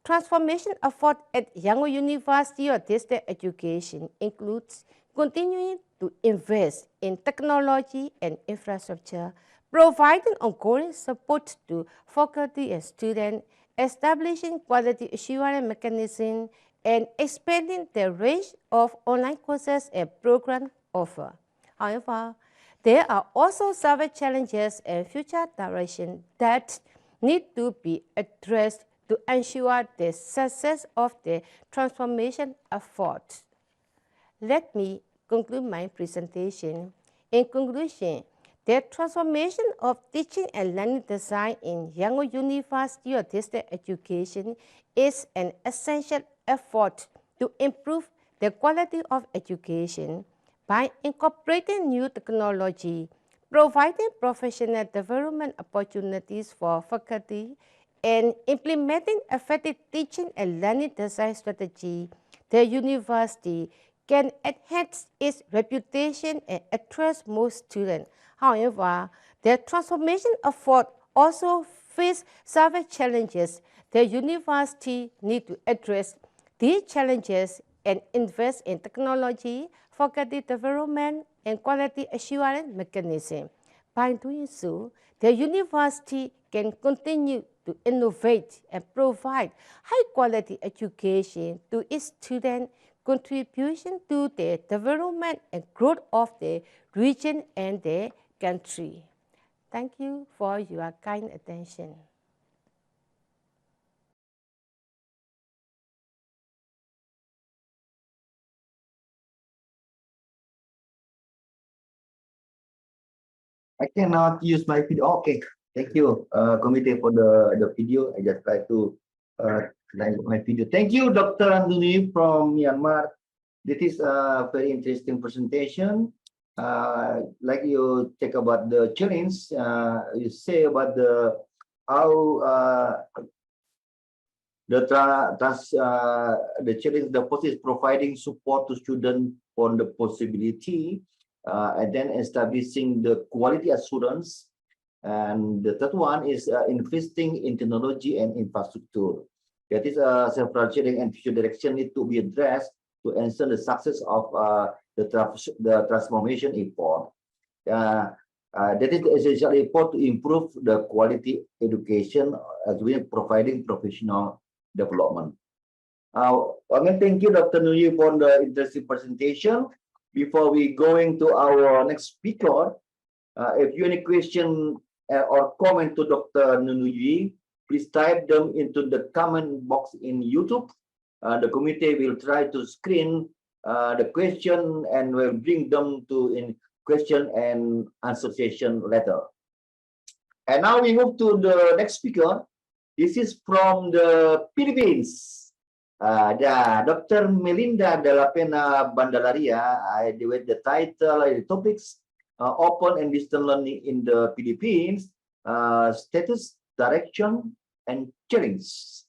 Speaker 9: transformation effort at Yangon University of Distance Education includes continuing to invest in technology and infrastructure, providing ongoing support to faculty and students, establishing quality assurance mechanisms, and expanding the range of online courses and program offered. However, there are also several challenges and future directions that need to be addressed to ensure the success of the transformation effort. Let me conclude my presentation. In conclusion, the transformation of teaching and learning design in Yangon University of Distance Education is an essential effort to improve the quality of education by incorporating new technology, providing professional development opportunities for faculty, and implementing effective teaching and learning design strategy. The university can enhance its reputation and attract more students. However, the transformation effort also face several challenges. The university need to address these challenges and invest in technology, faculty development, and quality assurance mechanism. By doing so, the university can continue to innovate and provide high-quality education to its students, contribution to the development and growth of the region and the country. Thank you for your kind attention.
Speaker 5: I cannot use my video. Okay, thank you, committee, for the video. I just try to like my video. Thank you, Dr. Nuni from Myanmar. This is a very interesting presentation. Like you take about the challenge, you say about the how the challenge, the process providing support to students on the possibility, and then establishing the quality assurance. And the third one is investing in technology and infrastructure. That is several challenge and future direction need to be addressed to ensure the success of the transformation effort. That is the essential effort to improve the quality education as well as providing professional development. Again, thank you, Dr. Nuyi, for the interesting presentation. Before we going to our next speaker, if you any question or comment to Dr. Nuyi, please type them into the comment box in YouTube. The committee will try to screen the question and will bring them to in question and answer session later. And now we move to the next speaker. This is from the Philippines. Dr. Melinda de la Pena Bandalaria. I with the title, the topics, open and distance learning in the Philippines, status, direction, and challenge.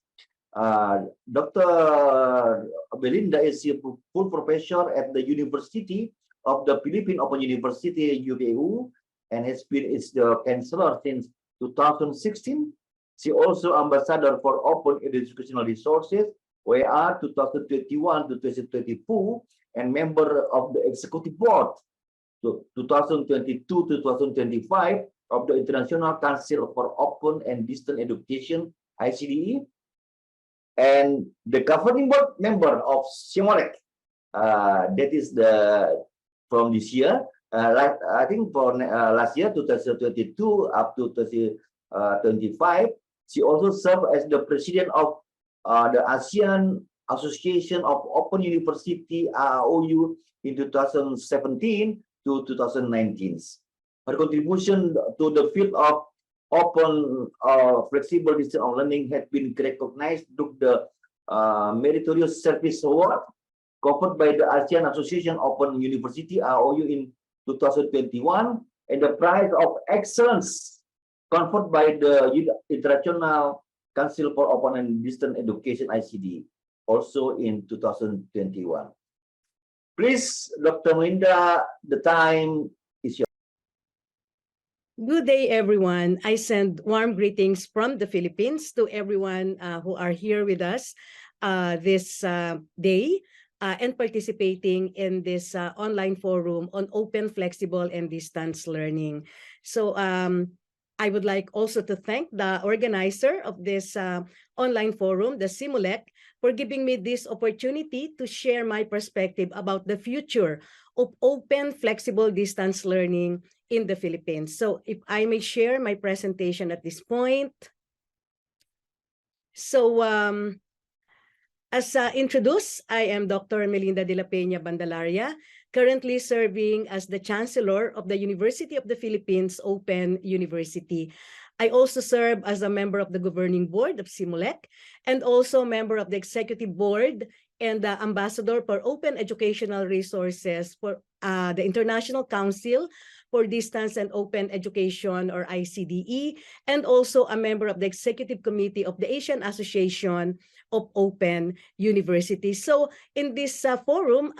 Speaker 5: Dr. Melinda is a full professor at the University of the Philippine Open University, UPU, and has been the chancellor since 2016. She also ambassador for Open Educational Resources, OER 2021 to 2022, and member of the executive board 2022 to 2025 of the International Council for Open and Distance Education, ICDE, and the governing board member of SIMOLEC. That is the from this year. I think for last year 2022 up to 2025, she also served as the president of the ASEAN Association of Open University (AOU) in 2017 to 2019. Her contribution to the field of open flexible distance learning has been recognized through the Meritorious Service Award conferred by the ASEAN Association Open University (AOU) in 2021 and the Prize of Excellence conferred by the International Council for Open and Distance Education (ICD) also in 2021. Please, Dr. Melinda, the time is yours.
Speaker 10: Good day, everyone. I send warm greetings from the Philippines to everyone who are here with us this day and participating in this online forum on open, flexible, and distance learning. So I would like also to thank the organizer of this online forum, the SIMOLEC, for giving me this opportunity to share my perspective about the future of open, flexible distance learning in the Philippines. So if I may share my presentation at this point. So as introduced, I am Dr. Melinda de la Pena Bandalaria, currently serving as the Chancellor of the University of the Philippines Open University. I also serve as a member of the governing board of SIMOLEC and also member of the executive board and the ambassador for open educational resources for the International Council for Distance and Open Education, or ICDE, and also a member of the executive committee of the Asian Association of Open Universities. So in this forum,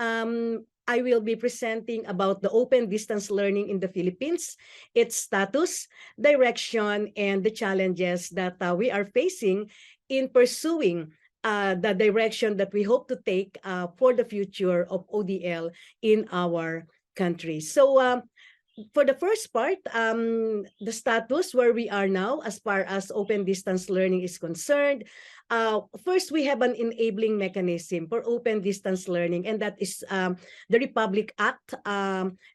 Speaker 10: I will be presenting about the open distance learning in the Philippines, its status, direction, and the challenges that we are facing in pursuing the direction that we hope to take for the future of ODL in our country. So for the first part, the status where we are now as far as open distance learning is concerned. First, we have an enabling mechanism for open distance learning, and that is the Republic Act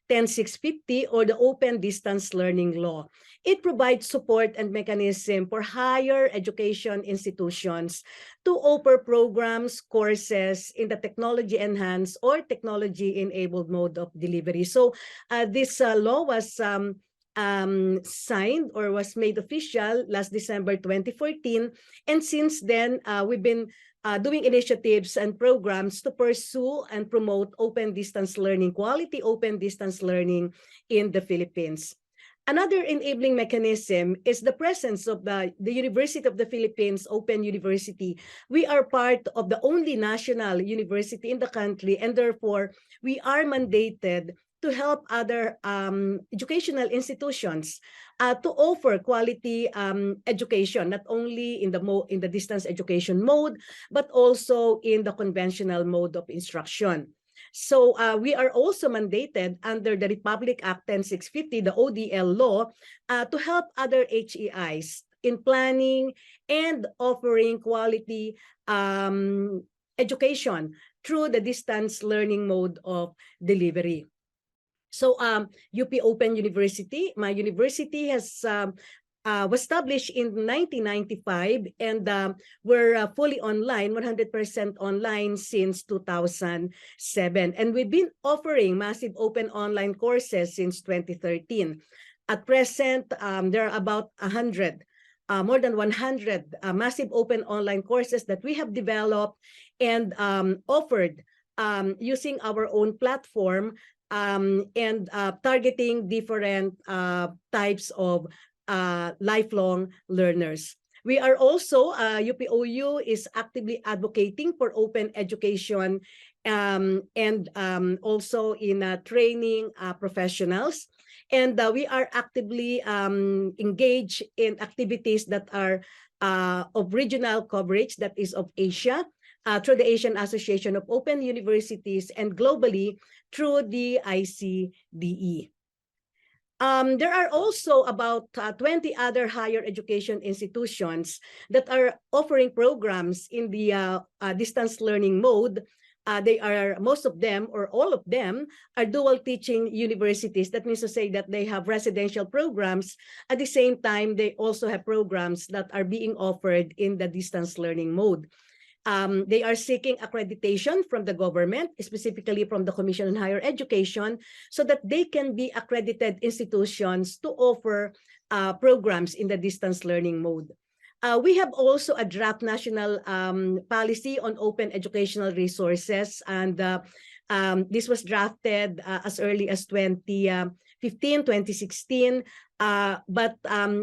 Speaker 10: 10650, or the Open Distance Learning Law. It provides support and mechanism for higher education institutions to offer programs, courses in the technology-enhanced or technology-enabled mode of delivery. So this law was signed or was made official last December 2014. And since then, we've been doing initiatives and programs to pursue and promote open distance learning, quality open distance learning in the Philippines. Another enabling mechanism is the presence of the University of the Philippines Open University. We are part of the only national university in the country, and therefore we are mandated to help other educational institutions to offer quality education, not only in the distance education mode, but also in the conventional mode of instruction. So we are also mandated under the Republic Act 10650, the ODL law, to help other HEIs in planning and offering quality education through the distance learning mode of delivery. So UP Open University, my university has was established in 1995, and we're fully online, 100% online since 2007. And we've been offering massive open online courses since 2013. At present, there are about 100, more than 100 massive open online courses that we have developed and offered using our own platform and targeting different types of lifelong learners. We are also, UPOU is actively advocating for open education and also in training professionals. And we are actively engaged in activities that are of regional coverage, that is of Asia, through the Asian Association of Open Universities, and globally through the ICDE. There are also about 20 other higher education institutions that are offering programs in the distance learning mode. They are, most of them or all of them are dual teaching universities. That means to say that they have residential programs. At the same time, they also have programs that are being offered in the distance learning mode. They are seeking accreditation from the government, specifically from the Commission on Higher Education, so that they can be accredited institutions to offer programs in the distance learning mode. We have also a draft national policy on open educational resources, and this was drafted as early as 2015, 2016, but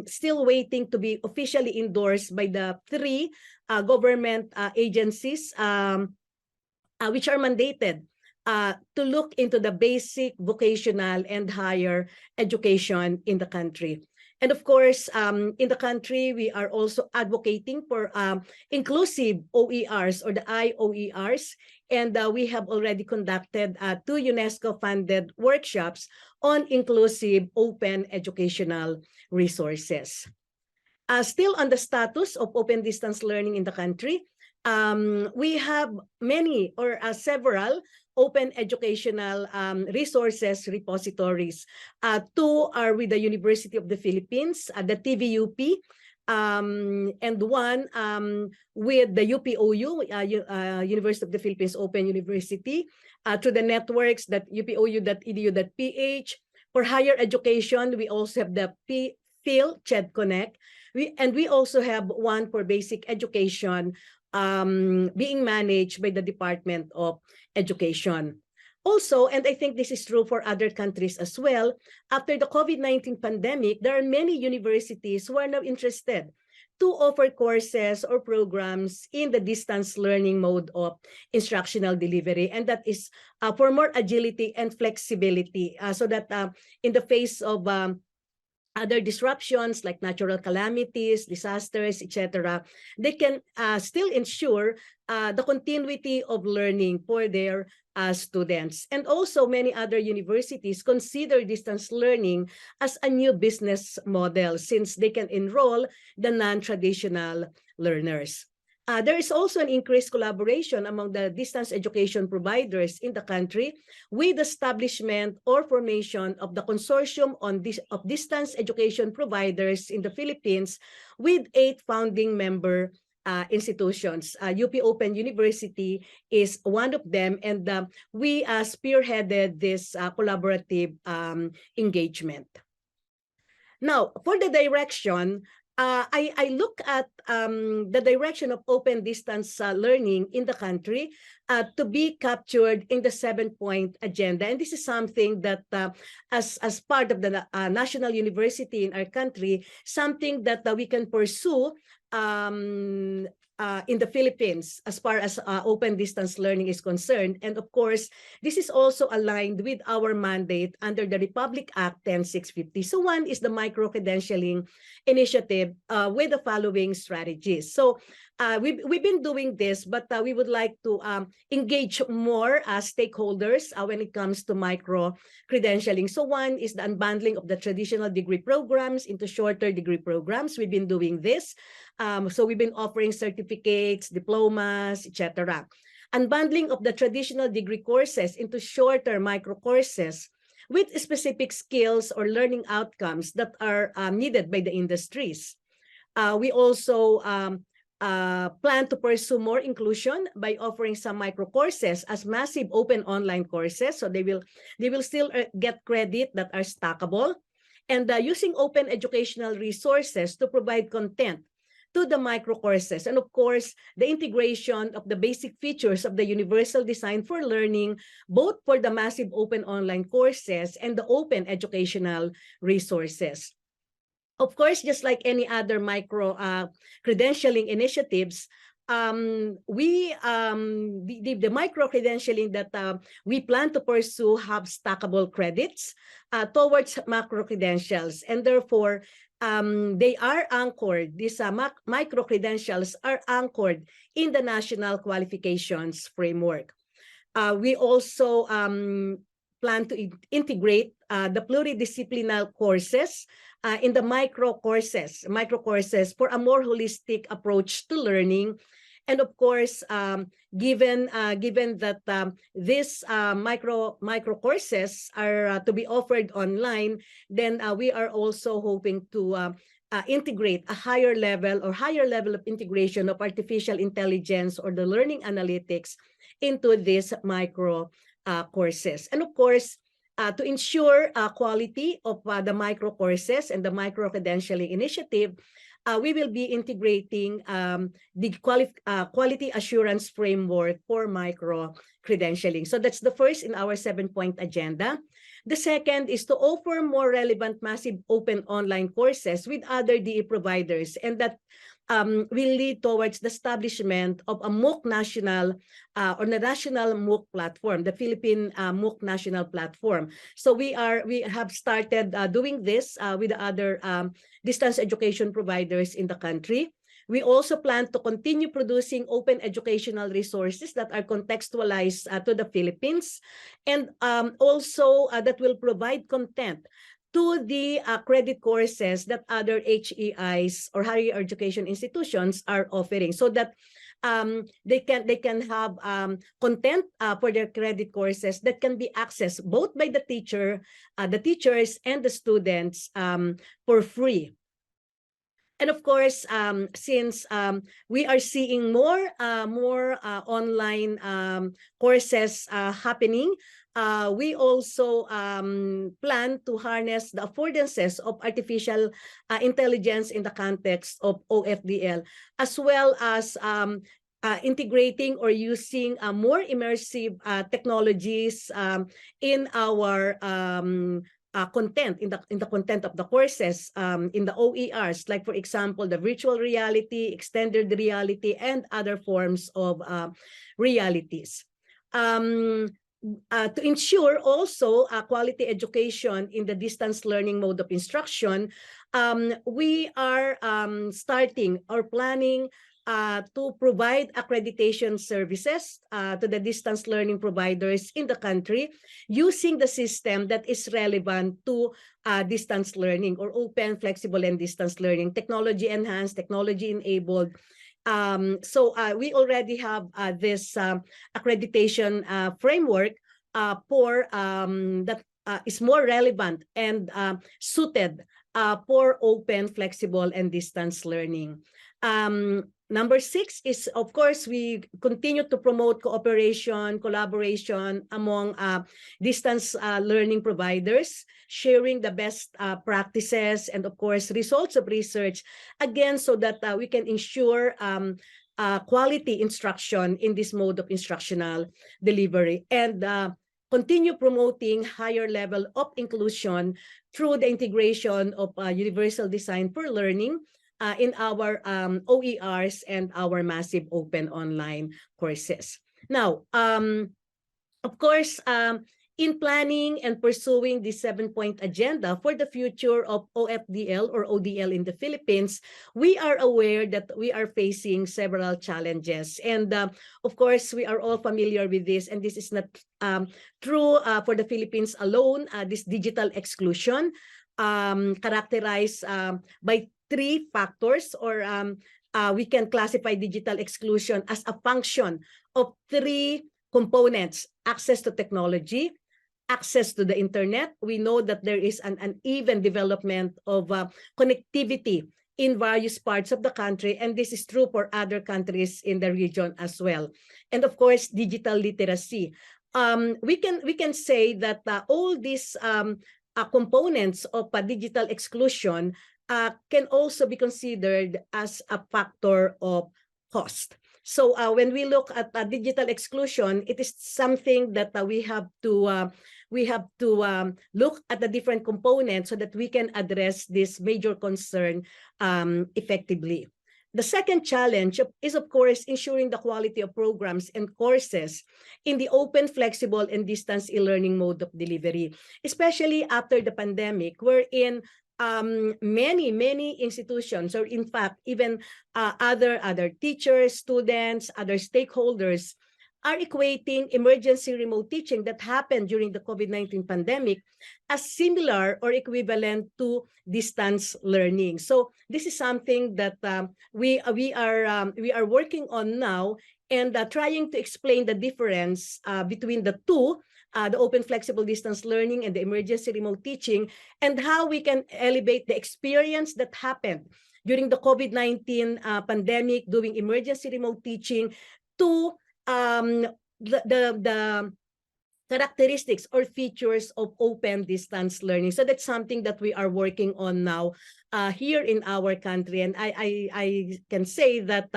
Speaker 10: still waiting to be officially endorsed by the three government agencies which are mandated to look into the basic, vocational, and higher education in the country. And of course, in the country, we are also advocating for inclusive OERs or the IOERs. And we have already conducted 2 UNESCO-funded workshops on inclusive open educational resources. Still on the status of open distance learning in the country, we have many or several open educational resources repositories. 2 are with the University of the Philippines, the TVUP, and 1 with the UPOU, University of the Philippines Open University, through the networks that upou.edu.ph. For higher education, we also have the PHil CHED Connect. We also have 1 for basic education being managed by the Department of Education. Also, and I think this is true for other countries as well, after the COVID-19 pandemic, there are many universities who are now interested to offer courses or programs in the distance learning mode of instructional delivery. And that is for more agility and flexibility, so that in the face of other disruptions like natural calamities, disasters, etc., they can still ensure the continuity of learning for their students. And also many other universities consider distance learning as a new business model since they can enroll the non-traditional learners. There is also an increased collaboration among the distance education providers in the country with establishment or formation of the consortium of distance education providers in the Philippines with 8 founding member institutions. UP Open University is one of them, and we spearheaded this collaborative engagement. Now, for the direction, I look at the direction of open distance learning in the country to be captured in the 7-point agenda. And this is something that as part of the national university in our country, something that we can pursue in the Philippines as far as open distance learning is concerned. And of course, this is also aligned with our mandate under the Republic Act 10650. So one is the micro-credentialing initiative with the following strategies. So we've been doing this, but we would like to engage more stakeholders when it comes to micro-credentialing. So one is the unbundling of the traditional degree programs into shorter degree programs. We've been doing this. So we've been offering certificates, diplomas, etc. Unbundling of the traditional degree courses into shorter micro courses with specific skills or learning outcomes that are needed by the industries. We also plan to pursue more inclusion by offering some micro courses as massive open online courses. So they will still get credit that are stackable, and using open educational resources to provide content to the micro courses. And of course, the integration of the basic features of the universal design for learning, both for the massive open online courses and the open educational resources. Of course, just like any other micro credentialing initiatives, the micro credentialing that we plan to pursue have stackable credits towards macro credentials, and therefore they are anchored. These micro credentials are anchored in the national qualifications framework. We also plan to integrate the pluridisciplinary courses in the micro courses for a more holistic approach to learning. And of course, given that these micro courses are to be offered online, then we are also hoping to integrate a higher level of integration of artificial intelligence or the learning analytics into these micro courses. And of course, to ensure quality of the micro courses and the micro credentialing initiative, we will be integrating the quality assurance framework for micro credentialing. So that's the first in our 7-point agenda. The second is to offer more relevant massive open online courses with other DE providers, and that will lead towards the establishment of a MOOC national or the national MOOC platform, the Philippine MOOC national platform. So we have started doing this with the other distance education providers in the country. We also plan to continue producing open educational resources that are contextualized to the Philippines, and also that will provide content to the credit courses that other HEIs or higher education institutions are offering, so that they can have content for their credit courses that can be accessed both by the teachers and the students for free. And of course, since we are seeing more online courses happening, we also plan to harness the affordances of artificial intelligence in the context of OFDL, as well as integrating or using more immersive technologies in our content in the content of the courses in the OERs, like for example, the virtual reality, extended reality, and other forms of realities. To ensure also quality education in the distance learning mode of instruction, we are starting or planning to provide accreditation services to the distance learning providers in the country using the system that is relevant to distance learning or open, flexible, and distance learning, technology enhanced, technology enabled. So we already have this accreditation framework for that is more relevant and suited for open, flexible, and distance learning. Number 6 is, of course, we continue to promote cooperation, collaboration among distance learning providers, sharing the best practices and, of course, results of research, again, so that we can ensure quality instruction in this mode of instructional delivery, and continue promoting higher level of inclusion through the integration of universal design for learning in our OERs and our massive open online courses. Now, of course, in planning and pursuing the 7-point agenda for the future of OFDL or ODL in the Philippines, we are aware that we are facing several challenges. And of course, we are all familiar with this, and this is not true for the Philippines alone. This digital exclusion characterized by 3 factors, or we can classify digital exclusion as a function of 3 components: access to technology, access to the internet. We know that there is an uneven development of connectivity in various parts of the country, and this is true for other countries in the region as well. And of course, digital literacy. We can say that all these components of digital exclusion can also be considered as a factor of cost. So when we look at digital exclusion, it is something that we have to look at the different components so that we can address this major concern effectively. The second challenge is, of course, ensuring the quality of programs and courses in the open, flexible, and distance e-learning mode of delivery, especially after the pandemic, wherein many institutions, or in fact, even other teachers, students, other stakeholders are equating emergency remote teaching that happened during the COVID-19 pandemic as similar or equivalent to distance learning. So this is something that we are working on now, and trying to explain the difference between the two, the open, flexible, distance learning and the emergency remote teaching, and how we can elevate the experience that happened during the COVID-19 pandemic doing emergency remote teaching to the characteristics or features of open distance learning. So that's something that we are working on now here in our country. And I can say that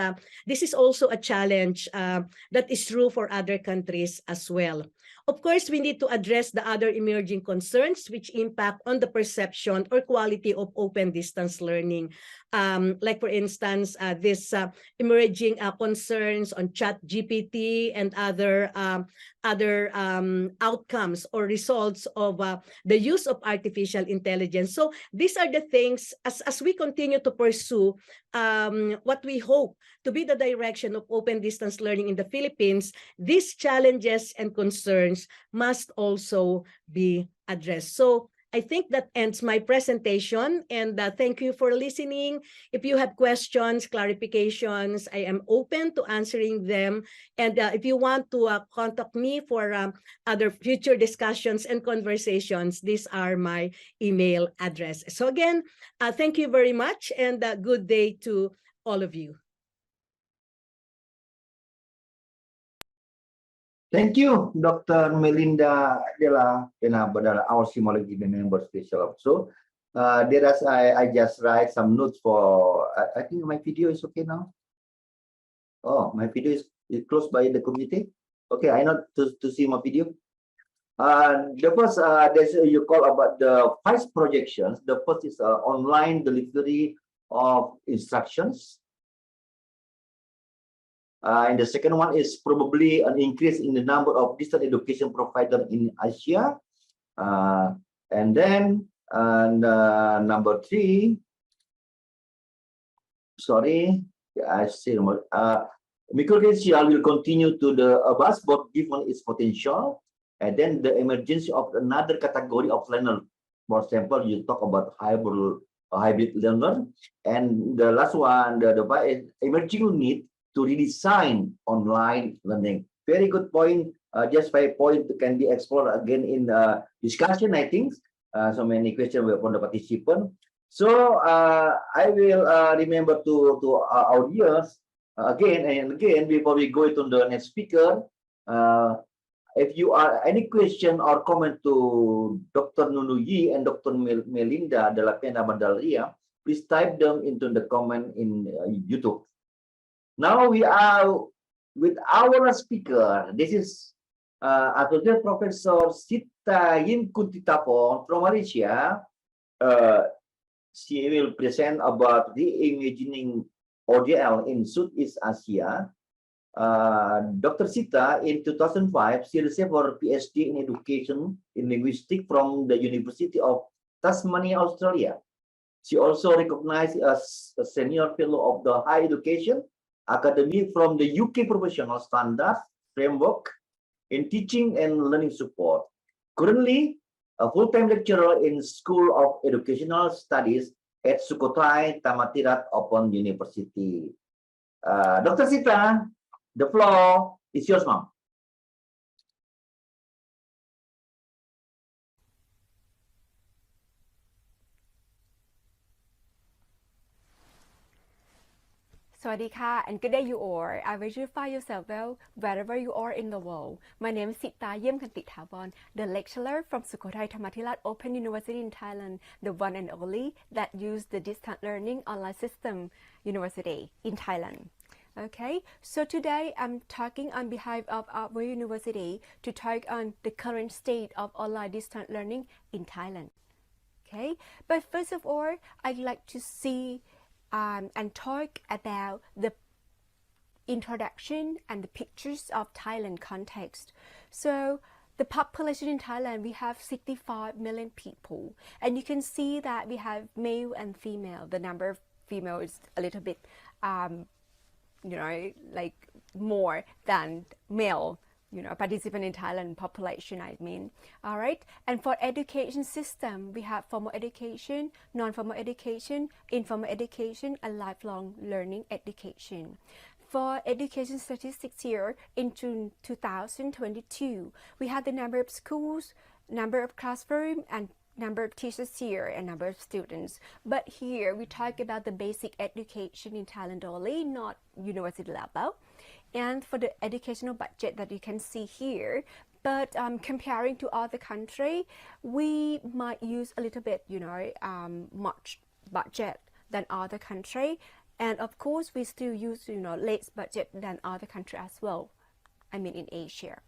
Speaker 10: this is also a challenge that is true for other countries as well. Of course, we need to address the other emerging concerns which impact on the perception or quality of open distance learning. Like for instance, this emerging concerns on ChatGPT and other outcomes or results of the use of artificial intelligence. So these are the things, as we continue to pursue what we hope to be the direction of open distance learning in the Philippines, these challenges and concerns must also be addressed. So I think that ends my presentation, and thank you for listening. If you have questions, clarifications, I am open to answering them. And if you want to contact me for other future discussions and conversations, these are my email address. So again, thank you very much, and good day to all of you.
Speaker 5: Thank you, Dr. Melinda Della Penabadala, our Simology member special. So, I just write some notes for. I think my video is okay now. Oh, my video is closed by the community. Okay, I not to see my video. The first, you call about the 5 projections. The first is online delivery of instructions. And the second one is probably an increase in the number of distance education providers in Asia. And then number 3, sorry, I see. Micro-credential will continue to the above, but given its potential, and then the emergence of another category of learner. For example, you talk about hybrid learner, and the last one, the emerging need to redesign online learning. Very good point. Just 5 points can be explored again in discussion, I think. So many questions from the participant. So I will remember to our audience again and again before we go to the next speaker. If you are any question or comment to Dr. Nunuyi and Dr. Melinda de la Pena Mandalria, please type them into the comment in YouTube. Now we are with our speaker. This is Associate Professor Sita Yinkuntitapon from Malaysia. She will present about reimagining ODL in Southeast Asia. Dr. Sita, in 2005, she received her PhD in Education in Linguistics from the University of Tasmania, Australia. She also recognized as a Senior Fellow of the Higher Education Academy from the UK Professional Standards Framework in Teaching and Learning Support. Currently, a full-time lecturer in School of Educational Studies at Sukhothai Thammasat Open University. Dr. Sita, the floor is yours, ma'am.
Speaker 11: Sawadika and good day you all. I wish you find yourself well wherever you are in the world. My name is Sita Yemkantithavorn, the lecturer from Sukhothai Thammasat Open University in Thailand, the one and only that use the distance learning online system university in Thailand. Okay, so today I'm talking on behalf of our university to talk on the current state of online distance learning in Thailand. Okay, but first of all, I'd like to see and talk about the introduction and the pictures of Thailand context. So the population in Thailand, we have 65 million people, and you can see that we have male and female. The number of female is a little bit, like more than male, participant in Thailand population, I mean. All right. And for education system, we have formal education, non-formal education, informal education, and lifelong learning education. For education statistics here in June 2022, we have the number of schools, number of classrooms, and number of teachers here and number of students. But here we talk about the basic education in Thailand only, not university level. And for the educational budget that you can see here, but comparing to other country, we might use a little bit, much budget than other country. And of course, we still use, less budget than other country as well. I mean, in Asia.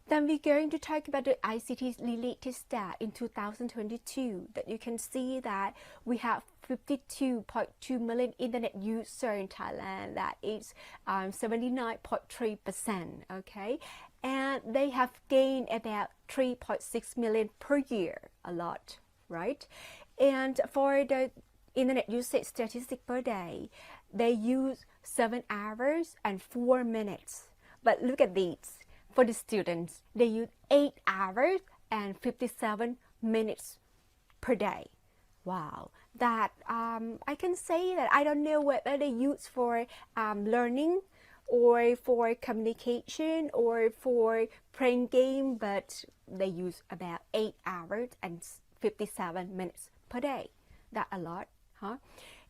Speaker 11: Then we're going to talk about the ICT related stat in 2022 that you can see that we have 52.2 million internet users in Thailand. That is 79.3%. Okay, and they have gained about 3.6 million per year, a lot, right? And for the internet usage statistic per day, they use 7 hours and 4 minutes. But look at these. For the students, they use 8 hours and 57 minutes per day. Wow, that I can say that I don't know whether they use for learning or for communication or for playing game, but they use about 8 hours and 57 minutes per day. That's a lot, huh?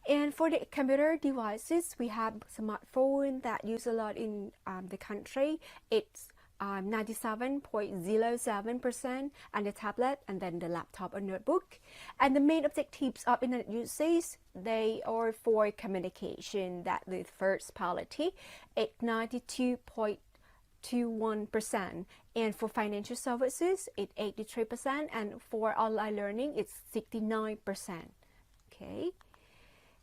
Speaker 11: And for the computer devices, we have smartphone that use a lot in the country. It's 97.07%, and the tablet, and then the laptop or notebook. And the main objectives of internet usage, they are for communication, that the first priority, it's 92.8%, to 1%. And for financial services, it's 83%. And for online learning, it's 69%. Okay.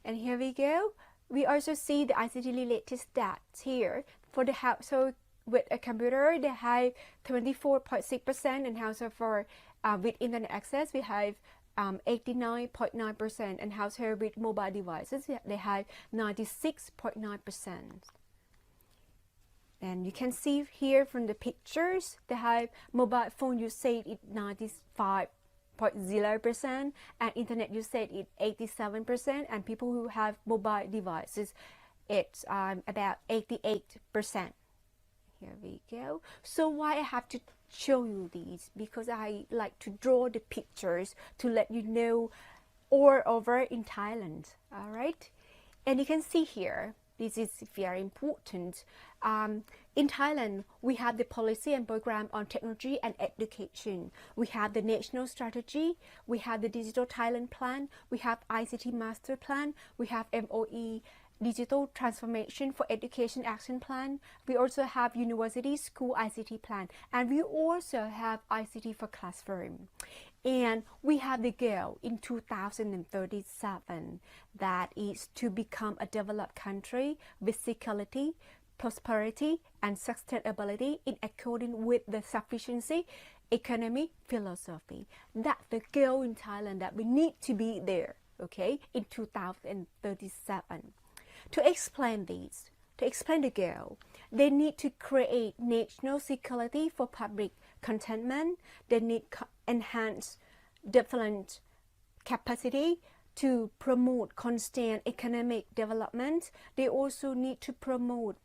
Speaker 11: And here we go. We also see the ICT related stats here. For the household with a computer, they have 24.6%, and household with internet access, we have 89.9%, and household with mobile devices, they have 96.9%. And you can see here from the pictures, they have mobile phone usage is 95.0%, and internet usage is 87%, and people who have mobile devices, it's about 88%. Here we go. So why I have to show you these? Because I like to draw the pictures to let you know all over in Thailand. All right. And you can see here, this is very important. In Thailand, we have the policy and program on technology and education. We have the national strategy. We have the Digital Thailand Plan. We have ICT Master Plan. We have MOE Digital Transformation for Education Action Plan. We also have University School ICT Plan. And we also have ICT for Classroom. And we have the goal in 2037 that is to become a developed country with security, prosperity, and sustainability in accordance with the sufficiency economy philosophy. That's the goal in Thailand that we need to be there, okay, in 2037. To explain this, to explain the goal, they need to create national security for public contentment. They need enhance different capacity to promote constant economic development. They also need to promote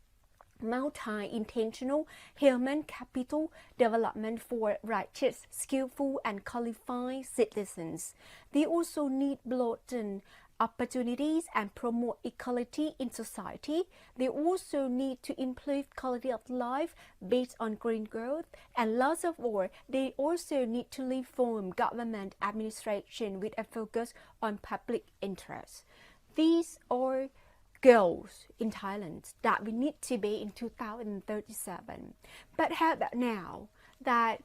Speaker 11: multi-intentional human capital development for righteous, skillful, and qualified citizens. They also need broaden opportunities and promote equality in society. They also need to improve quality of life based on green growth, and last of all, they also need to reform government administration with a focus on public interest. These are goals in Thailand that we need to be in 2037. But how about now that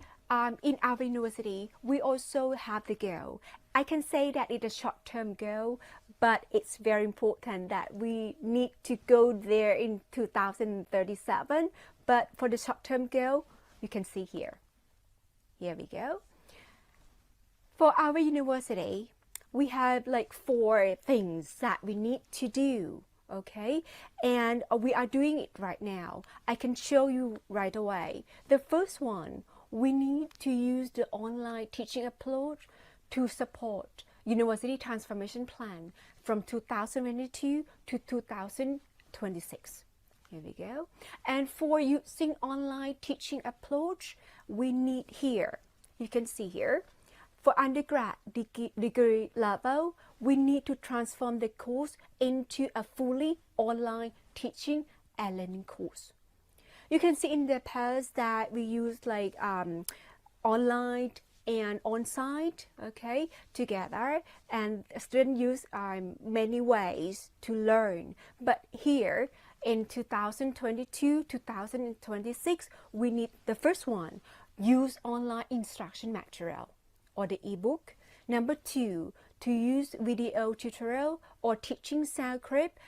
Speaker 11: in our university, we also have the goal. I can say that it's a short-term goal, but it's very important that we need to go there in 2037. But for the short-term goal, you can see here. Here we go. For our university, we have like 4 things that we need to do. Okay, and we are doing it right now. I can show you right away. The first one, we need to use the online teaching approach to support University Transformation Plan from 2022 to 2026. Here we go. And for using online teaching approach, we need here, you can see here, for undergrad degree level, we need to transform the course into a fully online teaching and learning course. You can see in the past that we use like online and on-site, okay, together, and students use many ways to learn. But here in 2022-2026, we need the first one, use online instruction material or the ebook. Number 2, to use video tutorial or teaching sound clip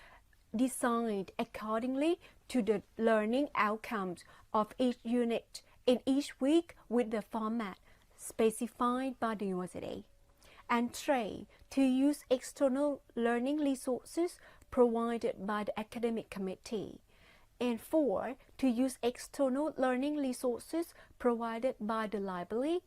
Speaker 11: designed accordingly to the learning outcomes of each unit in each week with the format specified by the university. And 3, to use external learning resources provided by the academic committee. And 4, to use external learning resources provided by the library.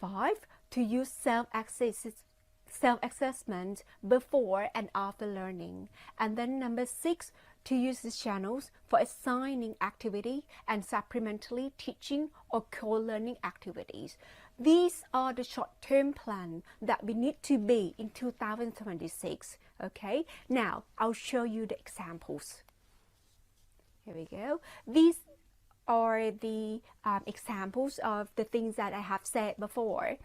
Speaker 11: 5, to use self-assessment before and after learning. And then number 6, to use the channels for assigning activity and supplementary teaching or co-learning activities. These are the short-term plan that we need to be in 2026. Okay, now I'll show you the examples. Here we go. These are the examples of the things that I have said before.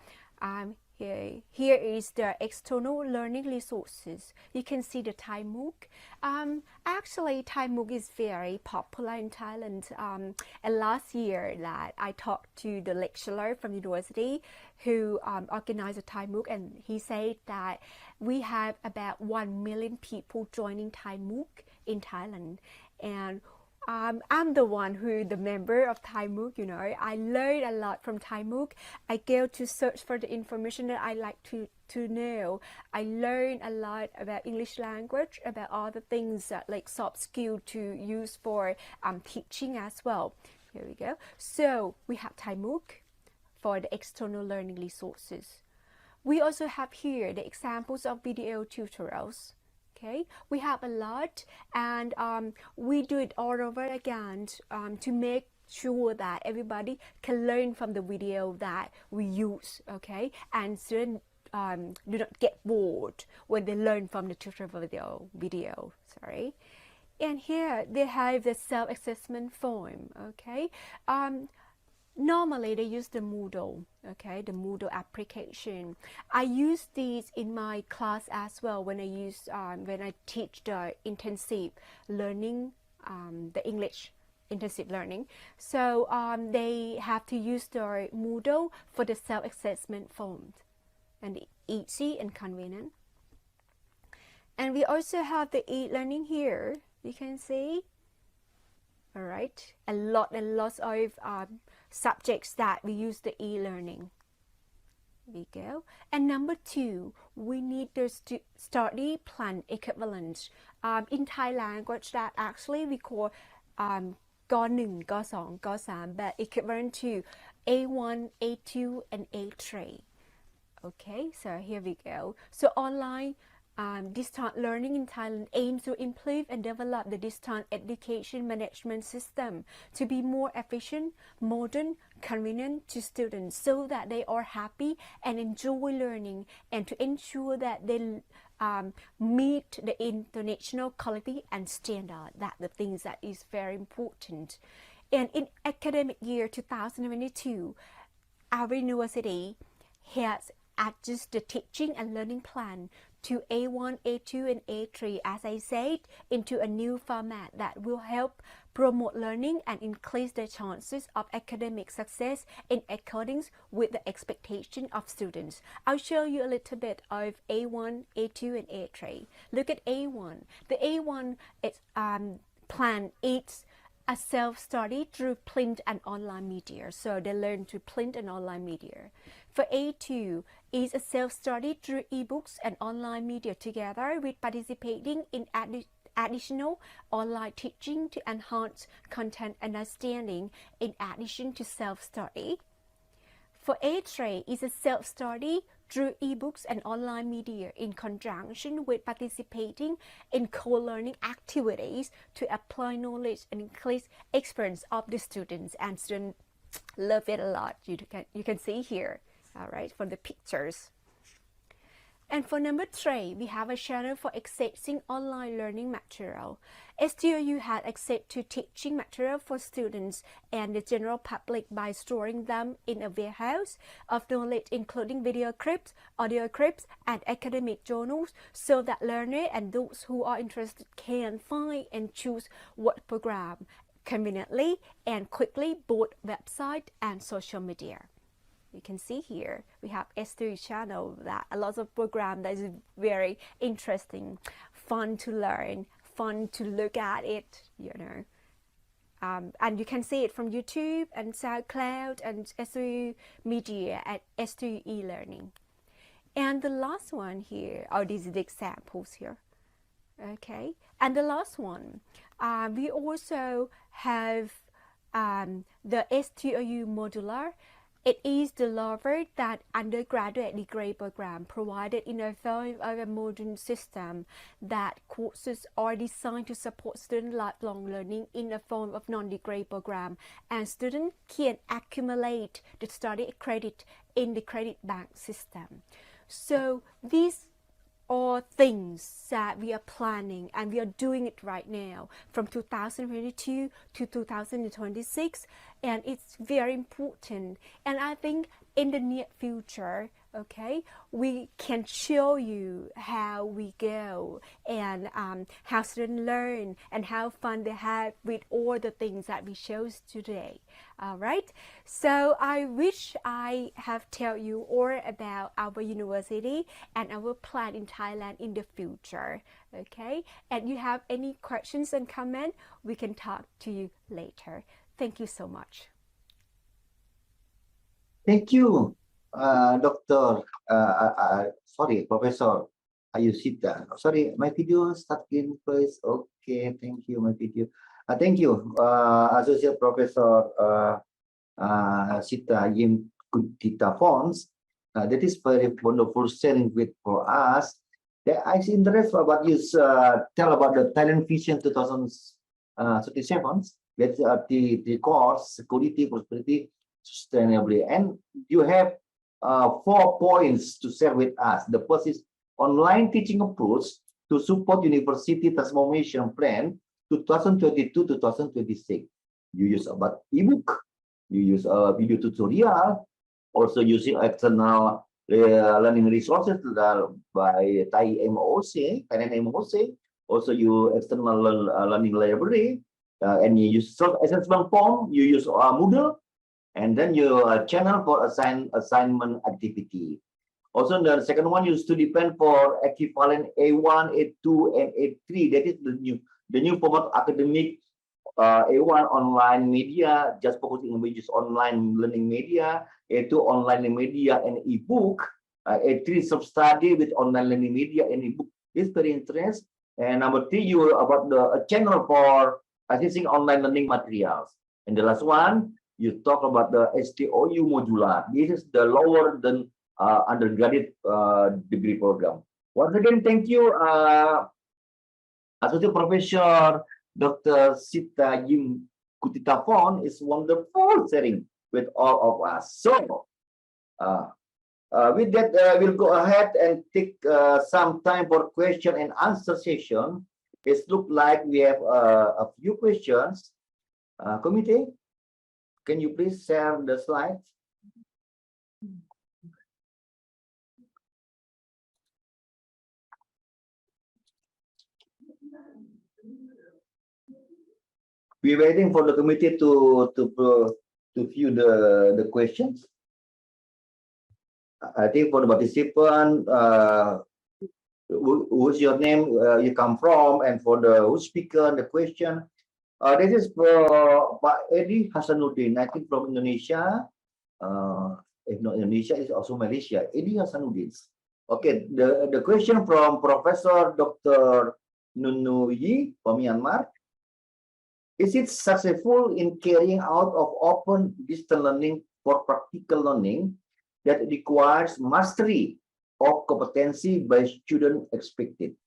Speaker 11: Here is the external learning resources. You can see the Thai MOOC. Actually, Thai MOOC is very popular in Thailand. And last year that I talked to the lecturer from university who organized a Thai MOOC, and he said that we have about 1 million people joining Thai MOOC in Thailand. And I'm the one who the member of Thai MOOC, you know. I learned a lot from Thai MOOC. I go to search for the information that I like to know. I learned a lot about English language, about all the things like soft skill to use for teaching as well. Here we go. So we have Thai MOOC for the external learning resources. We also have here the examples of video tutorials. Okay, we have a lot, and we do it all over again to make sure that everybody can learn from the video that we use. Okay, and students do not get bored when they learn from the tutorial video. Sorry. And here they have the self-assessment form. Okay. Normally they use the Moodle, okay, the Moodle application. I use these in my class as well when I teach the intensive learning, the English intensive learning. So they have to use the Moodle for the self-assessment form, and easy and convenient. And we also have the e-learning here. You can see. All right, and lots of subjects that we use the e-learning. There we go. And number 2, we need the study plan equivalent. In Thai language, that actually we call G1, G2, G3, but equivalent to A1, A2, and A3. Okay, so here we go. So online distance learning in Thailand aims to improve and develop the distance education management system to be more efficient, modern, convenient to students so that they are happy and enjoy learning, and to ensure that they meet the international quality and standard. That the things that is very important. And in academic year 2022, our university has adjusted the teaching and learning plan to A1, A2, and A3, as I said, into a new format that will help promote learning and increase the chances of academic success in accordance with the expectation of students. I'll show you a little bit of A1, A2, and A3. Look at A1. The A1 plan is a self-study through print and online media. So they learn to print and online media. For A2 is a self-study through ebooks and online media together with participating in additional online teaching to enhance content understanding in addition to self-study. For A3 is a self-study through ebooks and online media in conjunction with participating in co-learning activities to apply knowledge and increase experience of the students, and students love it a lot. You can see here, all right, from the pictures. And for number 3, we have a channel for accessing online learning material. STOU had access to teaching material for students and the general public by storing them in a warehouse of knowledge, including video clips, audio clips, and academic journals, so that learners and those who are interested can find and choose what program conveniently and quickly, both website and social media. You can see here we have S3 channel, that a lot of program that is very interesting, fun to learn, fun to look at it, you know. And you can see it from YouTube and SoundCloud and S3 Media at S3 e-learning. And the last one here, these are the examples here. Okay, and the last one, we also have the STOU modular. It is the lower that undergraduate degree program provided in a form of a modern system that courses are designed to support student lifelong learning in a form of non-degree program, and students can accumulate the study credit in the credit bank system. So these are things that we are planning, and we are doing it right now from 2022 to 2026, and it's very important. And I think in the near future, okay, we can show you how we go and how students learn and how fun they have with all the things that we chose today. All right, so I wish I have tell you all about our university and our plan in Thailand in the future. Okay, and you have any questions and comment, we can talk to you later. Thank you so much.
Speaker 5: Thank you, Doctor. Sorry, Professor Ayushita. Sorry, my video start in place. Okay, thank you, my video. Thank you, Associate Professor Sita Yim Kutita Fons. That is very wonderful sharing with for us. I see interest about you tell about the Thailand Vision 2037. That's the course security, prosperity, sustainably, and you have 4 points to share with us. The first is online teaching approach to support university transformation plan 2022-2026. You use about ebook, you use a video tutorial, also using external learning resources by Thai MOC, Thailand MOC. Also, you external learning library, and you use self-assessment form. You use Moodle, and then your channel for assignment activity. Also, the second one, you study plan for equivalent A1, A2, and A3. That is the new format academic. A1 online media, just focusing on which is online learning media. A2 online media and ebook. A3 sub-study with online learning media and ebook. This is very interesting. And number 3, you about the channel for assessing online learning materials. And the last one, you talk about the STOU modular. This is the lower than undergraduate degree program. Once again, thank you, Associate Professor Dr. Sita Yim Kutita Fon is wonderful sharing with all of us. So, with that, we'll go ahead and take some time for question and answer session. It looks like we have a few questions. Committee, can you please share the slides? We're waiting for the committee to view the questions. I think for the participant, who's your name, you come from, and for the who's speaker, the question. This is for Pak Edi Hasanuddin, I think from Indonesia. If not Indonesia, it's also Malaysia. Edi Hasanuddin. Okay, the question from Professor Dr. Nunuyi from Myanmar. Is it successful in carrying out of open distance learning for practical learning that requires mastery of competency by student expected?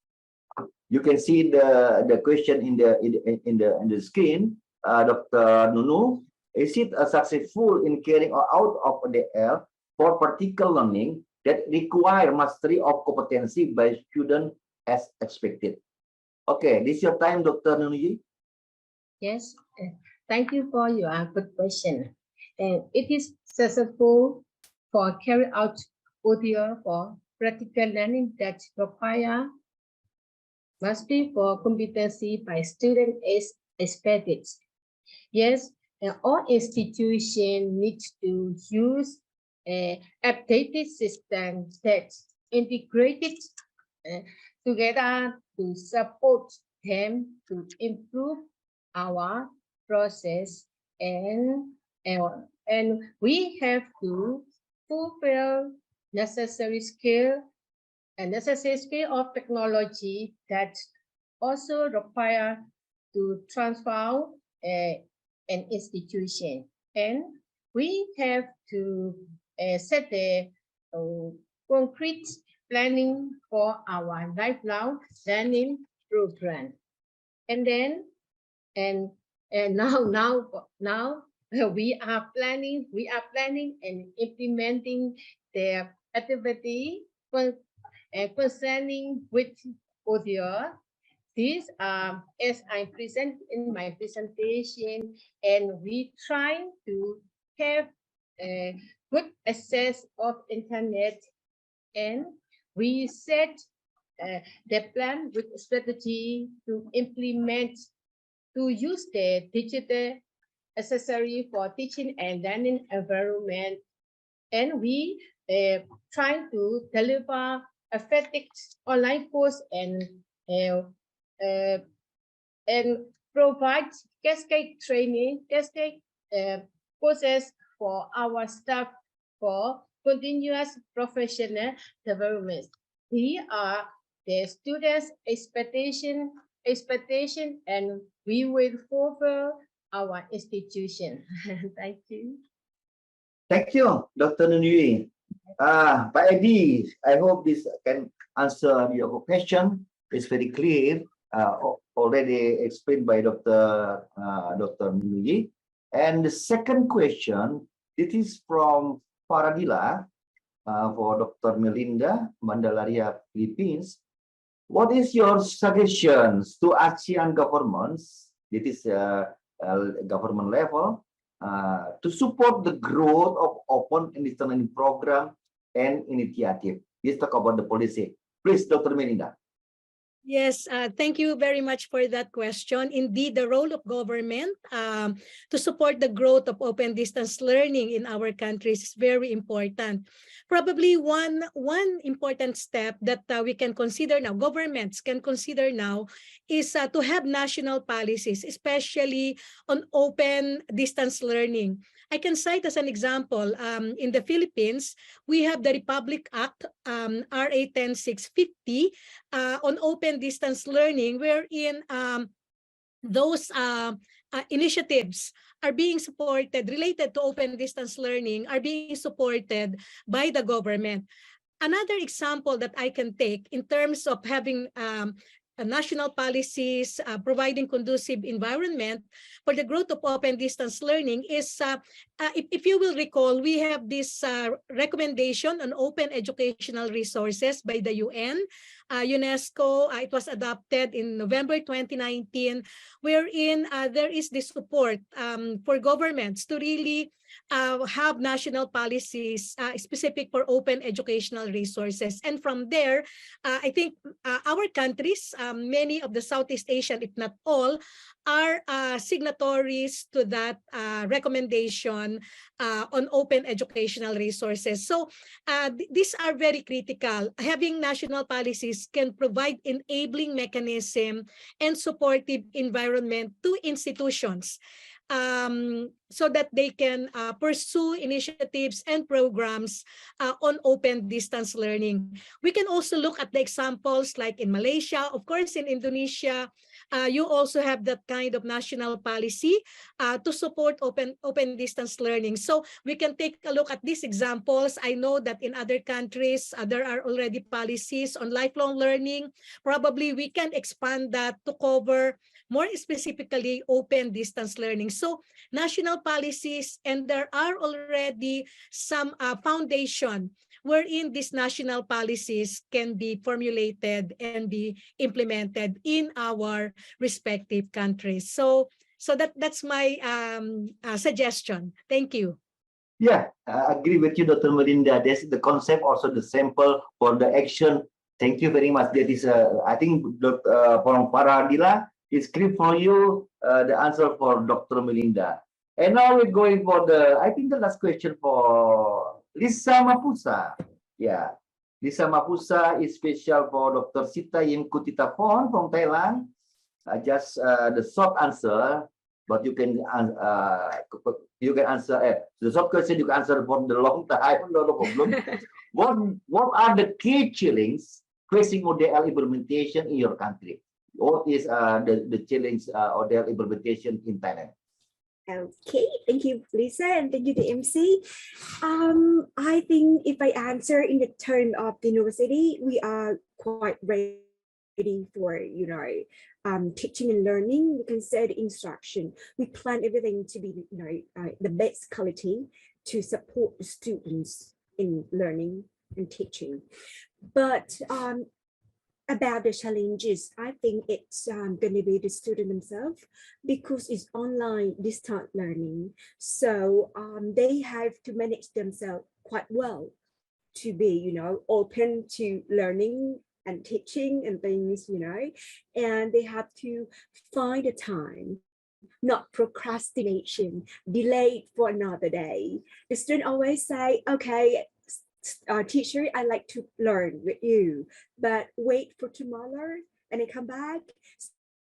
Speaker 5: You can see the question in the screen, Dr. Nunu. Is it successful in carrying out of the L for practical learning that require mastery of competency by student as expected? Okay, this is your time, Dr. Nunuyi.
Speaker 12: Yes, thank you for your good question. It is successful for carry out audio for practical learning that require mastery for competency by student as expected. Yes, all institutions need to use updated systems that integrated together to support them to improve our process, and we have to fulfill necessary skill of technology that also require to transform an institution, and we have to set a concrete planning for our lifelong learning program, and then now we are planning and implementing the activity concerning with audio. These as I present in my presentation, and we try to have a good access of internet and we set the plan with strategy to implement, to use the digital accessory for teaching and learning environment, and we trying to deliver effective online course and provide cascade training, cascade courses for our staff for continuous professional development. These are the students' expectation, and we will fulfill our institution. Thank you.
Speaker 5: Thank you, Dr. Nunui. Pak Edi, I hope this can answer your question. It's very clear, already explained by Dr. Nunui. And the second question, it is from Faradila for Dr. Melinda, Mandalaria, Philippines. What is your suggestions to ASEAN governments, it is government level, to support the growth of open and distance learning program and initiative? Let's talk about the policy. Please, Dr. Melinda.
Speaker 10: Yes, thank you very much for that question. Indeed, the role of government to support the growth of open distance learning in our countries is very important. Probably one important step that we can consider now, governments can consider now, is to have national policies, especially on open distance learning. I can cite as an example, in the Philippines, we have the Republic Act, RA 10650, on open distance learning, wherein those initiatives are being supported, related to open distance learning, are being supported by the government. Another example that I can take in terms of having national policies providing conducive environment for the growth of open distance learning is, if you will recall, we have this recommendation on open educational resources by the UN, UNESCO. It was adopted in November 2019, wherein there is this support for governments to really have national policies specific for open educational resources. And from there, I think our countries, many of the Southeast Asian, if not all, are signatories to that recommendation on open educational resources. So these are very critical. Having national policies can provide enabling mechanism and supportive environment to institutions, so that they can pursue initiatives and programs on open distance learning. We can also look at the examples like in Malaysia, of course, in Indonesia. You also have that kind of national policy to support open distance learning. So we can take a look at these examples. I know that in other countries, there are already policies on lifelong learning. Probably we can expand that to cover more specifically open distance learning. So national policies, and there are already some foundation wherein these national policies can be formulated and be implemented in our respective countries. So that's my suggestion. Thank you.
Speaker 5: Yeah, I agree with you, Dr. Melinda. There's the concept, also the sample for the action. Thank you very much. That is, I think, from Paradila, it's clear for you the answer for Dr. Melinda. And now we're going for I think the last question for Lisa Mapusa. Yeah, Lisa Mapusa is special for Dr. Sita Yim Kutitapon from Thailand. Just the short answer, but you can answer the short question. You can answer for the long time. No problem. What are the key challenges facing ODL implementation in your country? What is the challenge ODL implementation in Thailand?
Speaker 13: Okay, thank you, Lisa, and thank you to MC. I think if I answer in the term of the university, we are quite ready for, teaching and learning. We can say the instruction. We plan everything to be, the best quality to support the students in learning and teaching. But about the challenges, I think it's going to be the student themselves, because it's online distance learning. So they have to manage themselves quite well. to be, open to learning and teaching and things, and they have to find a time, not procrastination, delayed for another day. The student always say, okay, teacher, I like to learn with you, but wait for tomorrow and then come back.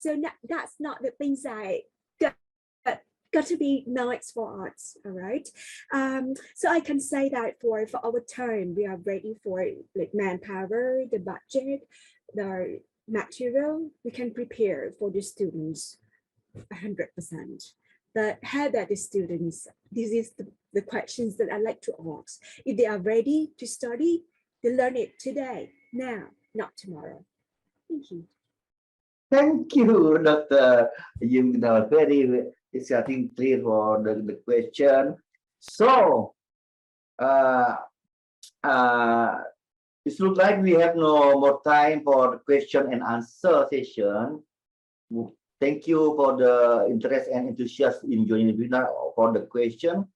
Speaker 13: So that's not the things I got to be nice for us, all right? So I can say that for our term, we are ready for like manpower, the budget, the material. We can prepare for the students 100%. But how about the students? This is the questions that I like to ask. If they are ready to study, they learn it today, now, not tomorrow. Thank you.
Speaker 5: Thank you, Dr. Yim. Very, it's I think clear for the question. So, it looks like we have no more time for the question and answer session. Thank you for the interest and enthusiasm in joining the webinar for the question.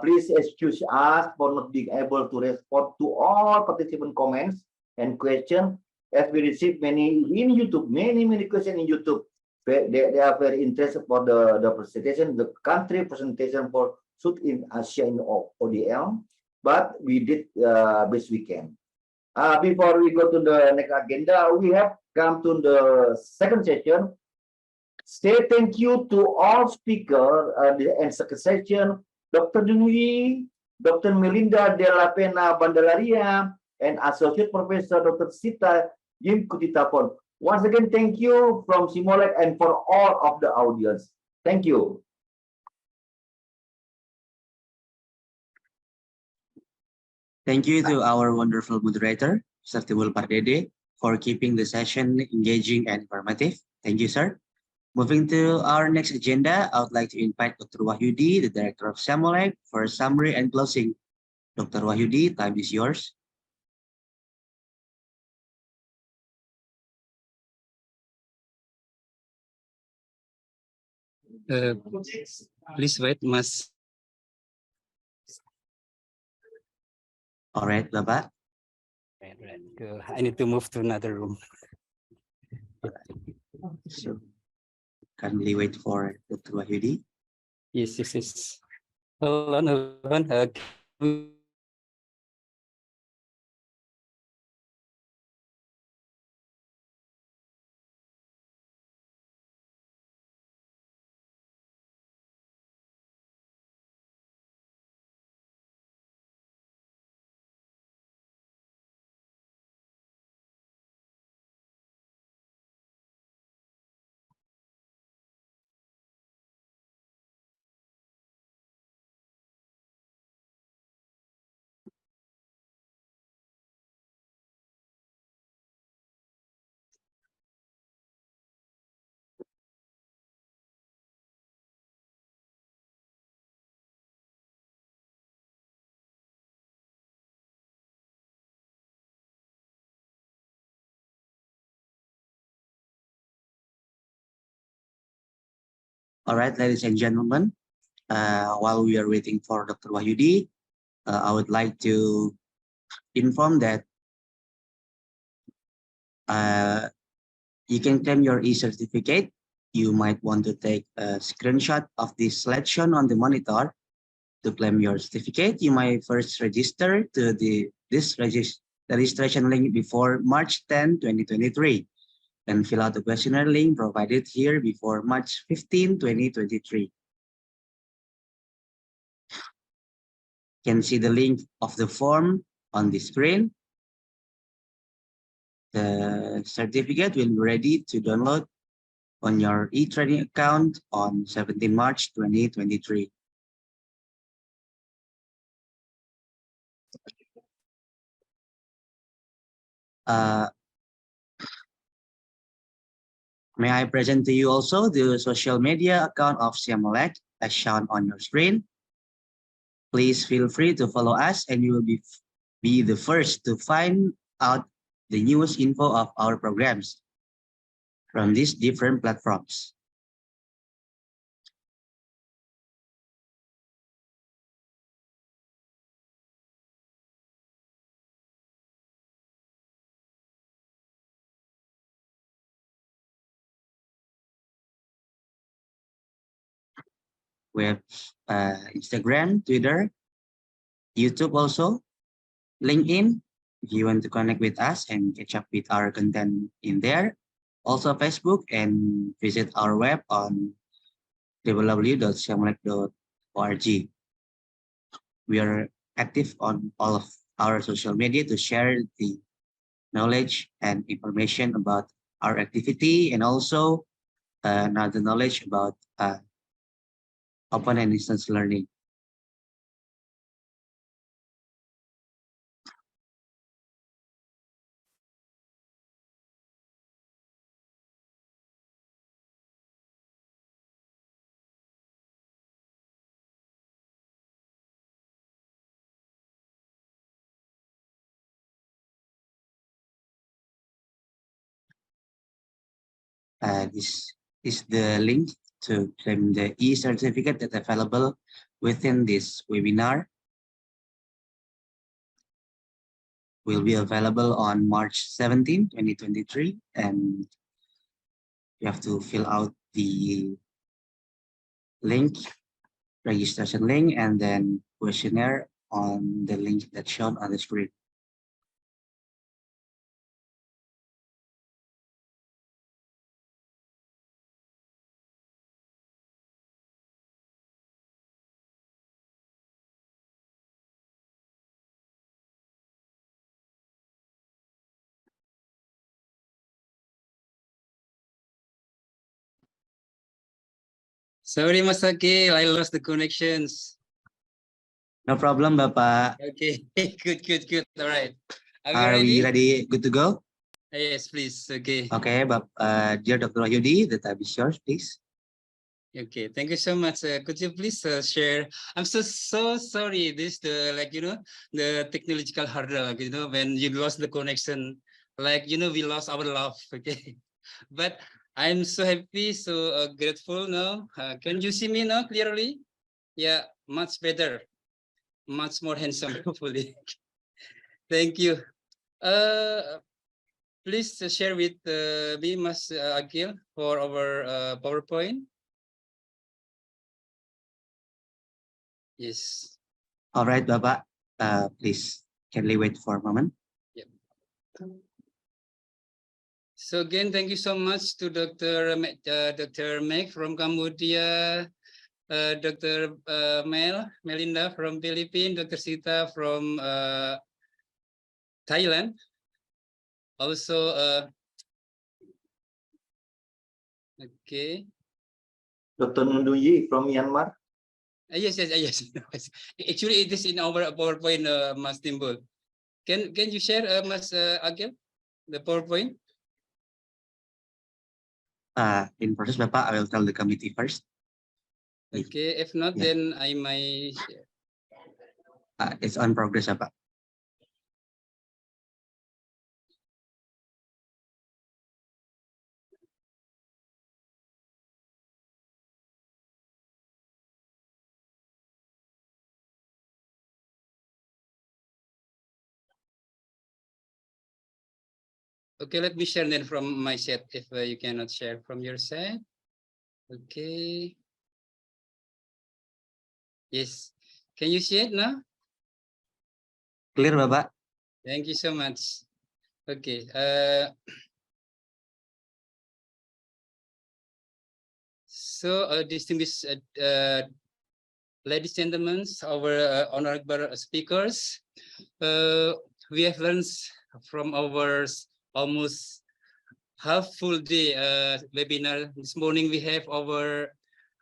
Speaker 5: Please excuse us for not being able to respond to all participant comments and questions, as we received many in YouTube, many questions in YouTube. They are very interested for the presentation, the country presentation for South in Asia in ODL, but we did best we can. Before we go to the next agenda, we have come to the second session. Say thank you to all speakers and second session, Dr. Dunwi, Dr. Melinda de la Pena Bandelaria, and Associate Professor Dr. Sita Jim Kutitapon. Once again, thank you from Simolek and for all of the audience. Thank you.
Speaker 1: Thank you to our wonderful moderator, Mr. Timbul Pardede, for keeping the session engaging and informative. Thank you, sir. Moving to our next agenda, I would like to invite Dr. Wahyudi, the Director of Simolek, for a summary and closing. Dr. Wahyudi, time is yours.
Speaker 2: Please wait, Mas.
Speaker 1: All right, Bapak.
Speaker 2: Right. I need to move to another room.
Speaker 1: So, kindly wait for Dr. Wahyudi.
Speaker 2: Yes. Hold on.
Speaker 1: All right, ladies and gentlemen, while we are waiting for Dr. Wahyudi, I would like to inform that you can claim your e-certificate. You might want to take a screenshot of this slide shown on the monitor. To claim your certificate, you might first register to this registration link before March 10, 2023, and fill out the questionnaire link provided here before March 15, 2023. You can see the link of the form on the screen. The certificate will be ready to download on your e-training account on 17 March 2023. May I present to you also the social media account of Simolek as shown on your screen. Please feel free to follow us and you will be the first to find out the newest info of our programs from these different platforms. We have Instagram, Twitter, YouTube also, LinkedIn, if you want to connect with us and catch up with our content in there. Also Facebook, and visit our web on www.siamolek.org. We are active on all of our social media to share the knowledge and information about our activity, and also another knowledge about open and distance learning. This is the link to claim the e-certificate that's available within this webinar. Will be available on March 17, 2023, and you have to fill out the link, registration link, and then questionnaire on the link that's shown on the screen.
Speaker 2: Sorry, Mas Akil, I lost the connections.
Speaker 1: No problem, Bapak.
Speaker 2: Okay, good. All right.
Speaker 1: Are we ready? Good to go?
Speaker 2: Yes, please. Okay.
Speaker 1: Okay, dear Dr. Wahyudi, the time is yours, please.
Speaker 2: Okay, thank you so much. Could you please share? I'm so sorry. This the technological hurdle. When you lost the connection, we lost our love. Okay, but I'm so happy, so grateful now. Can you see me now clearly? Yeah, much better, much more handsome, hopefully. Thank you. Please share with me, Mas Akil, for our PowerPoint. Yes.
Speaker 1: All right, Bapak. Please, kindly wait for a moment.
Speaker 2: Yep. So again, thank you so much to Dr. Meg from Cambodia, Dr. Melinda from Philippines, Dr. Sita from Thailand. Also, okay.
Speaker 5: Dr. Nunduyi from Myanmar.
Speaker 2: Yes. Actually, it is in our PowerPoint, Mas Timbul. Can you share, Mas Akil, the PowerPoint?
Speaker 1: In process, Bapak, I will tell the committee first.
Speaker 2: Okay, if not, then I might.
Speaker 1: It's on progress, Bapak.
Speaker 2: Okay, let me share then from my set if you cannot share from your side. Okay. Yes. Can you see it now?
Speaker 1: Clear, Bapak?
Speaker 2: Thank you so much. Okay. So, distinguished ladies and gentlemen, our honorable speakers, we have learned from our almost half full day webinar. This morning we have our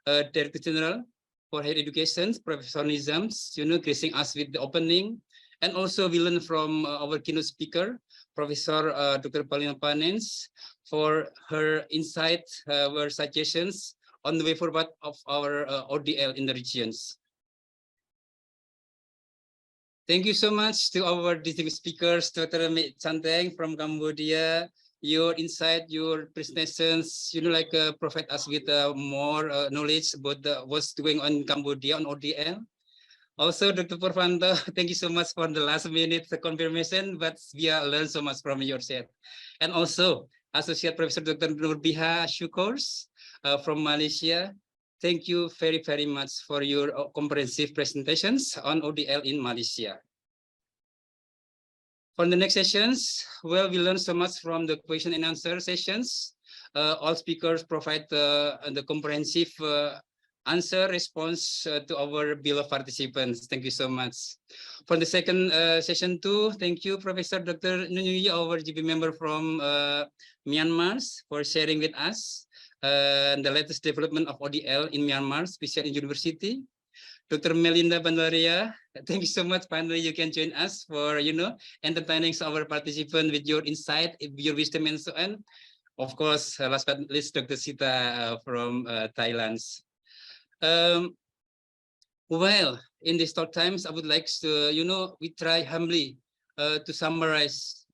Speaker 2: Director General for Higher Education, Professor Nizams, gracing us with the opening. And also we learn from our keynote speaker, Professor Dr. Paulina Panens, for her insight, her suggestions on the way forward of our ODL in the regions. Thank you so much to our distinguished speakers, Dr. Chanteng from Cambodia. Your insight, your presentations, provide us with more knowledge about what's going on in Cambodia on ODL. Also, Dr. Purvanto, thank you so much for the last minute confirmation, but we learned so much from your set. And also, Associate Professor Dr. Nurbiha Shukurs from Malaysia. Thank you very, very much for your comprehensive presentations on ODL in Malaysia. For the next sessions, well, we learned so much from the question and answer sessions. All speakers provide the comprehensive answer response to our beloved participants. Thank you so much. For the second session too, thank you, Professor Dr. Nunuyi, our GB member from Myanmar, for sharing with us the latest development of ODL in Myanmar, especially in university. Dr. Melinda Bandaria, thank you so much. Finally, you can join us for, entertaining our participant with your insight, your wisdom, and so on. Of course, last but not least, Dr. Sita from Thailand. Well, in these short times, I would like to, we try humbly to summarize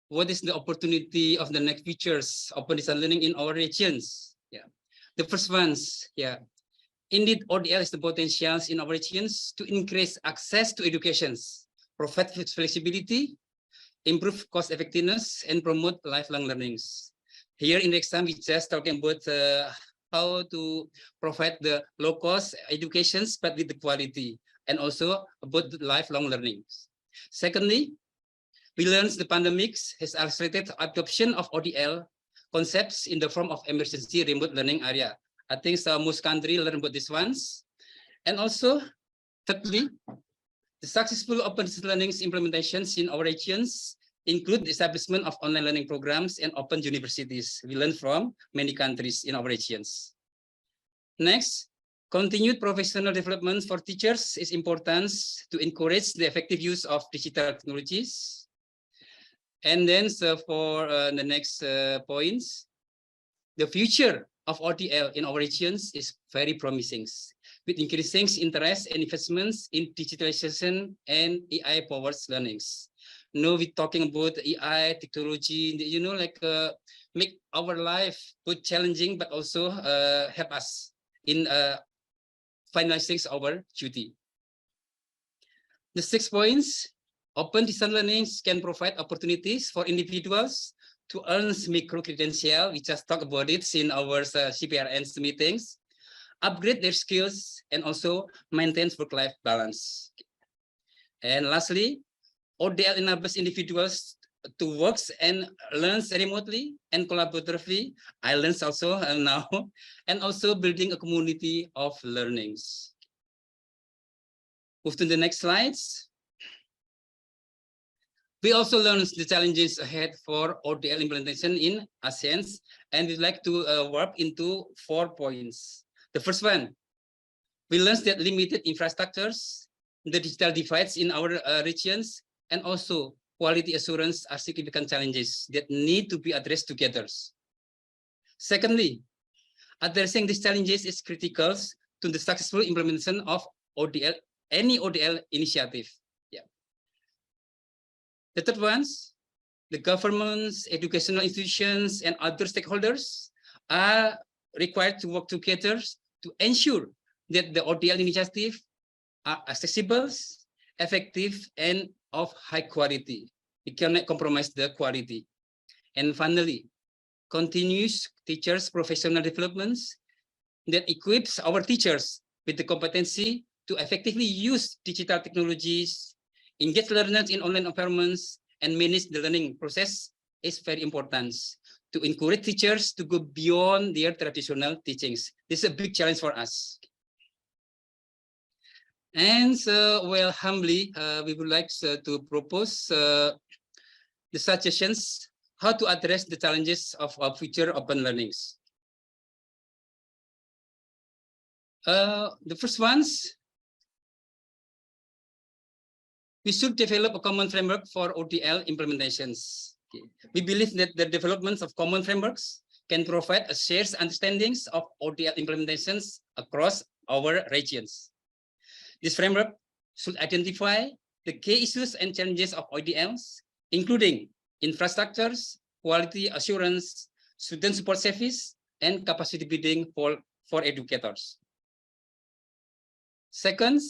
Speaker 2: what is the opportunity of the next features of distance learning in our regions. Yeah, the first ones, yeah. Indeed, ODL is the potentials in our regions to increase access to education, provide flexibility, improve cost effectiveness, and promote lifelong learnings. Here in the exam, we just talking about how to provide the low-cost educations, but with the quality, and also about the lifelong learnings. Secondly, we learned the pandemic has accelerated adoption of ODL concepts in the form of emergency remote learning area. I think most countries learn about these ones. And also, thirdly, the successful open learning implementations in our regions include the establishment of online learning programs and open universities. We learn from many countries in our regions. Next, continued professional development for teachers is important to encourage the effective use of digital technologies. And then for the next points, the future of ODL in our regions is very promising, with increasing interest and investments in digitalization and AI-powered learnings. Now we're talking about AI technology, make our life both challenging, but also help us in finalizing our duty. The 6 points, open distance learning can provide opportunities for individuals to earn micro-credential. We just talked about it in our CPRN meetings, upgrade their skills, and also maintain work-life balance. And lastly, ODL enables individuals to work and learn remotely and collaboratively. I learned also now, and also building a community of learnings. Move to the next slides. We also learned the challenges ahead for ODL implementation in ASEAN, and we'd like to warp into 4 points. The first one, we learned that limited infrastructures, the digital divides in our regions, and also quality assurance are significant challenges that need to be addressed together. Secondly, addressing these challenges is critical to the successful implementation of ODL, any ODL initiative. The third ones, the governments, educational institutions, and other stakeholders are required to work together to ensure that the ODL initiative are accessible, effective, and of high quality. We cannot compromise the quality. And finally, continuous teachers' professional developments that equips our teachers with the competency to effectively use digital technologies, engage learners in online environments, and manage the learning process is very important to encourage teachers to go beyond their traditional teachings. This is a big challenge for us. And well, humbly, we would like to propose the suggestions how to address the challenges of future open learnings. The first ones, we should develop a common framework for ODL implementations. Okay. We believe that the development of common frameworks can provide a shared understandings of ODL implementations across our regions. This framework should identify the key issues and challenges of ODLs, including infrastructures, quality assurance, student support service, and capacity building for educators. Second,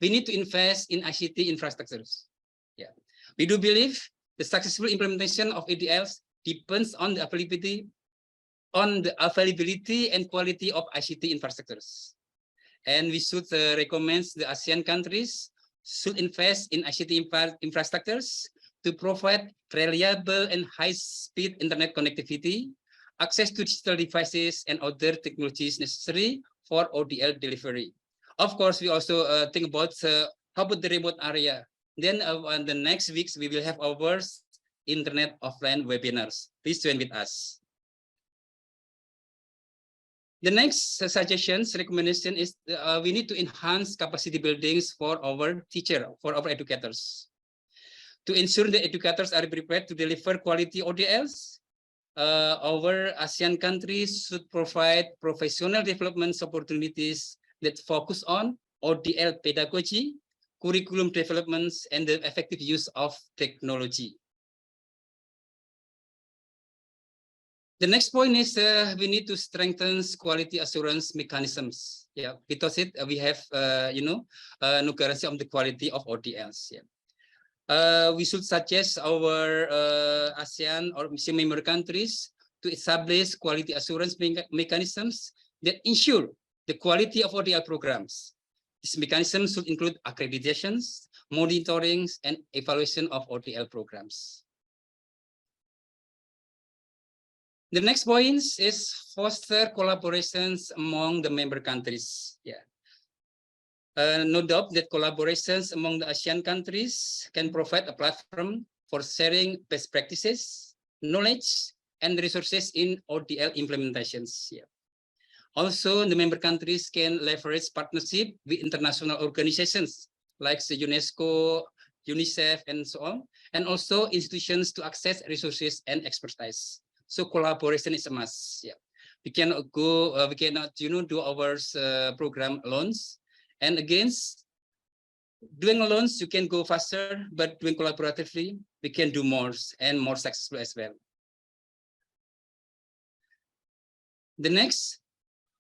Speaker 2: we need to invest in ICT infrastructures. Yeah, we do believe the successful implementation of ADLs depends on the availability on the availability and quality of ICT infrastructures. And we should recommend the ASEAN countries should invest in ICT infrastructures to provide reliable and high-speed internet connectivity, access to digital devices, and other technologies necessary for ODL delivery. Of course, we also think about how about the remote area. Then on the next weeks, we will have our internet offline webinars. Please join with us. The next recommendation is we need to enhance capacity buildings for our educators. To ensure the educators are prepared to deliver quality ODLs, our ASEAN countries should provide professional development opportunities that focus on ODL pedagogy, curriculum developments, and the effective use of technology. The next point is we need to strengthen quality assurance mechanisms. Yeah, because we have no guarantee of the quality of ODLs. Yeah. We should suggest our ASEAN or member countries to establish quality assurance mechanisms that ensure the quality of ODL programs. These mechanisms should include accreditations, monitoring, and evaluation of ODL programs. The next point is foster collaborations among the member countries. Yeah. No doubt that collaborations among the ASEAN countries can provide a platform for sharing best practices, knowledge, and resources in ODL implementations. Yeah. Also, the member countries can leverage partnership with international organizations like the UNESCO, UNICEF, and so on, and also institutions to access resources and expertise. So collaboration is a must. Yeah, we cannot do our program alone. And again, doing alone you can go faster, but doing collaboratively we can do more and more successful as well. The next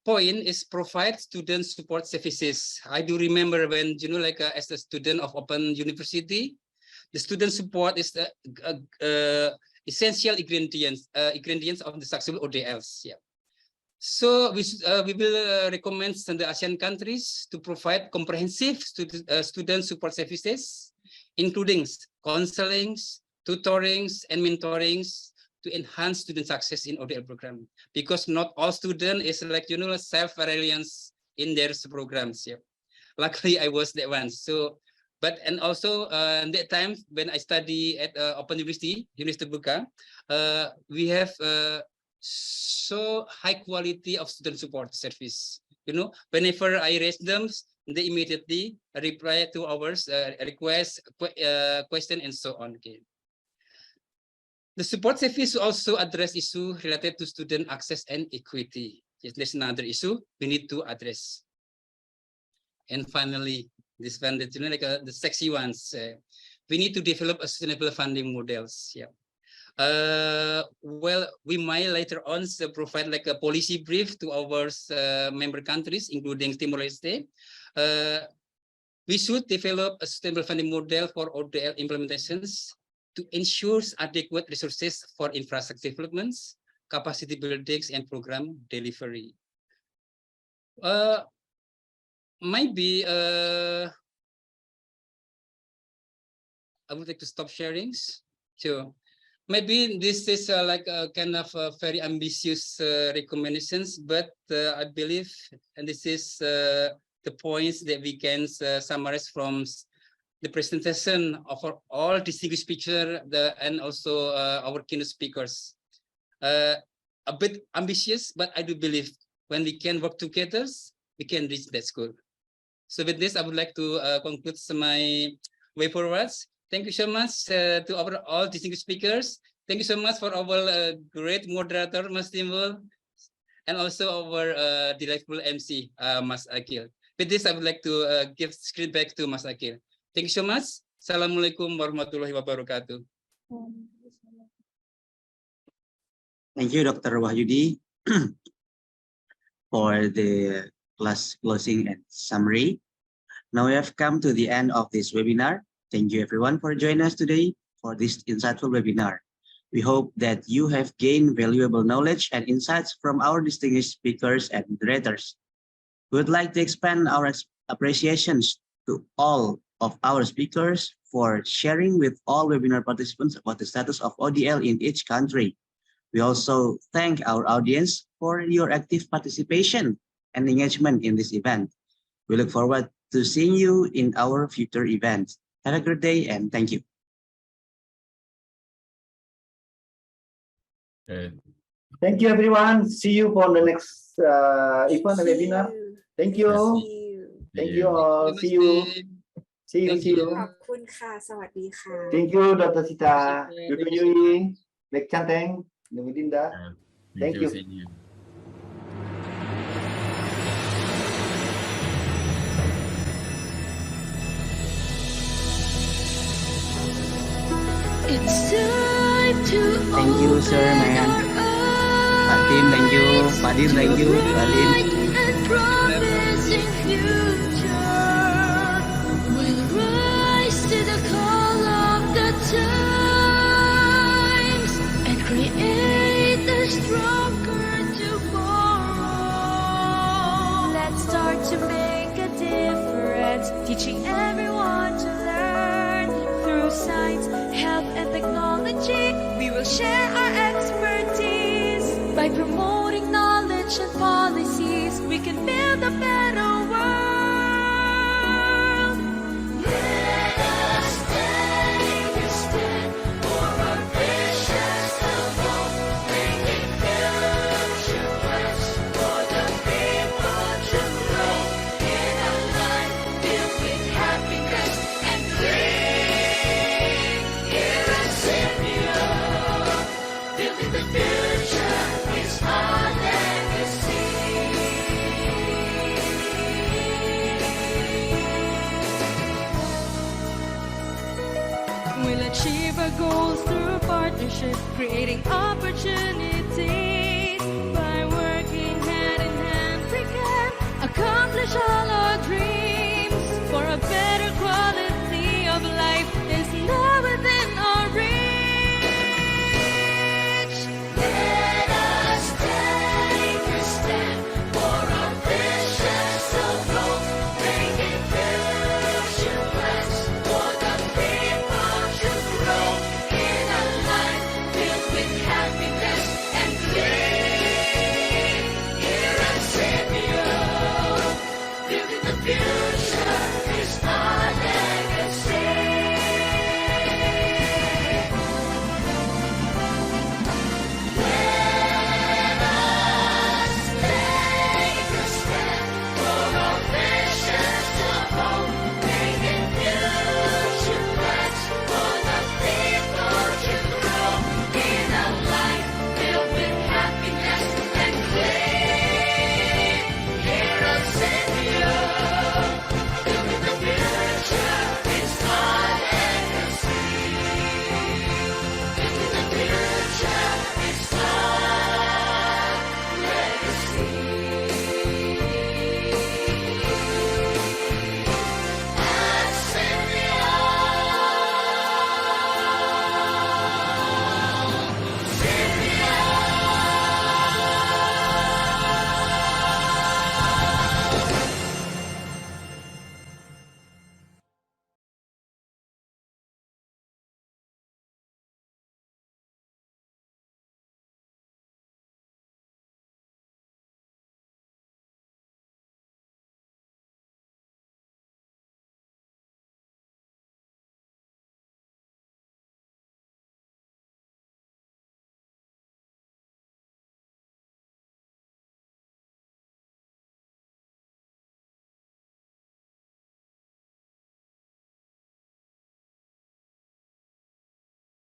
Speaker 2: point is provide student support services. I do remember when as a student of Open University, the student support is the essential ingredients of the successful ODLs. Yeah. So we will recommend the ASEAN countries to provide comprehensive student support services, including counseling, tutoring, and mentoring to enhance student success in ODL program. Because not all students is self-reliance in their programs. Yeah. Luckily, I was that one. So. And also that time when I study at Open University Buka, we have so high quality of student support service. Whenever I raise them, they immediately reply to our request, question, and so on. Okay. The support service also address issue related to student access and equity. Yes, there's another issue we need to address. And finally, this one that the sexy ones, we need to develop a sustainable funding models. Yeah. Well, we might later on provide a policy brief to our member countries, including Timor-Leste. We should develop a sustainable funding model for ODL implementations to ensure adequate resources for infrastructure developments, capacity buildings, and program delivery. Maybe I would like to stop sharing. So maybe this is like a kind of very ambitious recommendations, but I believe, and this is the points that we can summarize from the presentation of all distinguished speakers and also our keynote speakers. A bit ambitious, but I do believe when we can work together, we can reach that goal. So with this, I would like to conclude my way forwards. Thank you so much to our all distinguished speakers. Thank you so much for our great moderator, Mas Timbul, and also our delightful MC, Mas Akil. With this, I would like to give screen back to Mas Akil. Thank you so much. Assalamualaikum warahmatullahi wabarakatuh.
Speaker 1: Thank you, Dr. Wahyudi, for the class closing and summary. Now we have come to the end of this webinar. Thank you everyone for joining us today for this insightful webinar. We hope that you have gained valuable knowledge and insights from our distinguished speakers and moderators. We would like to expand our appreciations to all of our speakers for sharing with all webinar participants about the status of ODL in each country. We also thank our audience for your active participation and engagement in this event. We look forward to seeing you in our future events. Have a great day and thank you.
Speaker 5: Thank you, everyone. See you for the next event webinar. Thank you. Thank you all. See you. See you. See you.
Speaker 13: ขอบคุณค่ะ สวัสดีค่ะ
Speaker 5: Thank you, Dr. Sita. Dr. Yui. Mek Chanteng. Dr. Dinda. Thank you.
Speaker 6: See you.
Speaker 14: It's time to
Speaker 1: Thank you, sir, man. Pak Tim, thank you. Pak Dir, thank you. Pak Lim.
Speaker 14: and promising future. We'll rise to the call of the times and create a stronger tomorrow. Let's start to make a difference, teaching everyone to learn through science, health, and technology. We will share our expertise by promoting knowledge and policies. We can build a better world. Let us take a stand for our precious home, bringing future plans for the people to grow in a life filled with happiness and dream. Here at Symphia, building the future is our legacy. We'll achieve our goals through partnership, creating opportunities. By working hand in hand, we can accomplish all of